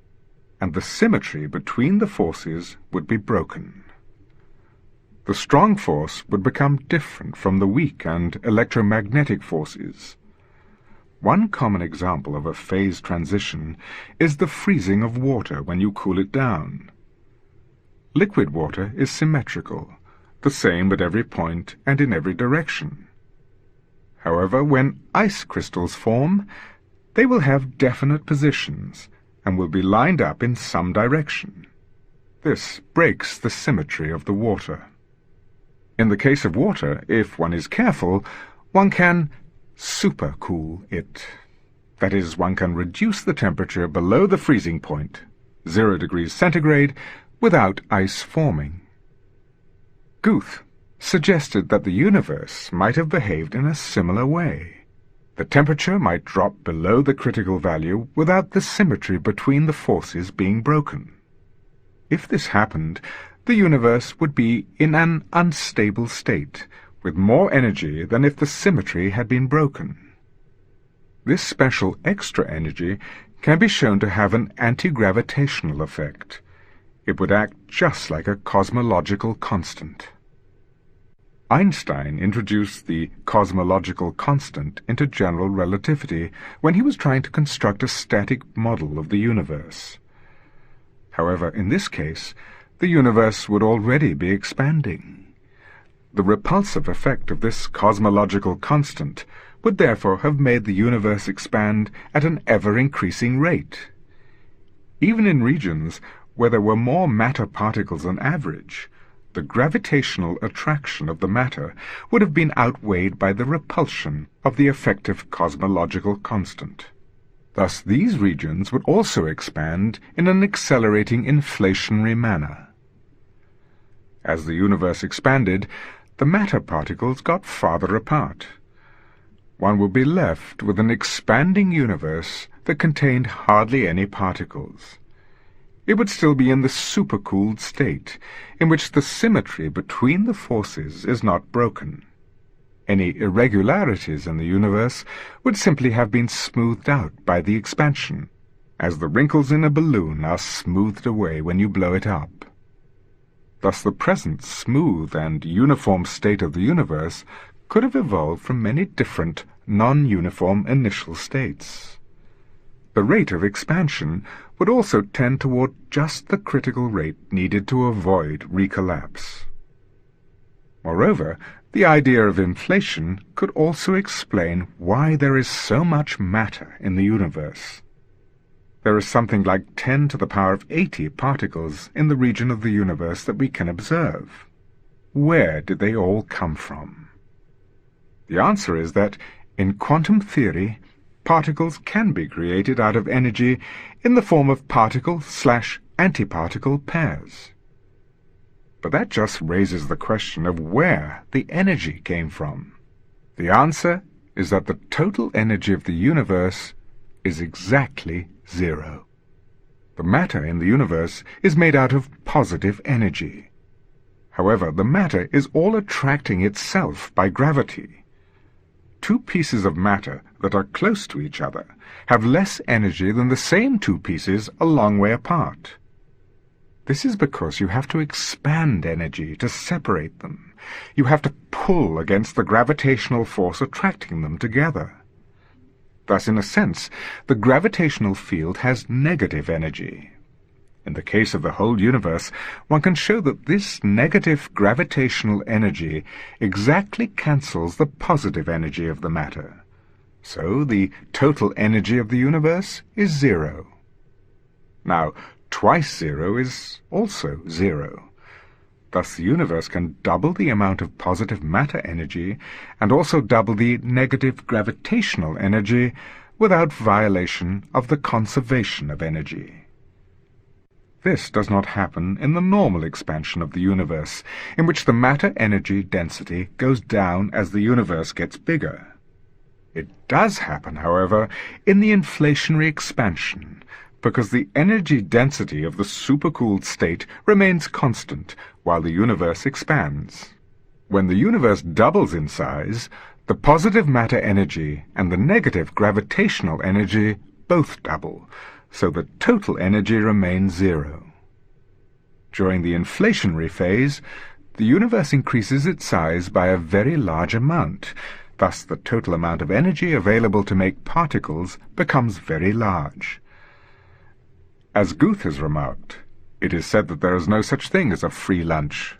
A: and the symmetry between the forces would be broken. The strong force would become different from the weak and electromagnetic forces. One common example of a phase transition is the freezing of water when you cool it down. Liquid water is symmetrical, the same at every point and in every direction. However, when ice crystals form, they will have definite positions and will be lined up in some direction. This breaks the symmetry of the water. In the case of water, if one is careful, one can supercool it. That is, one can reduce the temperature below the freezing point, 0 degrees centigrade, without ice forming. Guth suggested that the universe might have behaved in a similar way. The temperature might drop below the critical value without the symmetry between the forces being broken. If this happened, the universe would be in an unstable state, with more energy than if the symmetry had been broken. This special extra energy can be shown to have an anti-gravitational effect. It would act just like a cosmological constant. Einstein introduced the cosmological constant into general relativity when he was trying to construct a static model of the universe. However, in this case, the universe would already be expanding. The repulsive effect of this cosmological constant would therefore have made the universe expand at an ever-increasing rate. Even in regions where there were more matter particles than average, the gravitational attraction of the matter would have been outweighed by the repulsion of the effective cosmological constant. Thus these regions would also expand in an accelerating inflationary manner. As the universe expanded, the matter particles got farther apart. One would be left with an expanding universe that contained hardly any particles. It would still be in the supercooled state, in which the symmetry between the forces is not broken. Any irregularities in the universe would simply have been smoothed out by the expansion, as the wrinkles in a balloon are smoothed away when you blow it up. Thus the present smooth and uniform state of the universe could have evolved from many different, non-uniform initial states. The rate of expansion would also tend toward just the critical rate needed to avoid recollapse. Moreover, the idea of inflation could also explain why there is so much matter in the universe. There is something like 10 to the power of 80 particles in the region of the universe that we can observe. Where did they all come from? The answer is that, in quantum theory, particles can be created out of energy in the form of particle/antiparticle pairs. But that just raises the question of where the energy came from. The answer is that the total energy of the universe is exactly zero. The matter in the universe is made out of positive energy. However, the matter is all attracting itself by gravity. Two pieces of matter that are close to each other have less energy than the same two pieces a long way apart. This is because you have to expand energy to separate them. You have to pull against the gravitational force attracting them together. Thus, in a sense, the gravitational field has negative energy. In the case of the whole universe, one can show that this negative gravitational energy exactly cancels the positive energy of the matter. So the total energy of the universe is zero. Now, twice zero is also zero. Thus the universe can double the amount of positive matter energy and also double the negative gravitational energy without violation of the conservation of energy. This does not happen in the normal expansion of the universe, in which the matter-energy density goes down as the universe gets bigger. It does happen, however, in the inflationary expansion, because the energy density of the supercooled state remains constant while the universe expands. When the universe doubles in size, the positive matter energy and the negative gravitational energy both double, so the total energy remains zero. During the inflationary phase, the universe increases its size by a very large amount. Thus the total amount of energy available to make particles becomes very large. As Guth has remarked, it is said that there is no such thing as a free lunch,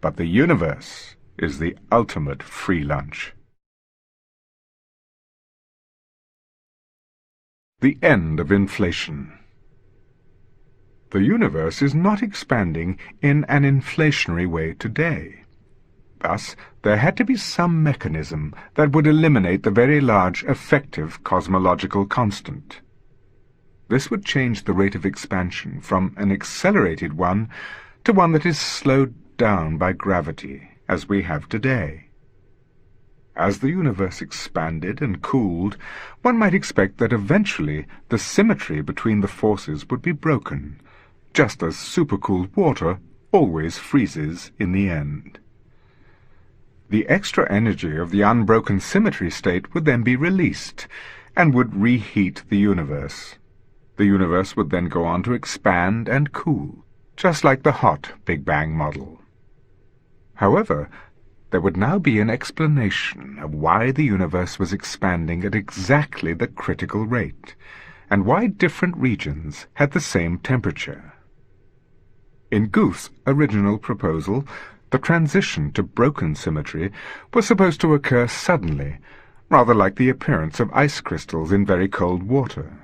A: but the universe is the ultimate free lunch. The end of inflation. The universe is not expanding in an inflationary way today. Thus, there had to be some mechanism that would eliminate the very large effective cosmological constant. This would change the rate of expansion from an accelerated one to one that is slowed down by gravity, as we have today. As the universe expanded and cooled, one might expect that eventually the symmetry between the forces would be broken, just as supercooled water always freezes in the end. The extra energy of the unbroken symmetry state would then be released and would reheat the universe. The universe would then go on to expand and cool, just like the hot Big Bang model. However, there would now be an explanation of why the universe was expanding at exactly the critical rate, and why different regions had the same temperature. In Guth's original proposal, the transition to broken symmetry was supposed to occur suddenly, rather like the appearance of ice crystals in very cold water.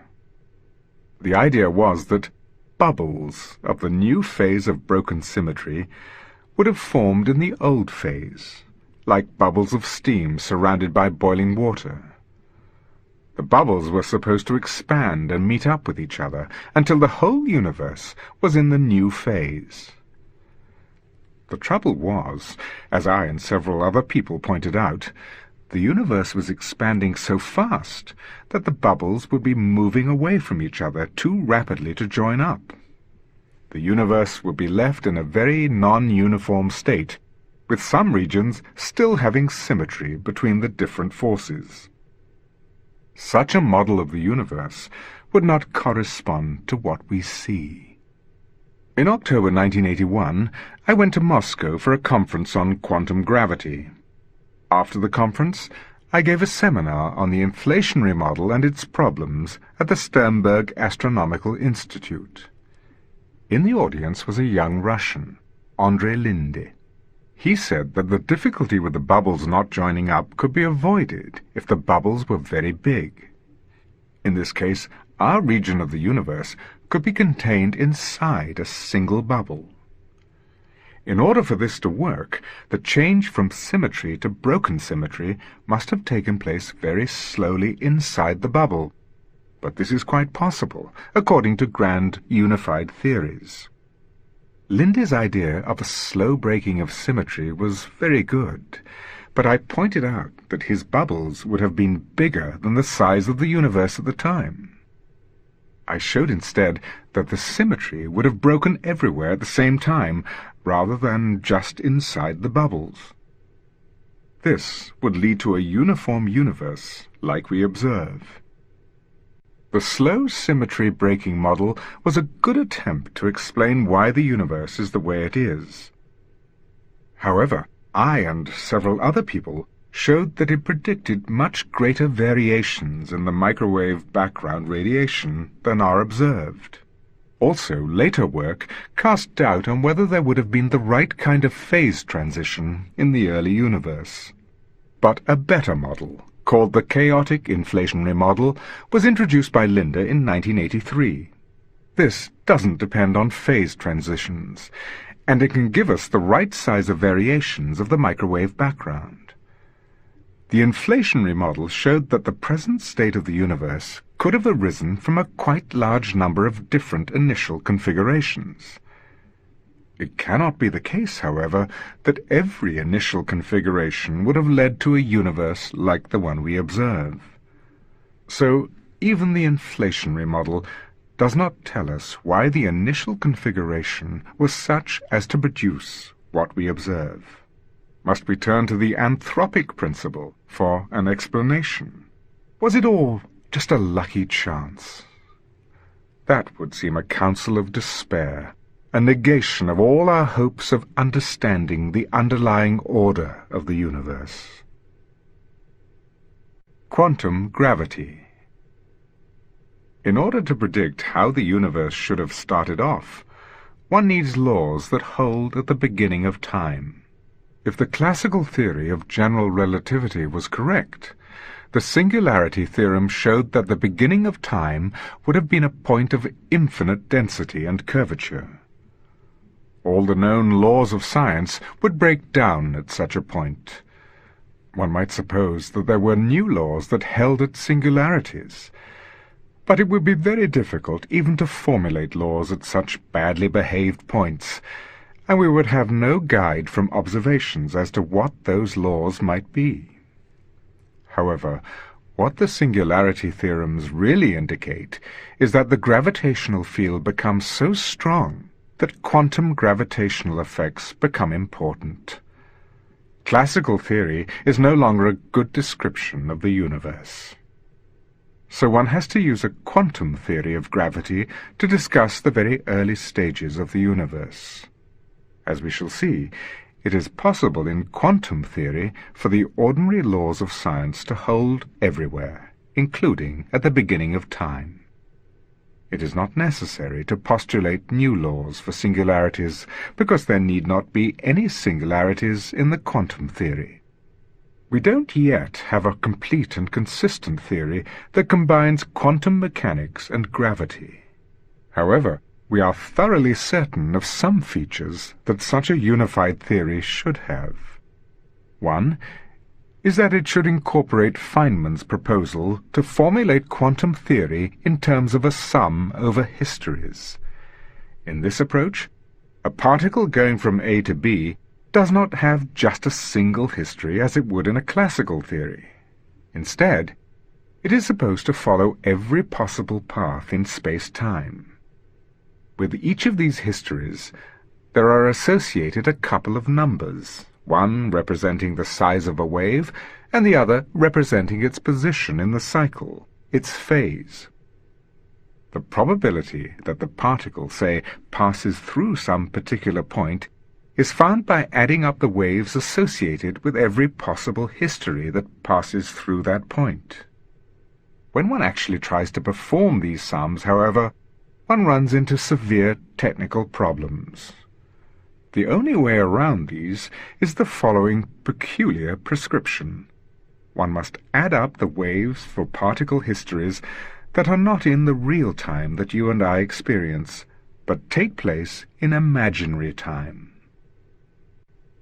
A: The idea was that bubbles of the new phase of broken symmetry would have formed in the old phase, like bubbles of steam surrounded by boiling water. The bubbles were supposed to expand and meet up with each other until the whole universe was in the new phase. The trouble was, as I and several other people pointed out, the universe was expanding so fast that the bubbles would be moving away from each other too rapidly to join up. The universe would be left in a very non-uniform state, with some regions still having symmetry between the different forces. Such a model of the universe would not correspond to what we see. In October 1981, I went to Moscow for a conference on quantum gravity. After the conference, I gave a seminar on the inflationary model and its problems at the Sternberg Astronomical Institute. In the audience was a young Russian, Andrei Linde. He said that the difficulty with the bubbles not joining up could be avoided if the bubbles were very big. In this case, our region of the universe could be contained inside a single bubble. In order for this to work, the change from symmetry to broken symmetry must have taken place very slowly inside the bubble. But this is quite possible, according to grand unified theories. Linde's idea of a slow breaking of symmetry was very good, but I pointed out that his bubbles would have been bigger than the size of the universe at the time. I showed instead that the symmetry would have broken everywhere at the same time, rather than just inside the bubbles. This would lead to a uniform universe like we observe. The slow symmetry breaking model was a good attempt to explain why the universe is the way it is. However, I and several other people showed that it predicted much greater variations in the microwave background radiation than are observed. Also, later work cast doubt on whether there would have been the right kind of phase transition in the early universe. But a better model, called the chaotic inflationary model, was introduced by Linde in 1983. This doesn't depend on phase transitions, and it can give us the right size of variations of the microwave background. The inflationary model showed that the present state of the universe could have arisen from a quite large number of different initial configurations. It cannot be the case, however, that every initial configuration would have led to a universe like the one we observe. So, even the inflationary model does not tell us why the initial configuration was such as to produce what we observe. Must we turn to the anthropic principle for an explanation? Was it all just a lucky chance? That would seem a counsel of despair, a negation of all our hopes of understanding the underlying order of the universe. Quantum gravity. In order to predict how the universe should have started off, one needs laws that hold at the beginning of time. If the classical theory of general relativity was correct, the singularity theorem showed that the beginning of time would have been a point of infinite density and curvature. All the known laws of science would break down at such a point. One might suppose that there were new laws that held at singularities, but it would be very difficult even to formulate laws at such badly behaved points, and we would have no guide from observations as to what those laws might be. However, What the singularity theorems really indicate is that the gravitational field becomes so strong that quantum gravitational effects become important. Classical theory is no longer a good description of the universe. So one has to use a quantum theory of gravity to discuss the very early stages of the universe. As we shall see, it is possible in quantum theory for the ordinary laws of science to hold everywhere, including at the beginning of time. It is not necessary to postulate new laws for singularities, because there need not be any singularities in the quantum theory. We don't yet have a complete and consistent theory that combines quantum mechanics and gravity. However, we are thoroughly certain of some features that such a unified theory should have. One is that it should incorporate Feynman's proposal to formulate quantum theory in terms of a sum over histories. In this approach, a particle going from A to B does not have just a single history as it would in a classical theory. Instead, it is supposed to follow every possible path in space-time. With each of these histories, there are associated a couple of numbers, one representing the size of a wave, and the other representing its position in the cycle, its phase. The probability that the particle, say, passes through some particular point is found by adding up the waves associated with every possible history that passes through that point. When one actually tries to perform these sums, however, one runs into severe technical problems. The only way around these is the following peculiar prescription. One must add up the waves for particle histories that are not in the real time that you and I experience, but take place in imaginary time.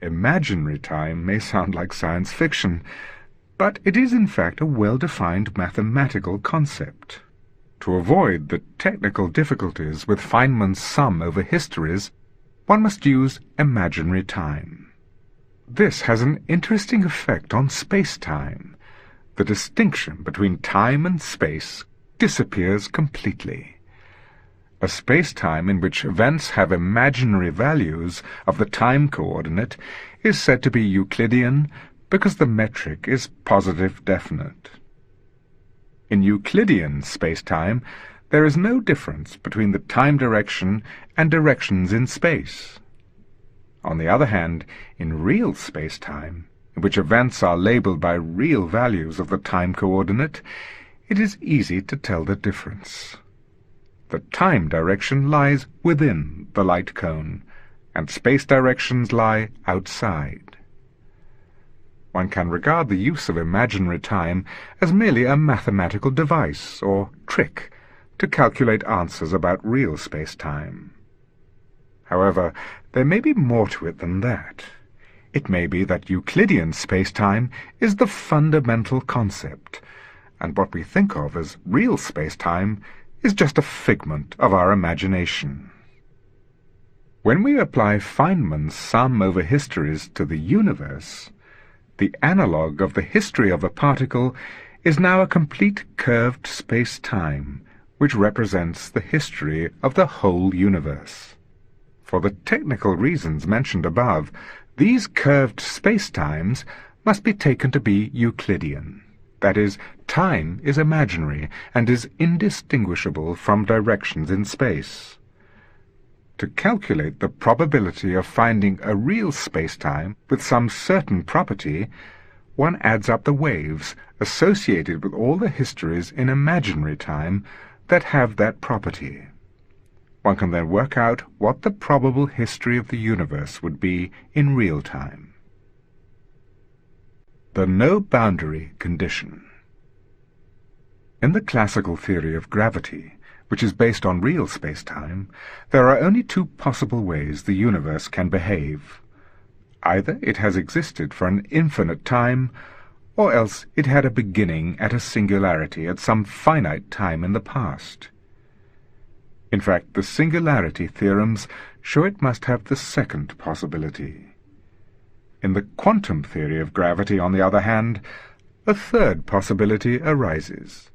A: Imaginary time may sound like science fiction, but it is in fact a well-defined mathematical concept. To avoid the technical difficulties with Feynman's sum over histories, one must use imaginary time. This has an interesting effect on space-time. The distinction between time and space disappears completely. A space-time in which events have imaginary values of the time coordinate is said to be Euclidean because the metric is positive definite. In Euclidean space-time, there is no difference between the time direction and directions in space. On the other hand, in real space-time, in which events are labeled by real values of the time coordinate, it is easy to tell the difference. The time direction lies within the light cone, and space directions lie outside. One can regard the use of imaginary time as merely a mathematical device or trick to calculate answers about real space-time. However, there may be more to it than that. It may be that Euclidean space-time is the fundamental concept, and what we think of as real space-time is just a figment of our imagination. When we apply Feynman's sum over histories to the universe, the analogue of the history of a particle is now a complete curved space-time, which represents the history of the whole universe. For the technical reasons mentioned above, these curved space-times must be taken to be Euclidean. That is, time is imaginary and is indistinguishable from directions in space. To calculate the probability of finding a real space-time with some certain property, one adds up the waves associated with all the histories in imaginary time that have that property. One can then work out what the probable history of the universe would be in real time. The no-boundary condition. In the classical theory of gravity, which is based on real space-time, there are only two possible ways the universe can behave. Either it has existed for an infinite time, or else it had a beginning at a singularity at some finite time in the past. In fact, the singularity theorems show it must have the second possibility. In the quantum theory of gravity, on the other hand, a third possibility arises.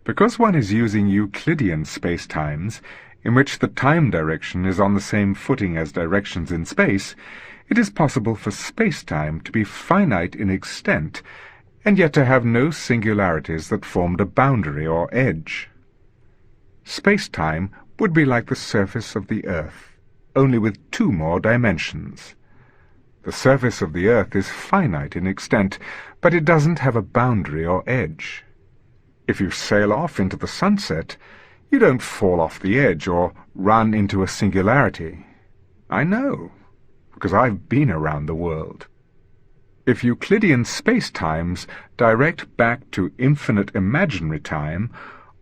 A: Because one is using Euclidean spacetimes, in which the time direction is on the same footing as directions in space, it is possible for spacetime to be finite in extent, and yet to have no singularities that formed a boundary or edge. Spacetime would be like the surface of the Earth, only with 2 more dimensions. The surface of the Earth is finite in extent, but it doesn't have a boundary or edge. If you sail off into the sunset, you don't fall off the edge or run into a singularity. I know, because I've been around the world. If Euclidean spacetimes direct back to infinite imaginary time,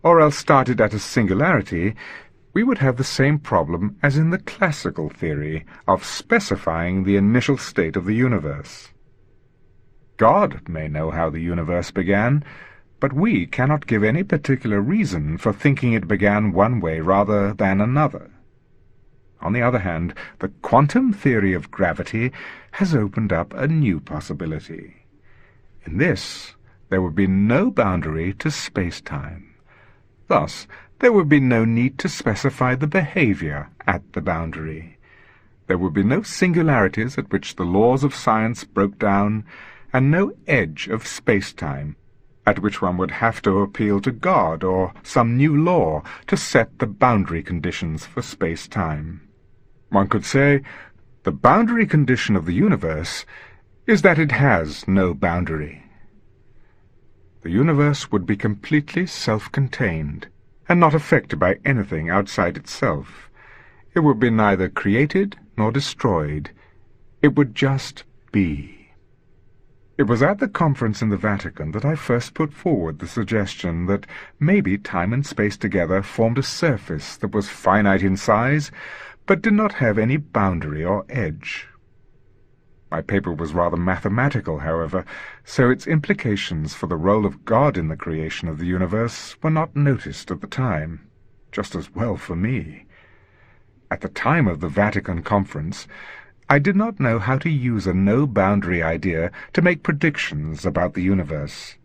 A: or else started at a singularity, we would have the same problem as in the classical theory of specifying the initial state of the universe. God may know how the universe began, but we cannot give any particular reason for thinking it began one way rather than another. On the other hand, the quantum theory of gravity has opened up a new possibility. In this, there would be no boundary to space-time. Thus, there would be no need to specify the behavior at the boundary. There would be no singularities at which the laws of science broke down, and no edge of space-time at which one would have to appeal to God or some new law to set the boundary conditions for space-time. One could say, the boundary condition of the universe is that it has no boundary. The universe would be completely self-contained, and not affected by anything outside itself. It would be neither created nor destroyed. It would just be. It was at the conference in the Vatican that I first put forward the suggestion that maybe time and space together formed a surface that was finite in size, but did not have any boundary or edge. My paper was rather mathematical, however, so its implications for the role of God in the creation of the universe were not noticed at the time, just as well for me. At the time of the Vatican Conference, I did not know how to use a no-boundary idea to make predictions about the universe.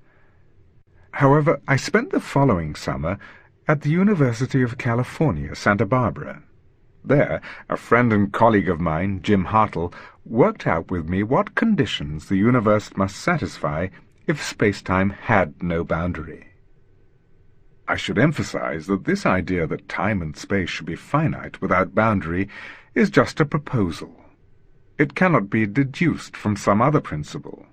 A: However, I spent the following summer at the University of California, Santa Barbara. There, a friend and colleague of mine, Jim Hartle, worked out with me what conditions the universe must satisfy if space-time had no boundary. I should emphasize that this idea that time and space should be finite without boundary is just a proposal. It cannot be deduced from some other principle.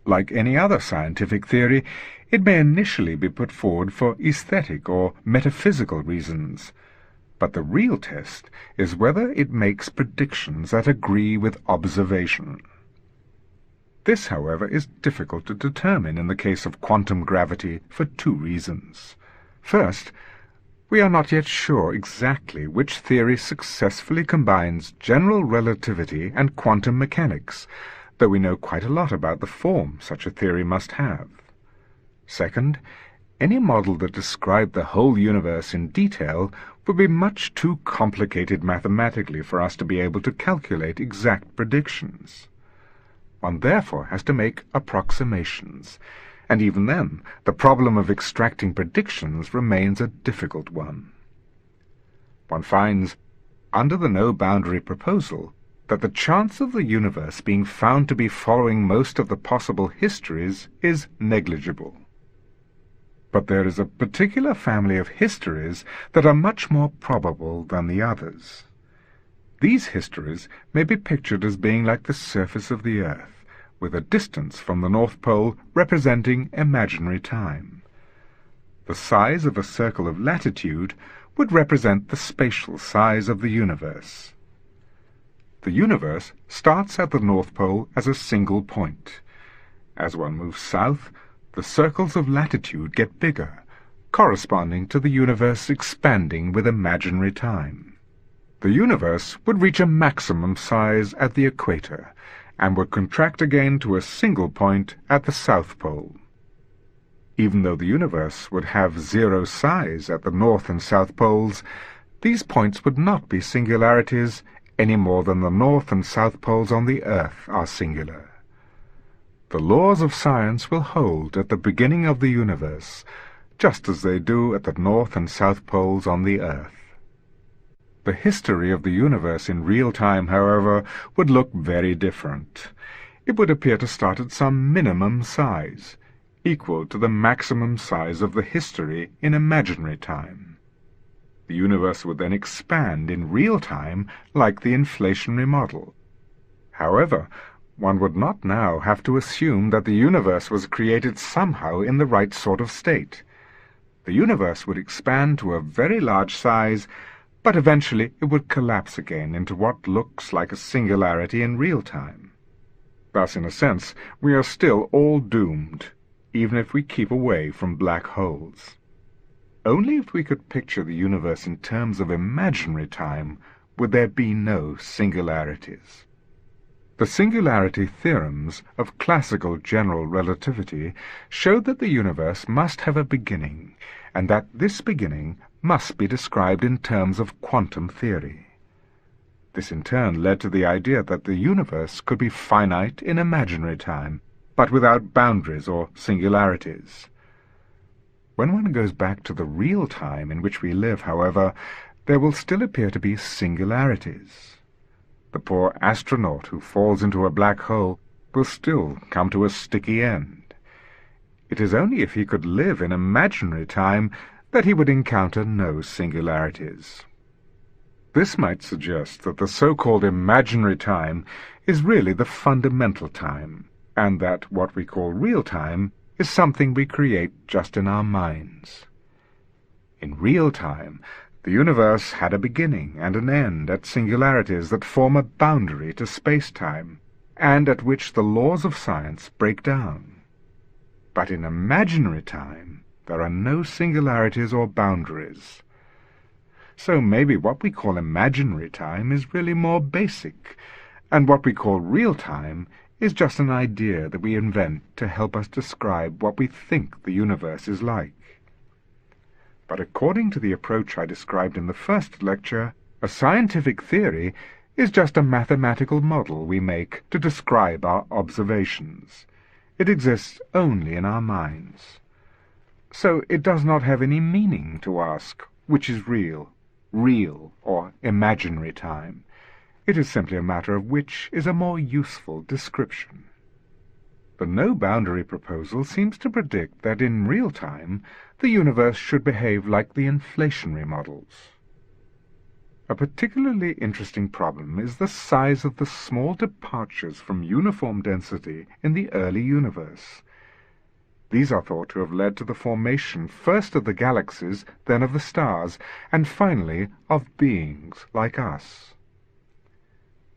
A: Like any other scientific theory, it may initially be put forward for aesthetic or metaphysical reasons, but the real test is whether it makes predictions that agree with observation. This, however, is difficult to determine in the case of quantum gravity for 2 reasons. First, we are not yet sure exactly which theory successfully combines general relativity and quantum mechanics, though we know quite a lot about the form such a theory must have. Second, any model that described the whole universe in detail would be much too complicated mathematically for us to be able to calculate exact predictions. One therefore has to make approximations, and even then the problem of extracting predictions remains a difficult one. One finds, under the no-boundary proposal, that the chance of the universe being found to be following most of the possible histories is negligible. But there is a particular family of histories that are much more probable than the others. These histories may be pictured as being like the surface of the Earth, with a distance from the North Pole representing imaginary time. The size of a circle of latitude would represent the spatial size of the universe. The universe starts at the North Pole as a single point. As one moves south, the circles of latitude get bigger, corresponding to the universe expanding with imaginary time. The universe would reach a maximum size at the equator, and would contract again to a single point at the South Pole. Even though the universe would have 0 size at the North and South Poles, these points would not be singularities any more than the North and South Poles on the Earth are singular. The laws of science will hold at the beginning of the universe, just as they do at the North and South Poles on the Earth. The history of the universe in real time, however, would look very different. It would appear to start at some minimum size, equal to the maximum size of the history in imaginary time. The universe would then expand in real time like the inflationary model. However, one would not now have to assume that the universe was created somehow in the right sort of state. The universe would expand to a very large size, but eventually it would collapse again into what looks like a singularity in real time. Thus, in a sense, we are still all doomed, even if we keep away from black holes. Only if we could picture the universe in terms of imaginary time would there be no singularities. The singularity theorems of classical general relativity showed that the universe must have a beginning, and that this beginning must be described in terms of quantum theory. This in turn led to the idea that the universe could be finite in imaginary time, but without boundaries or singularities. When one goes back to the real time in which we live, however, there will still appear to be singularities. The poor astronaut who falls into a black hole will still come to a sticky end. It is only if he could live in imaginary time that he would encounter no singularities. This might suggest that the so-called imaginary time is really the fundamental time, and that what we call real time is something we create just in our minds. In real time, the universe had a beginning and an end at singularities that form a boundary to space-time, and at which the laws of science break down. But in imaginary time, there are no singularities or boundaries. So maybe what we call imaginary time is really more basic, and what we call real time is just an idea that we invent to help us describe what we think the universe is like. But according to the approach I described in the first lecture, a scientific theory is just a mathematical model we make to describe our observations. It exists only in our minds. So it does not have any meaning to ask which is real or imaginary time. It is simply a matter of which is a more useful description. The no-boundary proposal seems to predict that in real time the universe should behave like the inflationary models. A particularly interesting problem is the size of the small departures from uniform density in the early universe. These are thought to have led to the formation first of the galaxies, then of the stars, and finally of beings like us.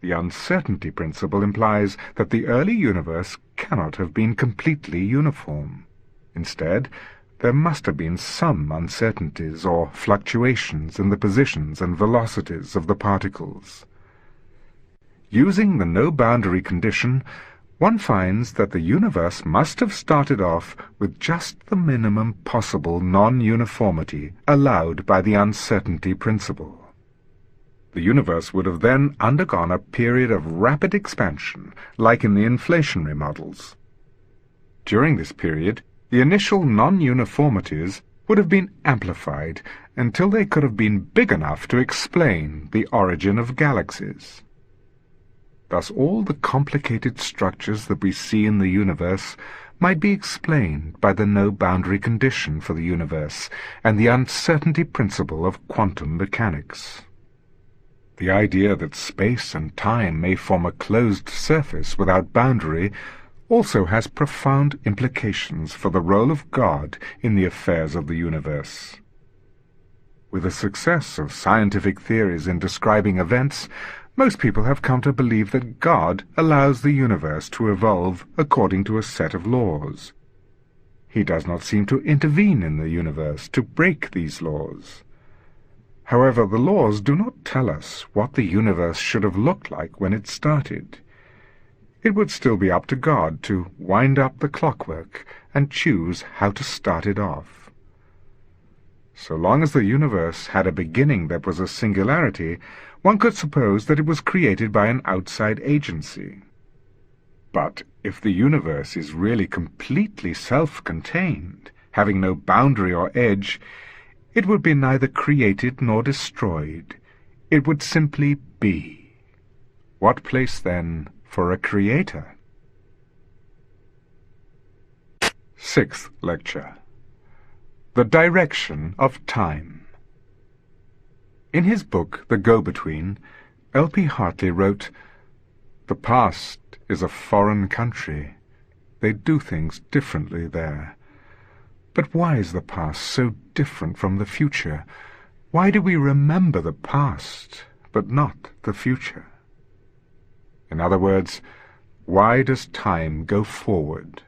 A: The uncertainty principle implies that the early universe cannot have been completely uniform. Instead, there must have been some uncertainties or fluctuations in the positions and velocities of the particles. Using the no-boundary condition, one finds that the universe must have started off with just the minimum possible non-uniformity allowed by the uncertainty principle. The universe would have then undergone a period of rapid expansion, like in the inflationary models. During this period, the initial non-uniformities would have been amplified until they could have been big enough to explain the origin of galaxies. Thus all the complicated structures that we see in the universe might be explained by the no-boundary condition for the universe and the uncertainty principle of quantum mechanics. The idea that space and time may form a closed surface without boundary also has profound implications for the role of God in the affairs of the universe. With the success of scientific theories in describing events, most people have come to believe that God allows the universe to evolve according to a set of laws. He does not seem to intervene in the universe to break these laws. However, the laws do not tell us what the universe should have looked like when it started. It would still be up to God to wind up the clockwork and choose how to start it off. So long as the universe had a beginning that was a singularity, one could suppose that it was created by an outside agency. But if the universe is really completely self-contained, having no boundary or edge, it would be neither created nor destroyed. It would simply be. What place, then, for a creator? Sixth lecture. The Direction of Time. In his book, The Go-Between, L.P. Hartley wrote, "The past is a foreign country. They do things differently there. But why is the past so different from the future? Why do we remember the past, but not the future?" In other words, why does time go forward?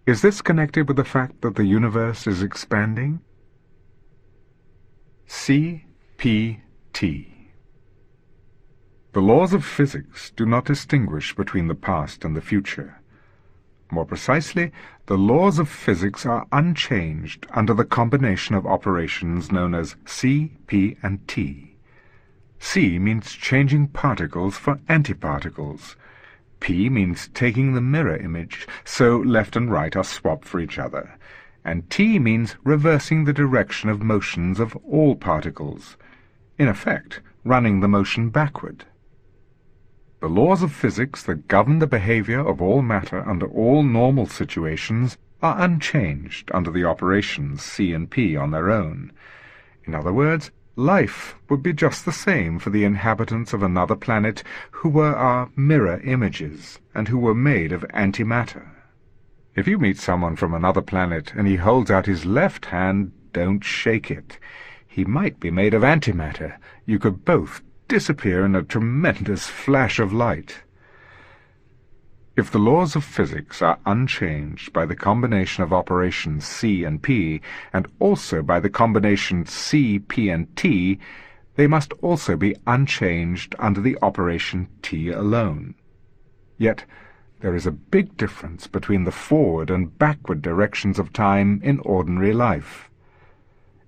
A: Is this connected with the fact that the universe is expanding? C.P.T. The laws of physics do not distinguish between the past and the future. More precisely, the laws of physics are unchanged under the combination of operations known as C, P, and T. C means changing particles for antiparticles. P means taking the mirror image, so left and right are swapped for each other. And T means reversing the direction of motions of all particles, in effect, running the motion backward. The laws of physics that govern the behavior of all matter under all normal situations are unchanged under the operations C and P on their own. In other words, life would be just the same for the inhabitants of another planet who were our mirror images and who were made of antimatter. If you meet someone from another planet and he holds out his left hand, don't shake it. He might be made of antimatter. You could both disappear in a tremendous flash of light. If the laws of physics are unchanged by the combination of operations C and P, and also by the combination C, P, and T, they must also be unchanged under the operation T alone. Yet there is a big difference between the forward and backward directions of time in ordinary life.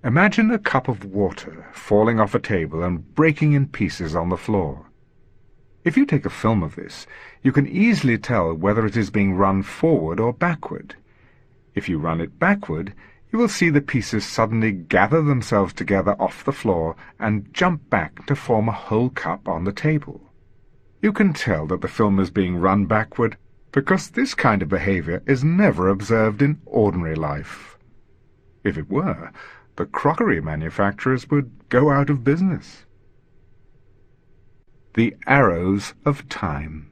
A: Imagine a cup of water falling off a table and breaking in pieces on the floor. If you take a film of this, you can easily tell whether it is being run forward or backward. If you run it backward, you will see the pieces suddenly gather themselves together off the floor and jump back to form a whole cup on the table. You can tell that the film is being run backward because this kind of behavior is never observed in ordinary life. If it were, the crockery manufacturers would go out of business. The arrows of time.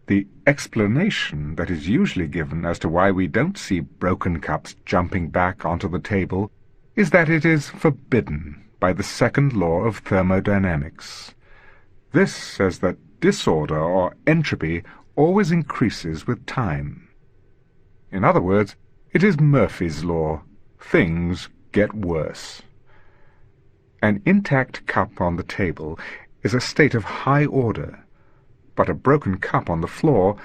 A: The explanation that is usually given as to why we don't see broken cups jumping back onto the table is that it is forbidden by the second law of thermodynamics. This says that disorder or entropy always increases with time. In other words, it is Murphy's law. Things get worse. An intact cup on the table is a state of high order, but a broken cup on the floor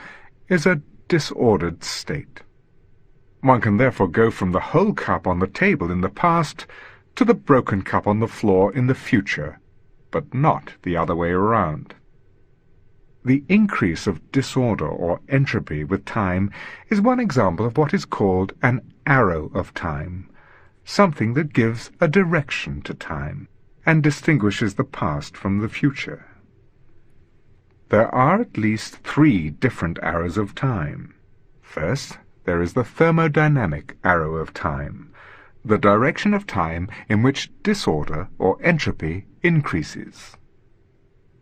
A: is a disordered state. One can therefore go from the whole cup on the table in the past to the broken cup on the floor in the future, but not the other way around. The increase of disorder or entropy with time is one example of what is called an arrow of time, something that gives a direction to time and distinguishes the past from the future. There are at least 3 different arrows of time. First, there is the thermodynamic arrow of time, the direction of time in which disorder or entropy increases.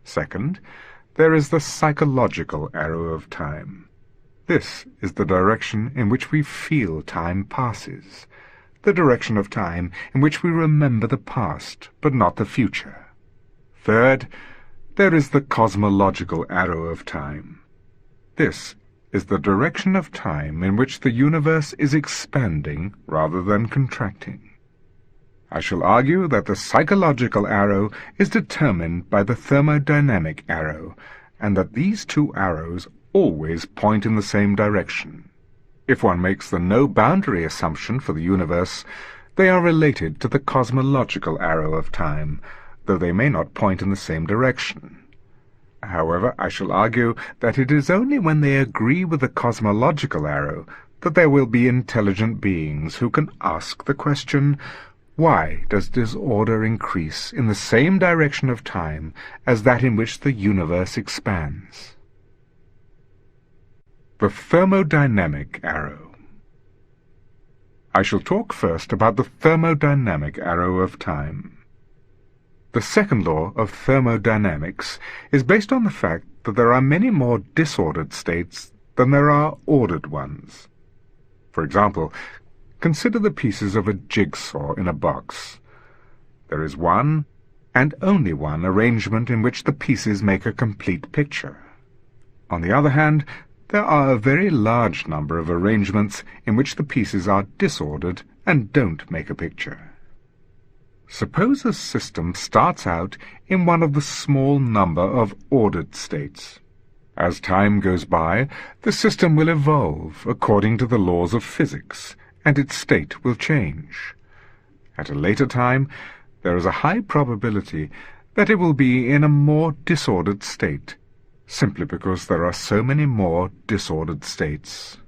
A: Second, there is the psychological arrow of time. This is the direction in which we feel time passes, the direction of time in which we remember the past, but not the future. Third, there is the cosmological arrow of time. This is the direction of time in which the universe is expanding rather than contracting. I shall argue that the psychological arrow is determined by the thermodynamic arrow, and that these 2 arrows always point in the same direction. If one makes the no-boundary assumption for the universe, they are related to the cosmological arrow of time, though they may not point in the same direction. However, I shall argue that it is only when they agree with the cosmological arrow that there will be intelligent beings who can ask the question, why does disorder increase in the same direction of time as that in which the universe expands? The thermodynamic arrow. I shall talk first about the thermodynamic arrow of time. The second law of thermodynamics is based on the fact that there are many more disordered states than there are ordered ones. For example, consider the pieces of a jigsaw in a box. There is one, and only one, arrangement in which the pieces make a complete picture. On the other hand, there are a very large number of arrangements in which the pieces are disordered and don't make a picture. Suppose a system starts out in one of the small number of ordered states. As time goes by, the system will evolve according to the laws of physics, and its state will change. At a later time, there is a high probability that it will be in a more disordered state, simply because there are so many more disordered states.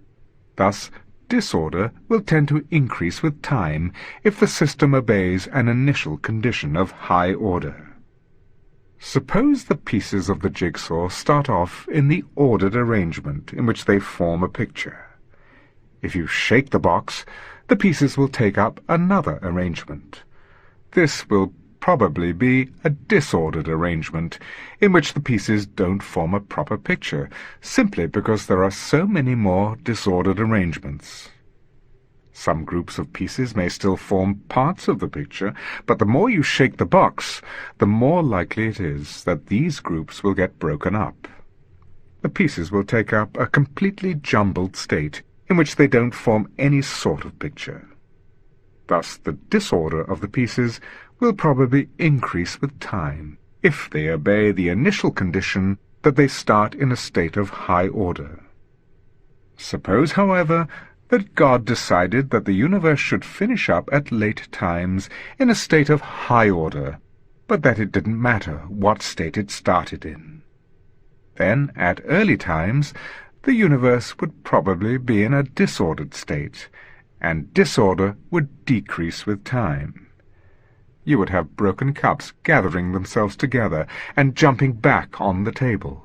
A: Thus, disorder will tend to increase with time if the system obeys an initial condition of high order. Suppose the pieces of the jigsaw start off in the ordered arrangement in which they form a picture. If you shake the box, the pieces will take up another arrangement. This will probably be a disordered arrangement in which the pieces don't form a proper picture, simply because there are so many more disordered arrangements. Some groups of pieces may still form parts of the picture, but the more you shake the box, the more likely it is that these groups will get broken up. The pieces will take up a completely jumbled state in which they don't form any sort of picture. Thus, the disorder of the pieces will probably increase with time, if they obey the initial condition that they start in a state of high order. Suppose, however, that God decided that the universe should finish up at late times in a state of high order, but that it didn't matter what state it started in. Then, at early times, the universe would probably be in a disordered state, and disorder would decrease with time. You would have broken cups gathering themselves together and jumping back on the table.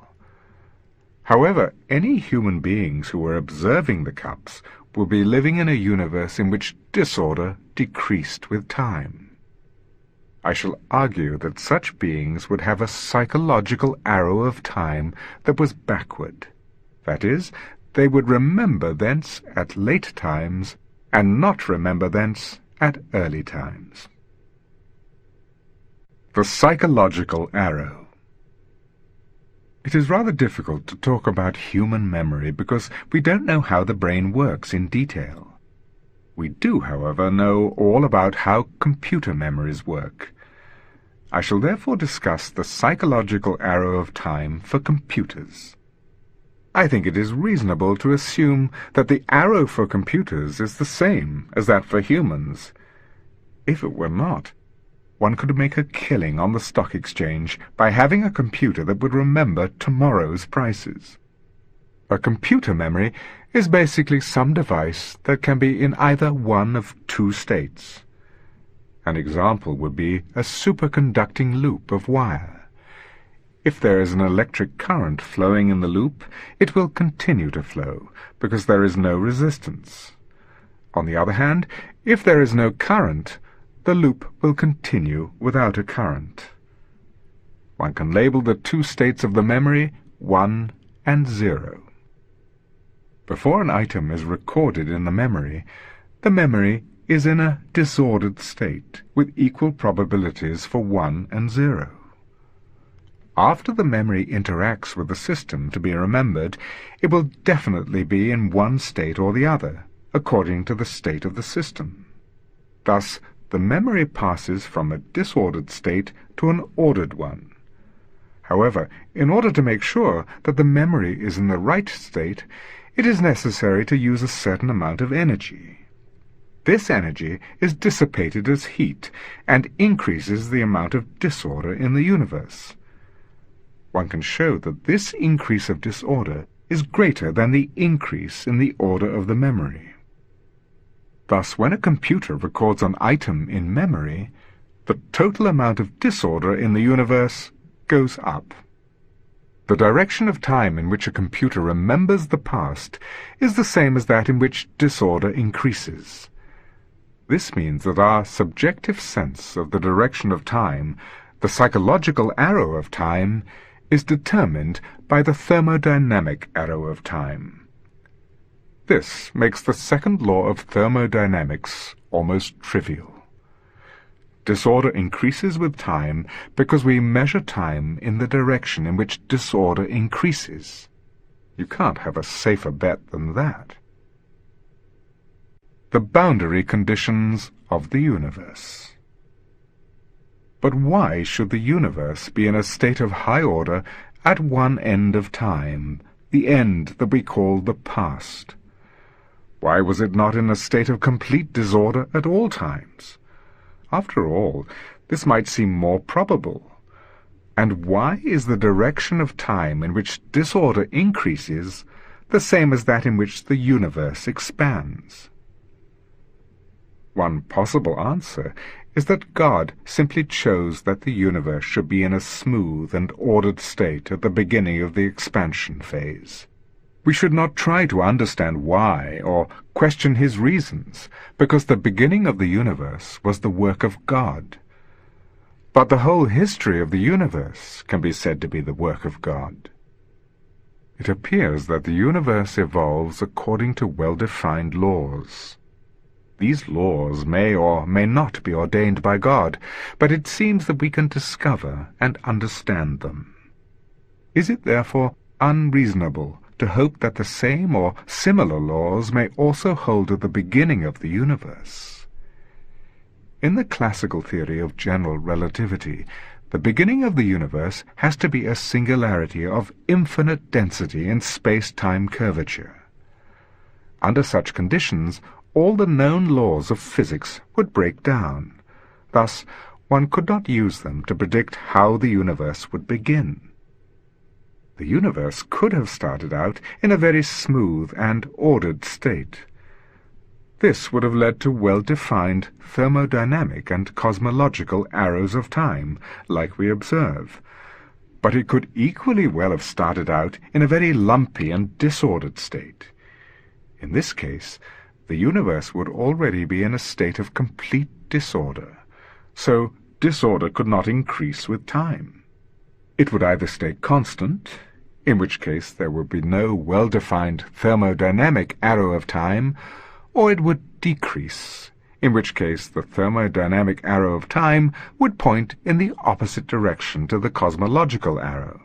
A: However, any human beings who were observing the cups will be living in a universe in which disorder decreased with time. I shall argue that such beings would have a psychological arrow of time that was backward. That is, they would remember thence at late times, and not remember thence at early times. The psychological arrow. It is rather difficult to talk about human memory because we don't know how the brain works in detail. We do, however, know all about how computer memories work. I shall therefore discuss the psychological arrow of time for computers. I think it is reasonable to assume that the arrow for computers is the same as that for humans. If it were not, one could make a killing on the stock exchange by having a computer that would remember tomorrow's prices. A computer memory is basically some device that can be in either one of two states. An example would be a superconducting loop of wire. If there is an electric current flowing in the loop, it will continue to flow, because there is no resistance. On the other hand, if there is no current, the loop will continue without a current. One can label the two states of the memory 1 and 0. Before an item is recorded in the memory is in a disordered state, with equal probabilities for 1 and 0. After the memory interacts with the system to be remembered, it will definitely be in one state or the other, according to the state of the system. Thus, the memory passes from a disordered state to an ordered one. However, in order to make sure that the memory is in the right state, it is necessary to use a certain amount of energy. This energy is dissipated as heat and increases the amount of disorder in the universe. one can show that this increase of disorder is greater than the increase in the order of the memory. Thus, when a computer records an item in memory, the total amount of disorder in the universe goes up. The direction of time in which a computer remembers the past is the same as that in which disorder increases. This means that our subjective sense of the direction of time, the psychological arrow of time, is determined by the thermodynamic arrow of time. This makes the second law of thermodynamics almost trivial. Disorder increases with time because we measure time in the direction in which disorder increases. You can't have a safer bet than that. The boundary conditions of the universe. But why should the universe be in a state of high order at one end of time, the end that we call the past? Why was it not in a state of complete disorder at all times? After all, this might seem more probable. And why is the direction of time in which disorder increases the same as that in which the universe expands? One possible answer is that God simply chose that the universe should be in a smooth and ordered state at the beginning of the expansion phase. We should not try to understand why or question his reasons, because the beginning of the universe was the work of God. But the whole history of the universe can be said to be the work of God. It appears that the universe evolves according to well-defined laws. These laws may or may not be ordained by God, but it seems that we can discover and understand them. Is it therefore unreasonable to hope that the same or similar laws may also hold at the beginning of the universe? In the classical theory of general relativity, the beginning of the universe has to be a singularity of infinite density in space-time curvature. Under such conditions, all the known laws of physics would break down. Thus, one could not use them to predict how the universe would begin. The universe could have started out in a very smooth and ordered state. This would have led to well-defined thermodynamic and cosmological arrows of time, like we observe. But it could equally well have started out in a very lumpy and disordered state. In this case, the universe would already be in a state of complete disorder, so disorder could not increase with time. It would either stay constant, in which case there would be no well-defined thermodynamic arrow of time, or it would decrease, in which case the thermodynamic arrow of time would point in the opposite direction to the cosmological arrow.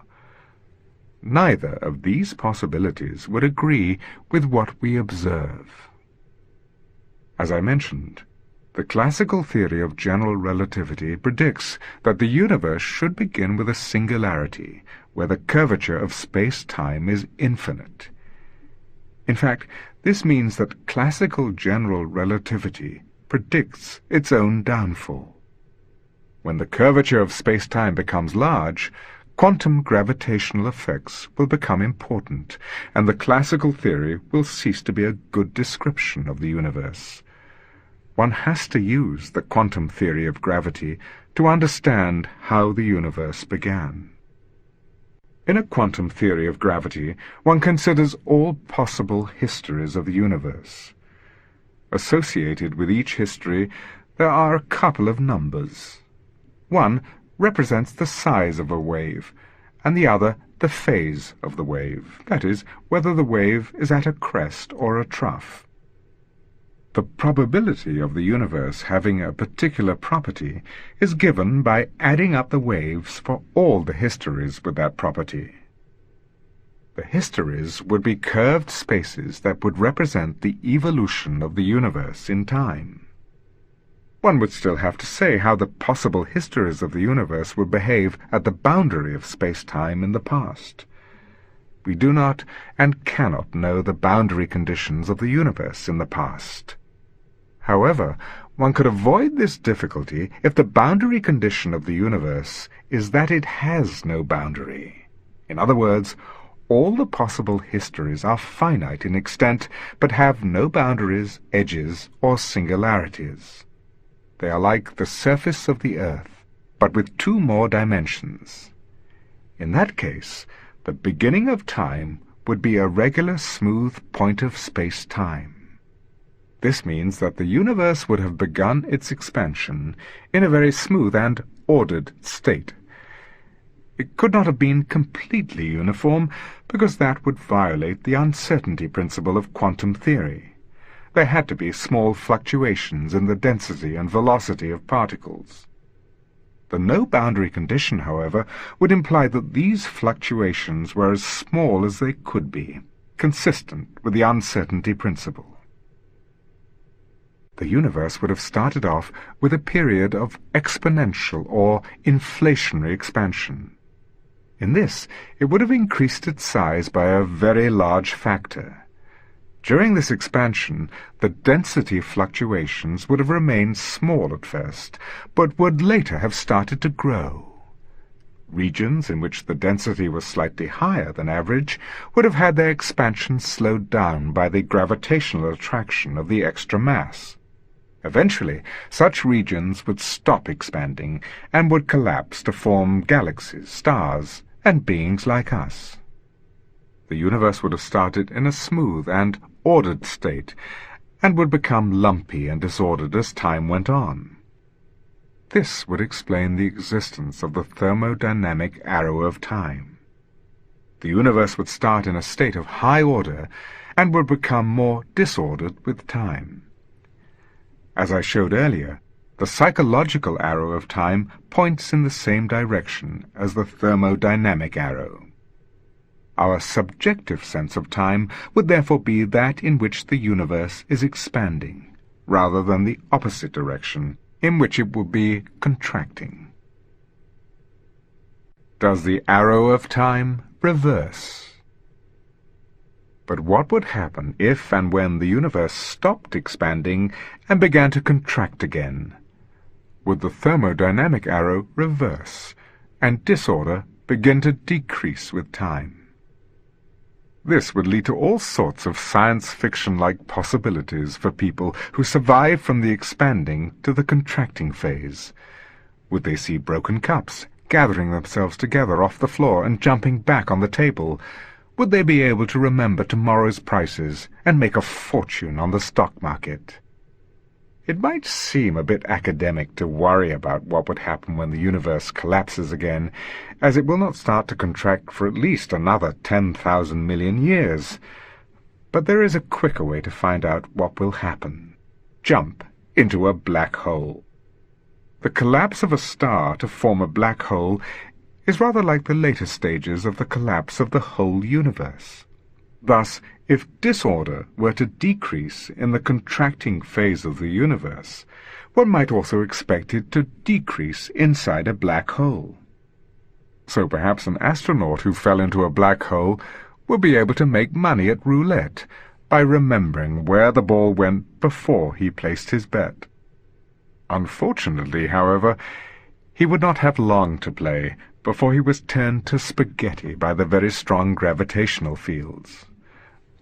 A: Neither of these possibilities would agree with what we observe. As I mentioned, the classical theory of general relativity predicts that the universe should begin with a singularity, where the curvature of space-time is infinite. In fact, this means that classical general relativity predicts its own downfall. When the curvature of space-time becomes large, quantum gravitational effects will become important, and the classical theory will cease to be a good description of the universe. One has to use the quantum theory of gravity to understand how the universe began. In a quantum theory of gravity, one considers all possible histories of the universe. Associated with each history, there are a couple of numbers. One represents the size of a wave, and the other the phase of the wave, that is, whether the wave is at a crest or a trough. The probability of the universe having a particular property is given by adding up the waves for all the histories with that property. The histories would be curved spaces that would represent the evolution of the universe in time. One would still have to say how the possible histories of the universe would behave at the boundary of space-time in the past. We do not and cannot know the boundary conditions of the universe in the past. However, one could avoid this difficulty if the boundary condition of the universe is that it has no boundary. In other words, all the possible histories are finite in extent, but have no boundaries, edges, or singularities. They are like the surface of the earth, but with two more dimensions. In that case, the beginning of time would be a regular smooth point of space-time. This means that the universe would have begun its expansion in a very smooth and ordered state. It could not have been completely uniform, because that would violate the uncertainty principle of quantum theory. There had to be small fluctuations in the density and velocity of particles. The no-boundary condition, however, would imply that these fluctuations were as small as they could be, consistent with the uncertainty principle. The universe would have started off with a period of exponential or inflationary expansion. In this, it would have increased its size by a very large factor. During this expansion, the density fluctuations would have remained small at first, but would later have started to grow. Regions in which the density was slightly higher than average would have had their expansion slowed down by the gravitational attraction of the extra mass. Eventually, such regions would stop expanding and would collapse to form galaxies, stars, and beings like us. The universe would have started in a smooth and ordered state, and would become lumpy and disordered as time went on. This would explain the existence of the thermodynamic arrow of time. The universe would start in a state of high order, and would become more disordered with time. As I showed earlier, the psychological arrow of time points in the same direction as the thermodynamic arrow. Our subjective sense of time would therefore be that in which the universe is expanding, rather than the opposite direction, in which it would be contracting. Does the arrow of time reverse? But what would happen if and when the universe stopped expanding and began to contract again? Would the thermodynamic arrow reverse, and disorder begin to decrease with time? This would lead to all sorts of science fiction-like possibilities for people who survive from the expanding to the contracting phase. Would they see broken cups, gathering themselves together off the floor and jumping back on the table? Would they be able to remember tomorrow's prices and make a fortune on the stock market? It might seem a bit academic to worry about what would happen when the universe collapses again, as it will not start to contract for at least another 10,000 million years. But there is a quicker way to find out what will happen. Jump into a black hole. The collapse of a star to form a black hole is rather like the later stages of the collapse of the whole universe. Thus, if disorder were to decrease in the contracting phase of the universe, one might also expect it to decrease inside a black hole. So perhaps an astronaut who fell into a black hole would be able to make money at roulette by remembering where the ball went before he placed his bet. Unfortunately, however, he would not have long to play before he was turned to spaghetti by the very strong gravitational fields.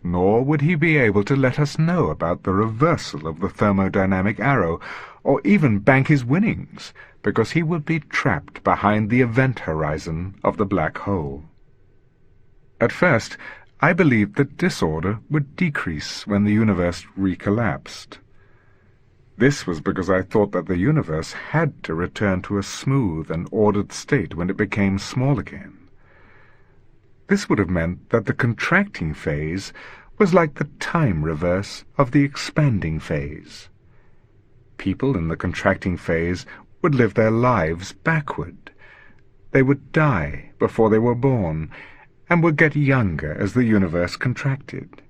A: Nor would he be able to let us know about the reversal of the thermodynamic arrow, or even bank his winnings, because he would be trapped behind the event horizon of the black hole. At first, I believed that disorder would decrease when the universe recollapsed. This was because I thought that the universe had to return to a smooth and ordered state when it became small again. This would have meant that the contracting phase was like the time reverse of the expanding phase. People in the contracting phase would live their lives backward. They would die before they were born, and would get younger as the universe contracted.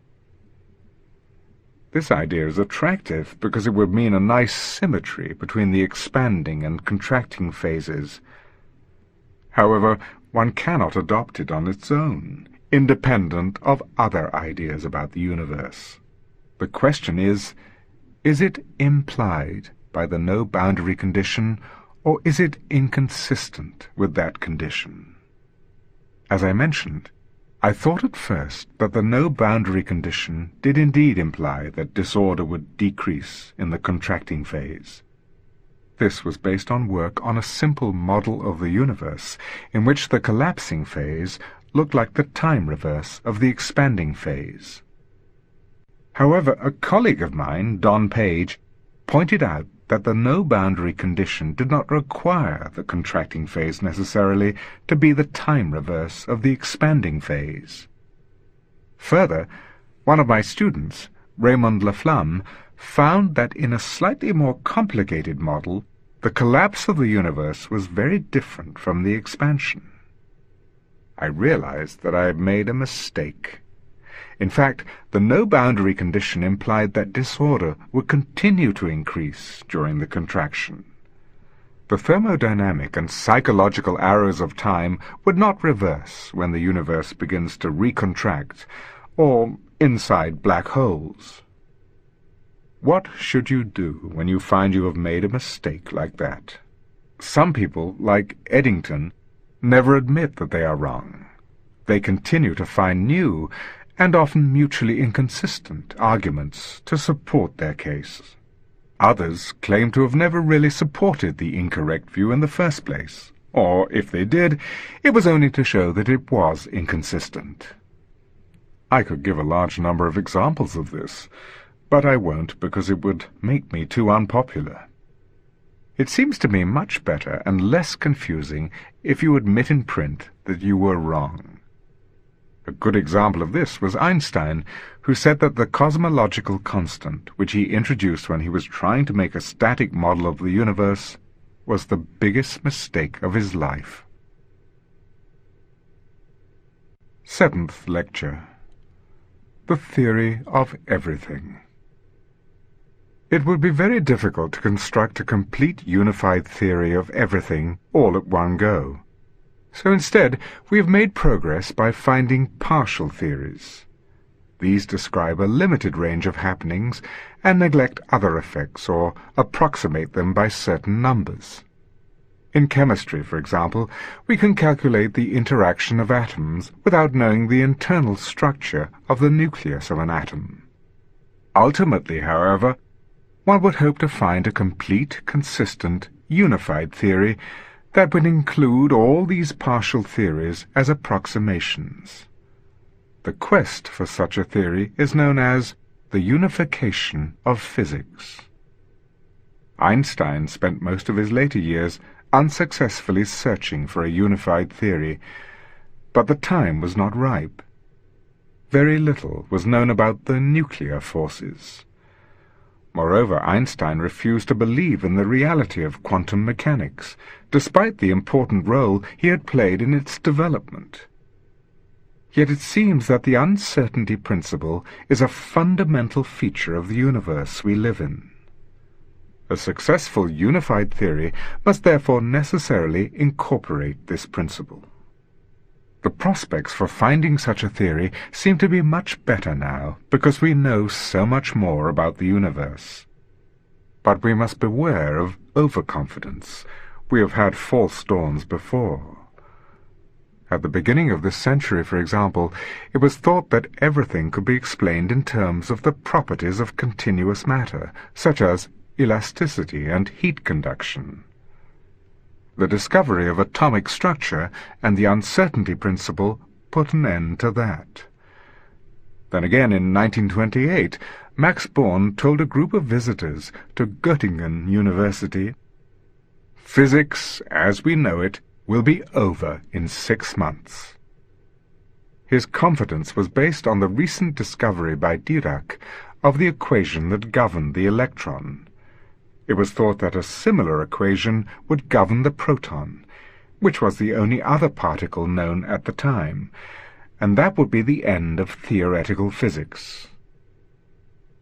A: This idea is attractive because it would mean a nice symmetry between the expanding and contracting phases. However, one cannot adopt it on its own, independent of other ideas about the universe. The question is it implied by the no-boundary condition, or is it inconsistent with that condition? As I mentioned, I thought at first that the no-boundary condition did indeed imply that disorder would decrease in the contracting phase. This was based on work on a simple model of the universe, in which the collapsing phase looked like the time reverse of the expanding phase. However, a colleague of mine, Don Page, pointed out that the no-boundary condition did not require the contracting phase necessarily to be the time reverse of the expanding phase. Further, one of my students, Raymond Laflamme, found that in a slightly more complicated model, the collapse of the universe was very different from the expansion. I realized that I had made a mistake. In fact, the no-boundary condition implied that disorder would continue to increase during the contraction. The thermodynamic and psychological arrows of time would not reverse when the universe begins to recontract, or inside black holes. What should you do when you find you have made a mistake like that? Some people, like Eddington, never admit that they are wrong. They continue to find new, and often mutually inconsistent, arguments to support their case. Others claim to have never really supported the incorrect view in the first place, or, if they did, it was only to show that it was inconsistent. I could give a large number of examples of this, but I won't because it would make me too unpopular. It seems to me much better and less confusing if you admit in print that you were wrong. A good example of this was Einstein, who said that the cosmological constant, which he introduced when he was trying to make a static model of the universe, was the biggest mistake of his life. 7th lecture. The Theory of Everything. It would be very difficult to construct a complete unified theory of everything all at one go. So instead, we have made progress by finding partial theories. These describe a limited range of happenings and neglect other effects or approximate them by certain numbers. In chemistry, for example, we can calculate the interaction of atoms without knowing the internal structure of the nucleus of an atom. Ultimately, however, one would hope to find a complete, consistent, unified theory that would include all these partial theories as approximations. The quest for such a theory is known as the unification of physics. Einstein spent most of his later years unsuccessfully searching for a unified theory, but the time was not ripe. Very little was known about the nuclear forces. Moreover, Einstein refused to believe in the reality of quantum mechanics, despite the important role he had played in its development. Yet it seems that the uncertainty principle is a fundamental feature of the universe we live in. A successful unified theory must therefore necessarily incorporate this principle. The prospects for finding such a theory seem to be much better now, because we know so much more about the universe. But we must beware of overconfidence. We have had false dawns before. At the beginning of this century, for example, it was thought that everything could be explained in terms of the properties of continuous matter, such as elasticity and heat conduction. The discovery of atomic structure and the uncertainty principle put an end to that. Then again, in 1928, Max Born told a group of visitors to Göttingen University, "Physics, as we know it, will be over in 6 months." His confidence was based on the recent discovery by Dirac of the equation that governed the electron. It was thought that a similar equation would govern the proton, which was the only other particle known at the time, and that would be the end of theoretical physics.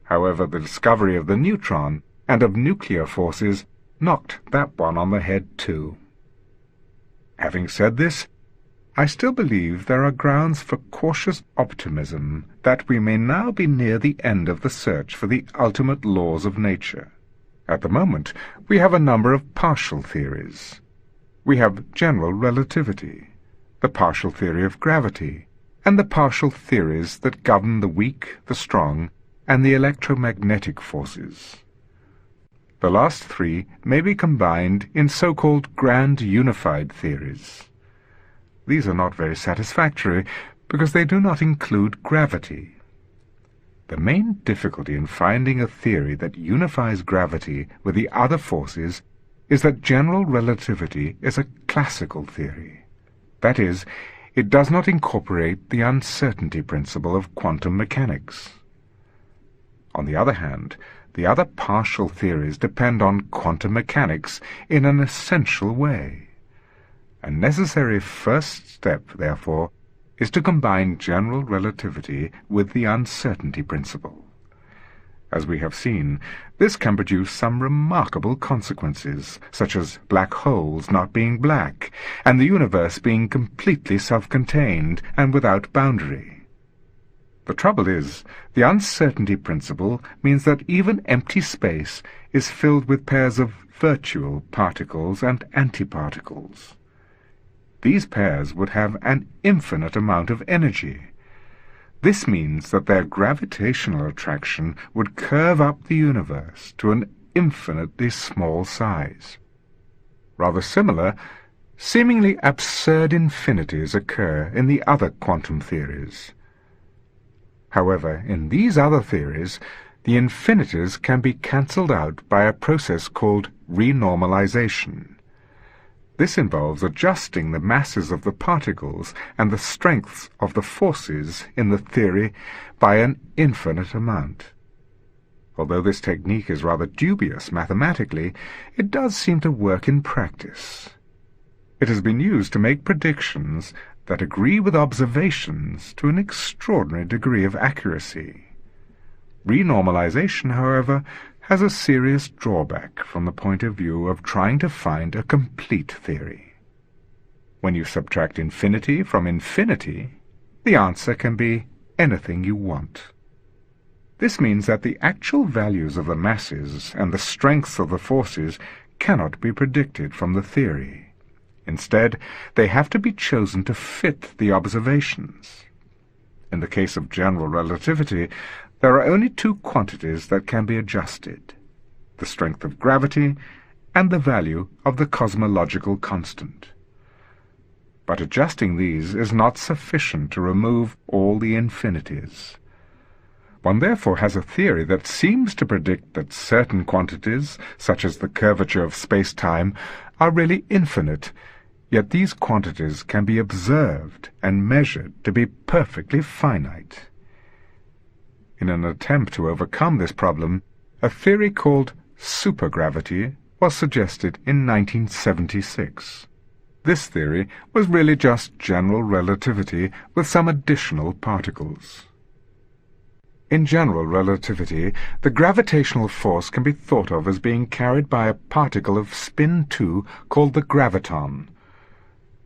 A: However, the discovery of the neutron and of nuclear forces knocked that one on the head too. Having said this, I still believe there are grounds for cautious optimism that we may now be near the end of the search for the ultimate laws of nature. At the moment, we have a number of partial theories. We have general relativity, the partial theory of gravity, and the partial theories that govern the weak, the strong, and the electromagnetic forces. The last three may be combined in so-called grand unified theories. These are not very satisfactory because they do not include gravity. The main difficulty in finding a theory that unifies gravity with the other forces is that general relativity is a classical theory. That is, it does not incorporate the uncertainty principle of quantum mechanics. On the other hand, the other partial theories depend on quantum mechanics in an essential way. A necessary first step, therefore, is to combine general relativity with the uncertainty principle. As we have seen, this can produce some remarkable consequences, such as black holes not being black, and the universe being completely self-contained and without boundary. The trouble is, the uncertainty principle means that even empty space is filled with pairs of virtual particles and antiparticles. These pairs would have an infinite amount of energy. This means that their gravitational attraction would curve up the universe to an infinitely small size. Rather similar, seemingly absurd infinities occur in the other quantum theories. However, in these other theories, the infinities can be cancelled out by a process called renormalization. This involves adjusting the masses of the particles and the strengths of the forces in the theory by an infinite amount. Although this technique is rather dubious mathematically, it does seem to work in practice. It has been used to make predictions that agree with observations to an extraordinary degree of accuracy. Renormalization, however, has a serious drawback from the point of view of trying to find a complete theory. When you subtract infinity from infinity, the answer can be anything you want. This means that the actual values of the masses and the strengths of the forces cannot be predicted from the theory. Instead, they have to be chosen to fit the observations. In the case of general relativity, there are only two quantities that can be adjusted: the strength of gravity and the value of the cosmological constant. But adjusting these is not sufficient to remove all the infinities. One therefore has a theory that seems to predict that certain quantities, such as the curvature of space-time, are really infinite, yet these quantities can be observed and measured to be perfectly finite. In an attempt to overcome this problem, a theory called supergravity was suggested in 1976. This theory was really just general relativity with some additional particles. In general relativity, the gravitational force can be thought of as being carried by a particle of spin 2 called the graviton.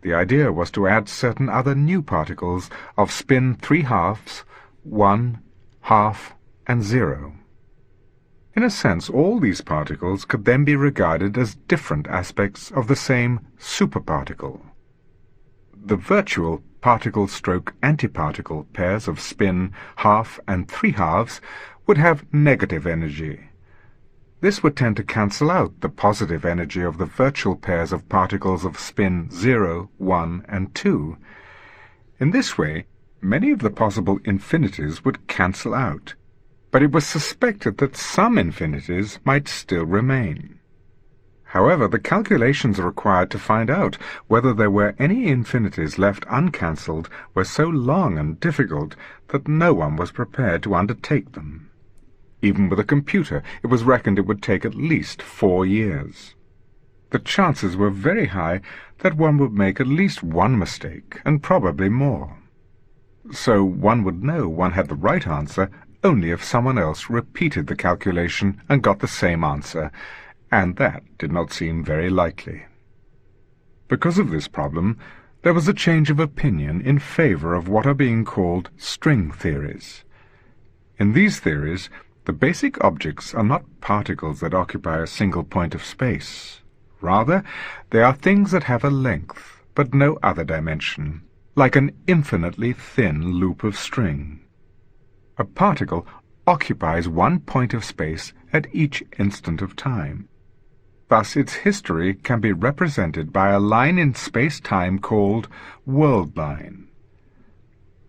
A: The idea was to add certain other new particles of spin 3/2, 1, half, and 0. In a sense, all these particles could then be regarded as different aspects of the same superparticle. The virtual particle-stroke-antiparticle pairs of spin 1/2 and 3/2 would have negative energy. This would tend to cancel out the positive energy of the virtual pairs of particles of spin 0, 1, and 2. In this way, many of the possible infinities would cancel out, but it was suspected that some infinities might still remain. However, the calculations required to find out whether there were any infinities left uncancelled were so long and difficult that no one was prepared to undertake them. Even with a computer, it was reckoned it would take at least 4 years. The chances were very high that one would make at least one mistake, and probably more. So one would know one had the right answer only if someone else repeated the calculation and got the same answer, and that did not seem very likely. Because of this problem, there was a change of opinion in favor of what are being called string theories. In these theories, the basic objects are not particles that occupy a single point of space. Rather, they are things that have a length, but no other dimension, like an infinitely thin loop of string. A particle occupies one point of space at each instant of time. Thus its history can be represented by a line in space-time called world line.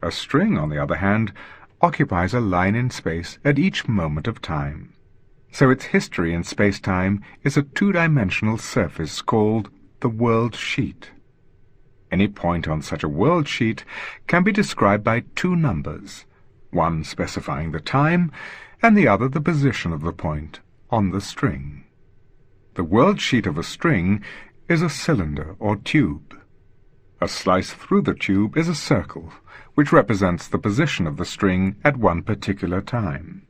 A: A string, on the other hand, occupies a line in space at each moment of time. So its history in space-time is a two-dimensional surface called the world sheet. Any point on such a world sheet can be described by two numbers, one specifying the time, and the other the position of the point on the string. The world sheet of a string is a cylinder or tube. A slice through the tube is a circle, which represents the position of the string at one particular time.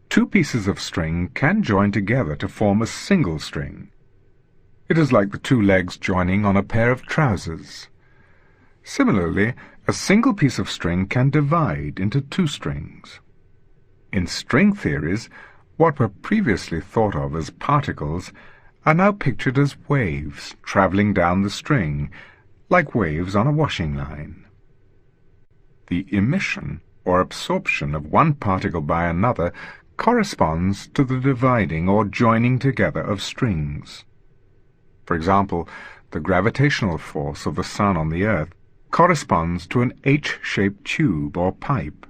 A: Two pieces of string can join together to form a single string. It is like the two legs joining on a pair of trousers. Similarly, a single piece of string can divide into two strings. In string theories, what were previously thought of as particles are now pictured as waves traveling down the string, like waves on a washing line. The emission or absorption of one particle by another corresponds to the dividing or joining together of strings. For example, the gravitational force of the Sun on the Earth corresponds to an H-shaped tube or pipe.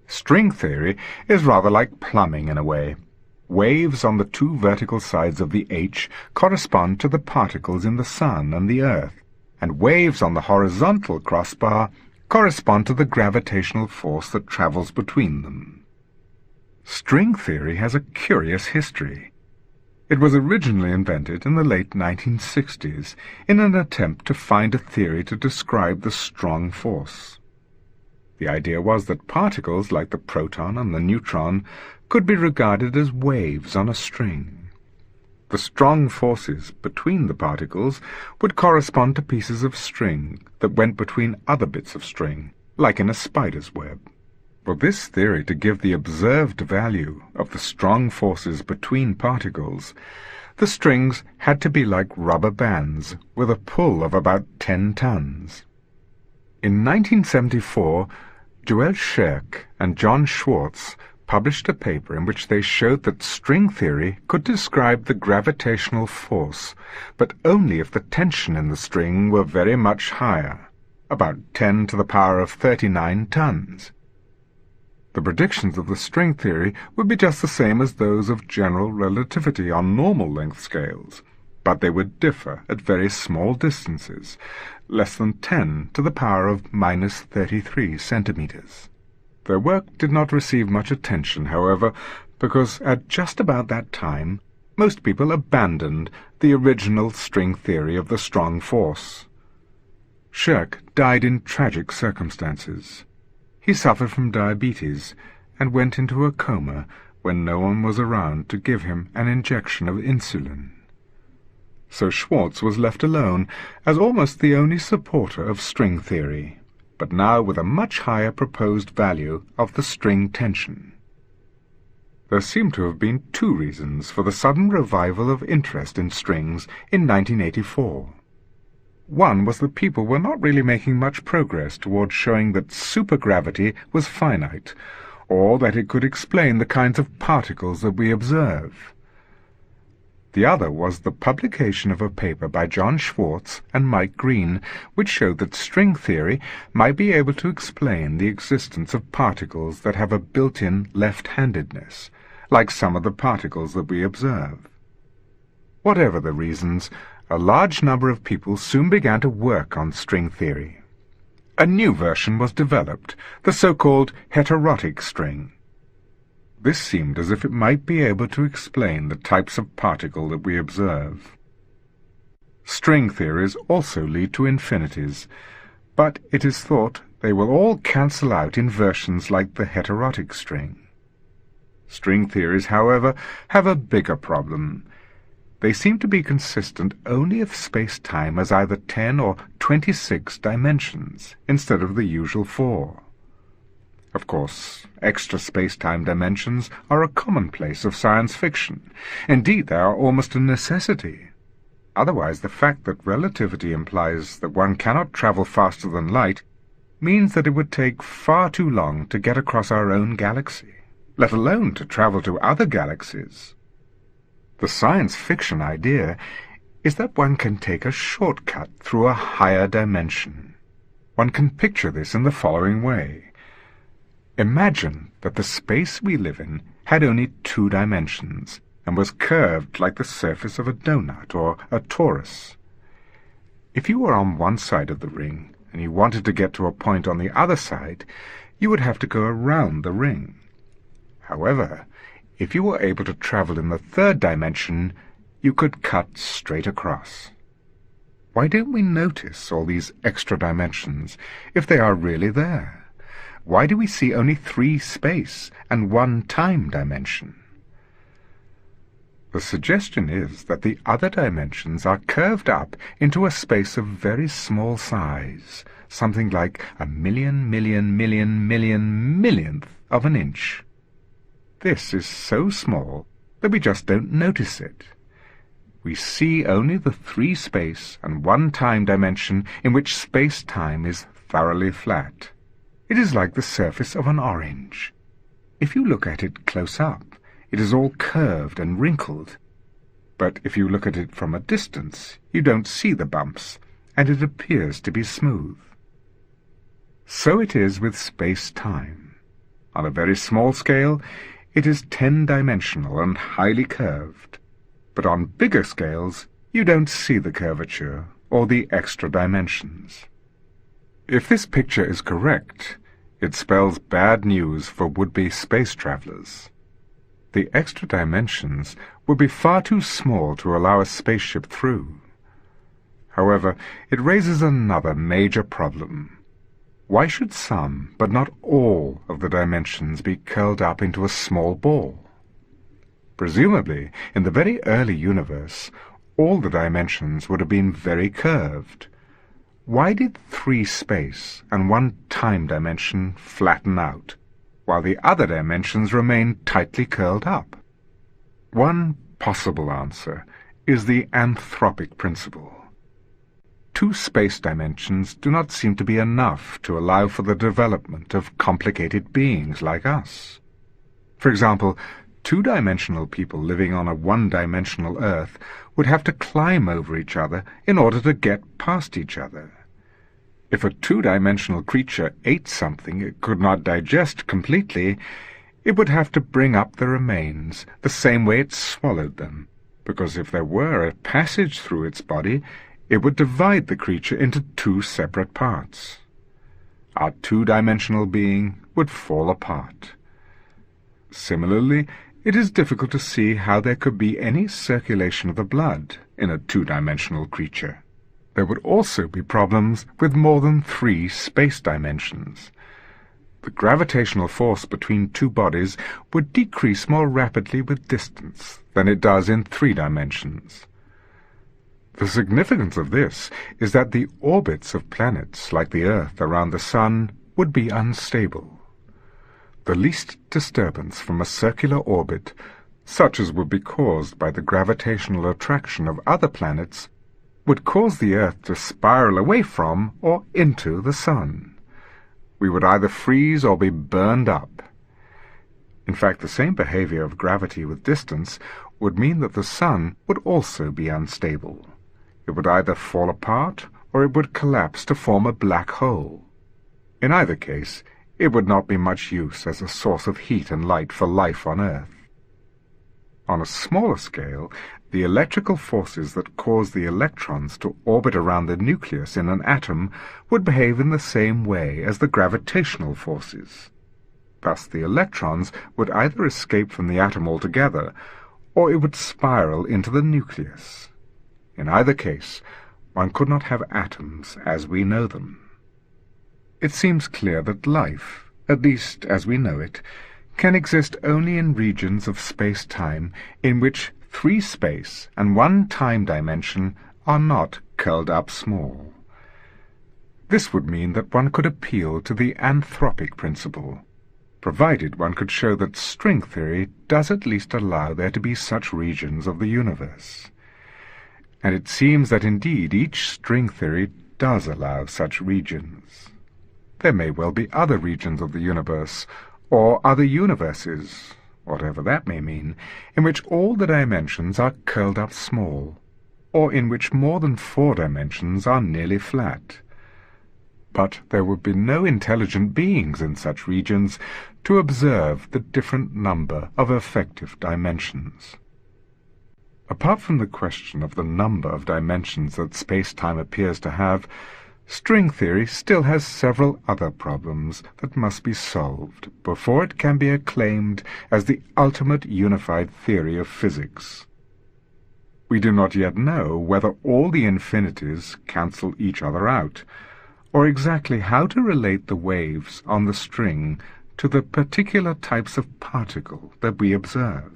A: String theory is rather like plumbing in a way. Waves on the two vertical sides of the H correspond to the particles in the Sun and the Earth, and waves on the horizontal crossbar correspond to the gravitational force that travels between them. String theory has a curious history. It was originally invented in the late 1960s in an attempt to find a theory to describe the strong force. The idea was that particles like the proton and the neutron could be regarded as waves on a string. The strong forces between the particles would correspond to pieces of string that went between other bits of string, like in a spider's web. For this theory to give the observed value of the strong forces between particles, the strings had to be like rubber bands with a pull of about 10 tons. In 1974, Joel Scherk and John Schwartz published a paper in which they showed that string theory could describe the gravitational force, but only if the tension in the string were very much higher, about 10 to the power of 39 tons. The predictions of the string theory would be just the same as those of general relativity on normal length scales, but they would differ at very small distances, less than 10 to the power of minus 33 centimeters. Their work did not receive much attention, however, because at just about that time most people abandoned the original string theory of the strong force. Scherk died in tragic circumstances. He suffered from diabetes and went into a coma when no one was around to give him an injection of insulin. So Schwartz was left alone as almost the only supporter of string theory, but now with a much higher proposed value of the string tension. There seem to have been two reasons for the sudden revival of interest in strings in 1984. One was that people were not really making much progress towards showing that supergravity was finite, or that it could explain the kinds of particles that we observe. The other was the publication of a paper by John Schwartz and Mike Green, which showed that string theory might be able to explain the existence of particles that have a built-in left-handedness, like some of the particles that we observe. Whatever the reasons, a large number of people soon began to work on string theory. A new version was developed, the so-called heterotic string. This seemed as if it might be able to explain the types of particle that we observe. String theories also lead to infinities, but it is thought they will all cancel out in versions like the heterotic string. String theories, however, have a bigger problem. They seem to be consistent only if space-time has either 10 or 26 dimensions, instead of the usual 4. Of course, extra space-time dimensions are a commonplace of science fiction. Indeed, they are almost a necessity. Otherwise, the fact that relativity implies that one cannot travel faster than light means that it would take far too long to get across our own galaxy, let alone to travel to other galaxies. The science fiction idea is that one can take a shortcut through a higher dimension. One can picture this in the following way. Imagine that the space we live in had only 2 dimensions and was curved like the surface of a donut or a torus. If you were on one side of the ring and you wanted to get to a point on the other side, you would have to go around the ring. However, if you were able to travel in the 3rd dimension, you could cut straight across. Why don't we notice all these extra dimensions if they are really there? Why do we see only 3 space and 1 time dimension? The suggestion is that the other dimensions are curved up into a space of very small size, something like a millionth of an inch. This is so small that we just don't notice it. We see only the 3 space and 1 time dimension in which space-time is thoroughly flat. It is like the surface of an orange. If you look at it close up, it is all curved and wrinkled. But if you look at it from a distance, you don't see the bumps, and it appears to be smooth. So it is with space-time. On a very small scale, it is 10-dimensional and highly curved. But on bigger scales, you don't see the curvature or the extra dimensions. If this picture is correct, it spells bad news for would-be space travelers. The extra dimensions would be far too small to allow a spaceship through. However, it raises another major problem. Why should some, but not all, of the dimensions be curled up into a small ball? Presumably, in the very early universe, all the dimensions would have been very curved. Why did 3 space and 1 time dimension flatten out, while the other dimensions remain tightly curled up? One possible answer is the anthropic principle. 2 space dimensions do not seem to be enough to allow for the development of complicated beings like us. For example, 2-dimensional people living on a 1-dimensional Earth would have to climb over each other in order to get past each other. If a 2-dimensional creature ate something it could not digest completely, it would have to bring up the remains the same way it swallowed them, because if there were a passage through its body, it would divide the creature into 2 separate parts. Our 2-dimensional being would fall apart. Similarly, it is difficult to see how there could be any circulation of the blood in a 2-dimensional creature. There would also be problems with more than 3 space dimensions. The gravitational force between 2 bodies would decrease more rapidly with distance than it does in 3 dimensions. The significance of this is that the orbits of planets like the Earth around the Sun would be unstable. The least disturbance from a circular orbit, such as would be caused by the gravitational attraction of other planets, would cause the Earth to spiral away from or into the Sun. We would either freeze or be burned up. In fact, the same behavior of gravity with distance would mean that the Sun would also be unstable. It would either fall apart or it would collapse to form a black hole. In either case, it would not be much use as a source of heat and light for life on Earth. On a smaller scale, the electrical forces that cause the electrons to orbit around the nucleus in an atom would behave in the same way as the gravitational forces. Thus the electrons would either escape from the atom altogether, or it would spiral into the nucleus. In either case, one could not have atoms as we know them. It seems clear that life, at least as we know it, can exist only in regions of space-time in which 3 space and 1 time dimension are not curled up small. This would mean that one could appeal to the anthropic principle, provided one could show that string theory does at least allow there to be such regions of the universe. And it seems that indeed each string theory does allow such regions. There may well be other regions of the universe, or other universes, whatever that may mean, in which all the dimensions are curled up small, or in which more than 4 dimensions are nearly flat. But there would be no intelligent beings in such regions to observe the different number of effective dimensions. Apart from the question of the number of dimensions that space-time appears to have, string theory still has several other problems that must be solved before it can be acclaimed as the ultimate unified theory of physics. We do not yet know whether all the infinities cancel each other out, or exactly how to relate the waves on the string to the particular types of particle that we observe.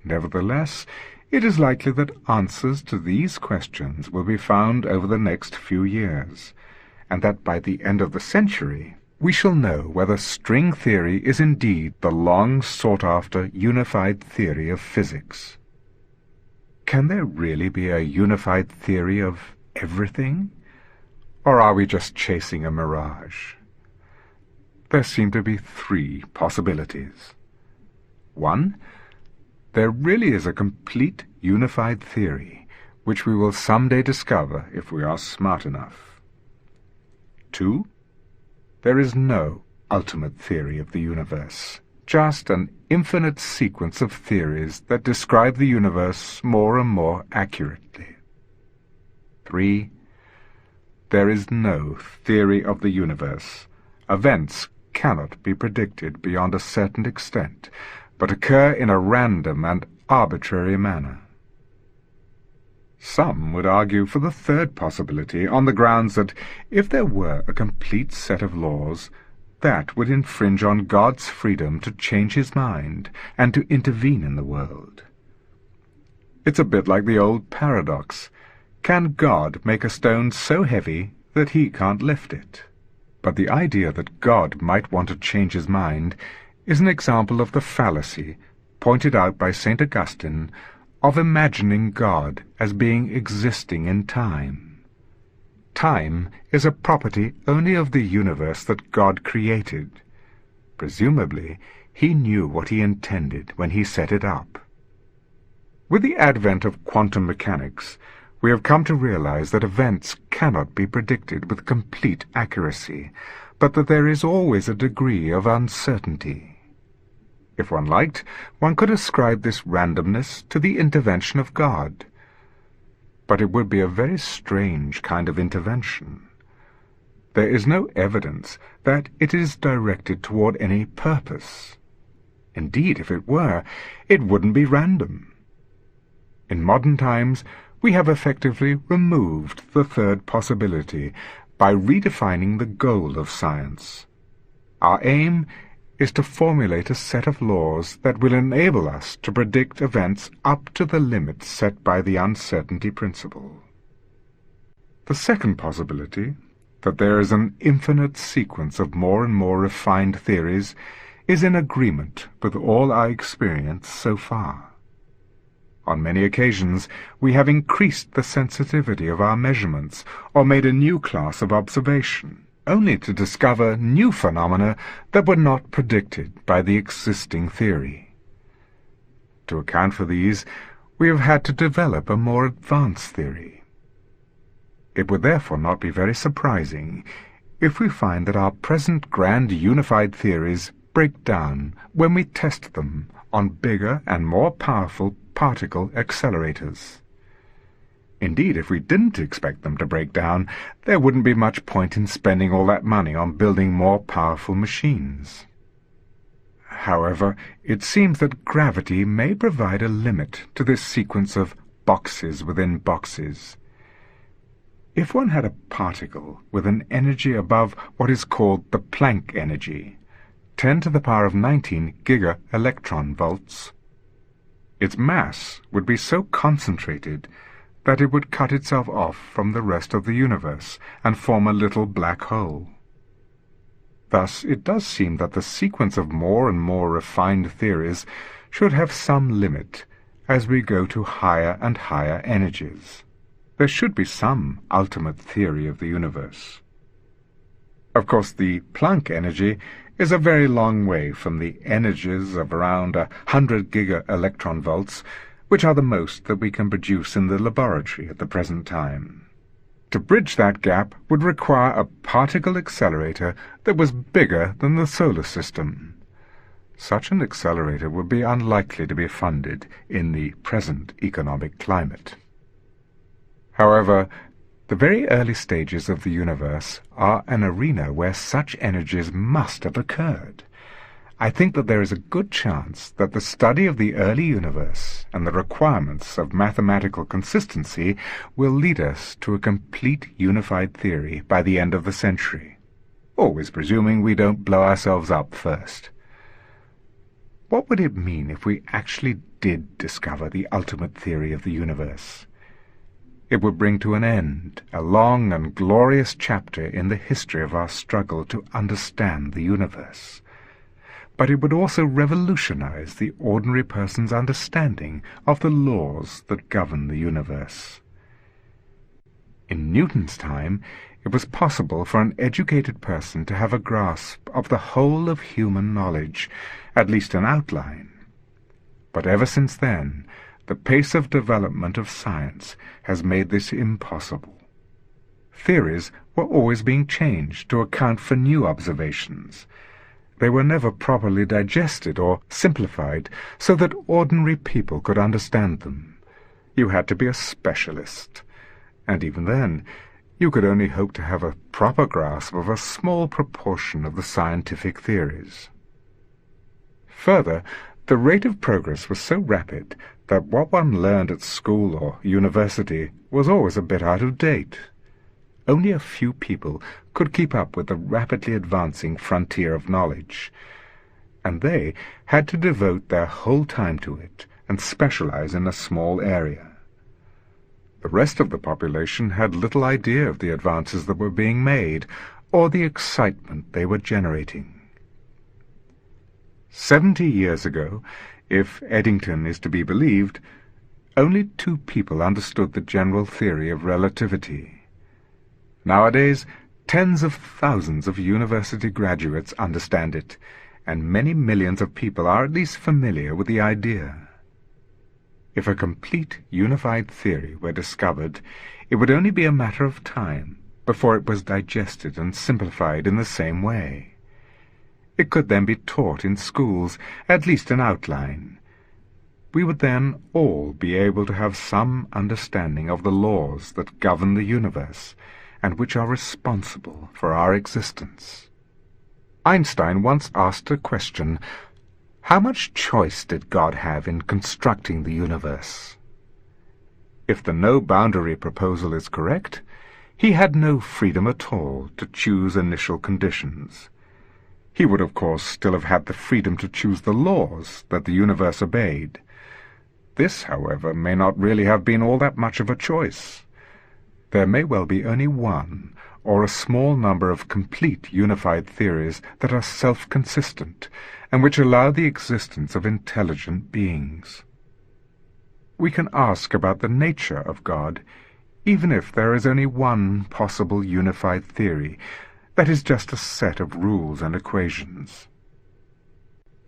A: Nevertheless, it is likely that answers to these questions will be found over the next few years, and that by the end of the century we shall know whether string theory is indeed the long-sought-after unified theory of physics. Can there really be a unified theory of everything? Or are we just chasing a mirage? There seem to be 3 possibilities. 1. There really is a complete unified theory, which we will someday discover if we are smart enough. 2. There is no ultimate theory of the universe, just an infinite sequence of theories that describe the universe more and more accurately. 3. There is no theory of the universe. Events cannot be predicted beyond a certain extent, but occur in a random and arbitrary manner. Some would argue for the 3rd possibility on the grounds that if there were a complete set of laws, that would infringe on God's freedom to change his mind and to intervene in the world. It's a bit like the old paradox. Can God make a stone so heavy that he can't lift it? But the idea that God might want to change his mind is an example of the fallacy, pointed out by St. Augustine, of imagining God as being existing in time. Time is a property only of the universe that God created. Presumably, he knew what he intended when he set it up. With the advent of quantum mechanics, we have come to realize that events cannot be predicted with complete accuracy, but that there is always a degree of uncertainty. If one liked, one could ascribe this randomness to the intervention of God. But it would be a very strange kind of intervention. There is no evidence that it is directed toward any purpose. Indeed, if it were, it wouldn't be random. In modern times, we have effectively removed the 3rd possibility by redefining the goal of science. Our aim is to formulate a set of laws that will enable us to predict events up to the limits set by the uncertainty principle. The 2nd possibility, that there is an infinite sequence of more and more refined theories, is in agreement with all our experience so far. On many occasions we have increased the sensitivity of our measurements or made a new class of observation, only to discover new phenomena that were not predicted by the existing theory. To account for these, we have had to develop a more advanced theory. It would therefore not be very surprising if we find that our present grand unified theories break down when we test them on bigger and more powerful particle accelerators. Indeed, if we didn't expect them to break down, there wouldn't be much point in spending all that money on building more powerful machines. However, it seems that gravity may provide a limit to this sequence of boxes within boxes. If one had a particle with an energy above what is called the Planck energy, 10 to the power of 19 giga-electron volts, its mass would be so concentrated that it would cut itself off from the rest of the universe and form a little black hole. Thus, it does seem that the sequence of more and more refined theories should have some limit, as we go to higher and higher energies. There should be some ultimate theory of the universe. Of course, the Planck energy is a very long way from the energies of around 100 giga-electron volts, which are the most that we can produce in the laboratory at the present time. To bridge that gap would require a particle accelerator that was bigger than the solar system. Such an accelerator would be unlikely to be funded in the present economic climate. However, the very early stages of the universe are an arena where such energies must have occurred. I think that there is a good chance that the study of the early universe and the requirements of mathematical consistency will lead us to a complete unified theory by the end of the century, always presuming we don't blow ourselves up first. What would it mean if we actually did discover the ultimate theory of the universe? It would bring to an end a long and glorious chapter in the history of our struggle to understand the universe. But it would also revolutionize the ordinary person's understanding of the laws that govern the universe. In Newton's time, it was possible for an educated person to have a grasp of the whole of human knowledge, at least an outline. But ever since then, the pace of development of science has made this impossible. Theories were always being changed to account for new observations. They were never properly digested or simplified so that ordinary people could understand them. You had to be a specialist, and even then, you could only hope to have a proper grasp of a small proportion of the scientific theories. Further, the rate of progress was so rapid that what one learned at school or university was always a bit out of date. Only a few people could keep up with the rapidly advancing frontier of knowledge, and they had to devote their whole time to it and specialize in a small area. The rest of the population had little idea of the advances that were being made or the excitement they were generating. 70 years ago, if Eddington is to be believed, only 2 people understood the general theory of relativity. Nowadays, tens of thousands of university graduates understand it, and many millions of people are at least familiar with the idea. If a complete unified theory were discovered, it would only be a matter of time before it was digested and simplified in the same way. It could then be taught in schools, at least an outline. We would then all be able to have some understanding of the laws that govern the universe, and which are responsible for our existence. Einstein once asked a question: how much choice did God have in constructing the universe? If the no-boundary proposal is correct, he had no freedom at all to choose initial conditions. He would, of course, still have had the freedom to choose the laws that the universe obeyed. This, however, may not really have been all that much of a choice. There may well be only one, or a small number of complete unified theories that are self-consistent, and which allow the existence of intelligent beings. We can ask about the nature of God, even if there is only one possible unified theory, that is just a set of rules and equations.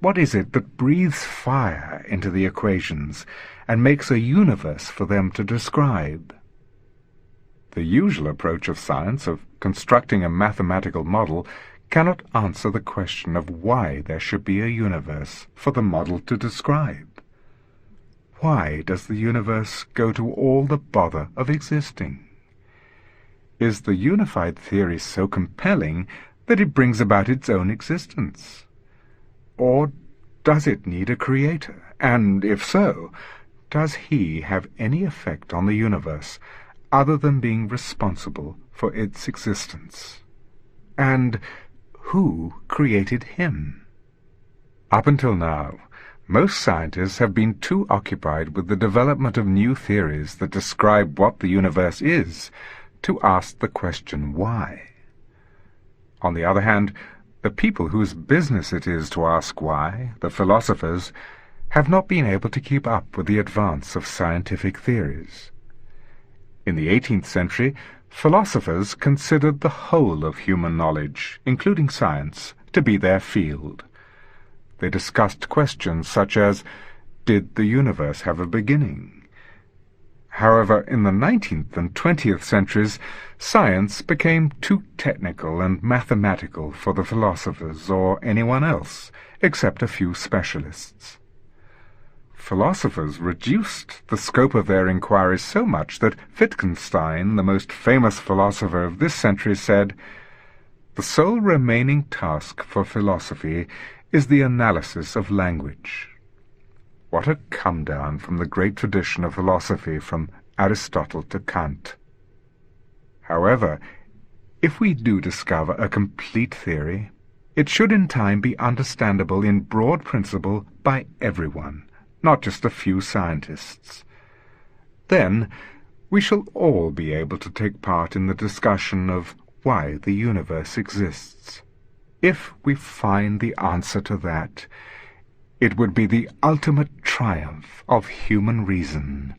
A: What is it that breathes fire into the equations and makes a universe for them to describe? The usual approach of science, of constructing a mathematical model, cannot answer the question of why there should be a universe for the model to describe. Why does the universe go to all the bother of existing? Is the unified theory so compelling that it brings about its own existence? Or does it need a creator? And if so, does he have any effect on the universe other than being responsible for its existence? And who created him? Up until now, most scientists have been too occupied with the development of new theories that describe what the universe is to ask the question why. On the other hand, the people whose business it is to ask why, the philosophers, have not been able to keep up with the advance of scientific theories. In the 18th century, philosophers considered the whole of human knowledge, including science, to be their field. They discussed questions such as, did the universe have a beginning? However, in the 19th and 20th centuries, science became too technical and mathematical for the philosophers or anyone else, except a few specialists. Philosophers reduced the scope of their inquiries so much that Wittgenstein, the most famous philosopher of this century, said, "The sole remaining task for philosophy is the analysis of language." What a come-down from the great tradition of philosophy from Aristotle to Kant. However, if we do discover a complete theory, it should in time be understandable in broad principle by everyone, not just a few scientists. Then we shall all be able to take part in the discussion of why the universe exists. If we find the answer to that, it would be the ultimate triumph of human reason,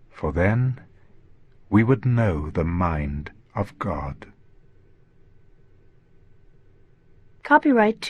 A: for then we would know the mind of God.
B: Copyright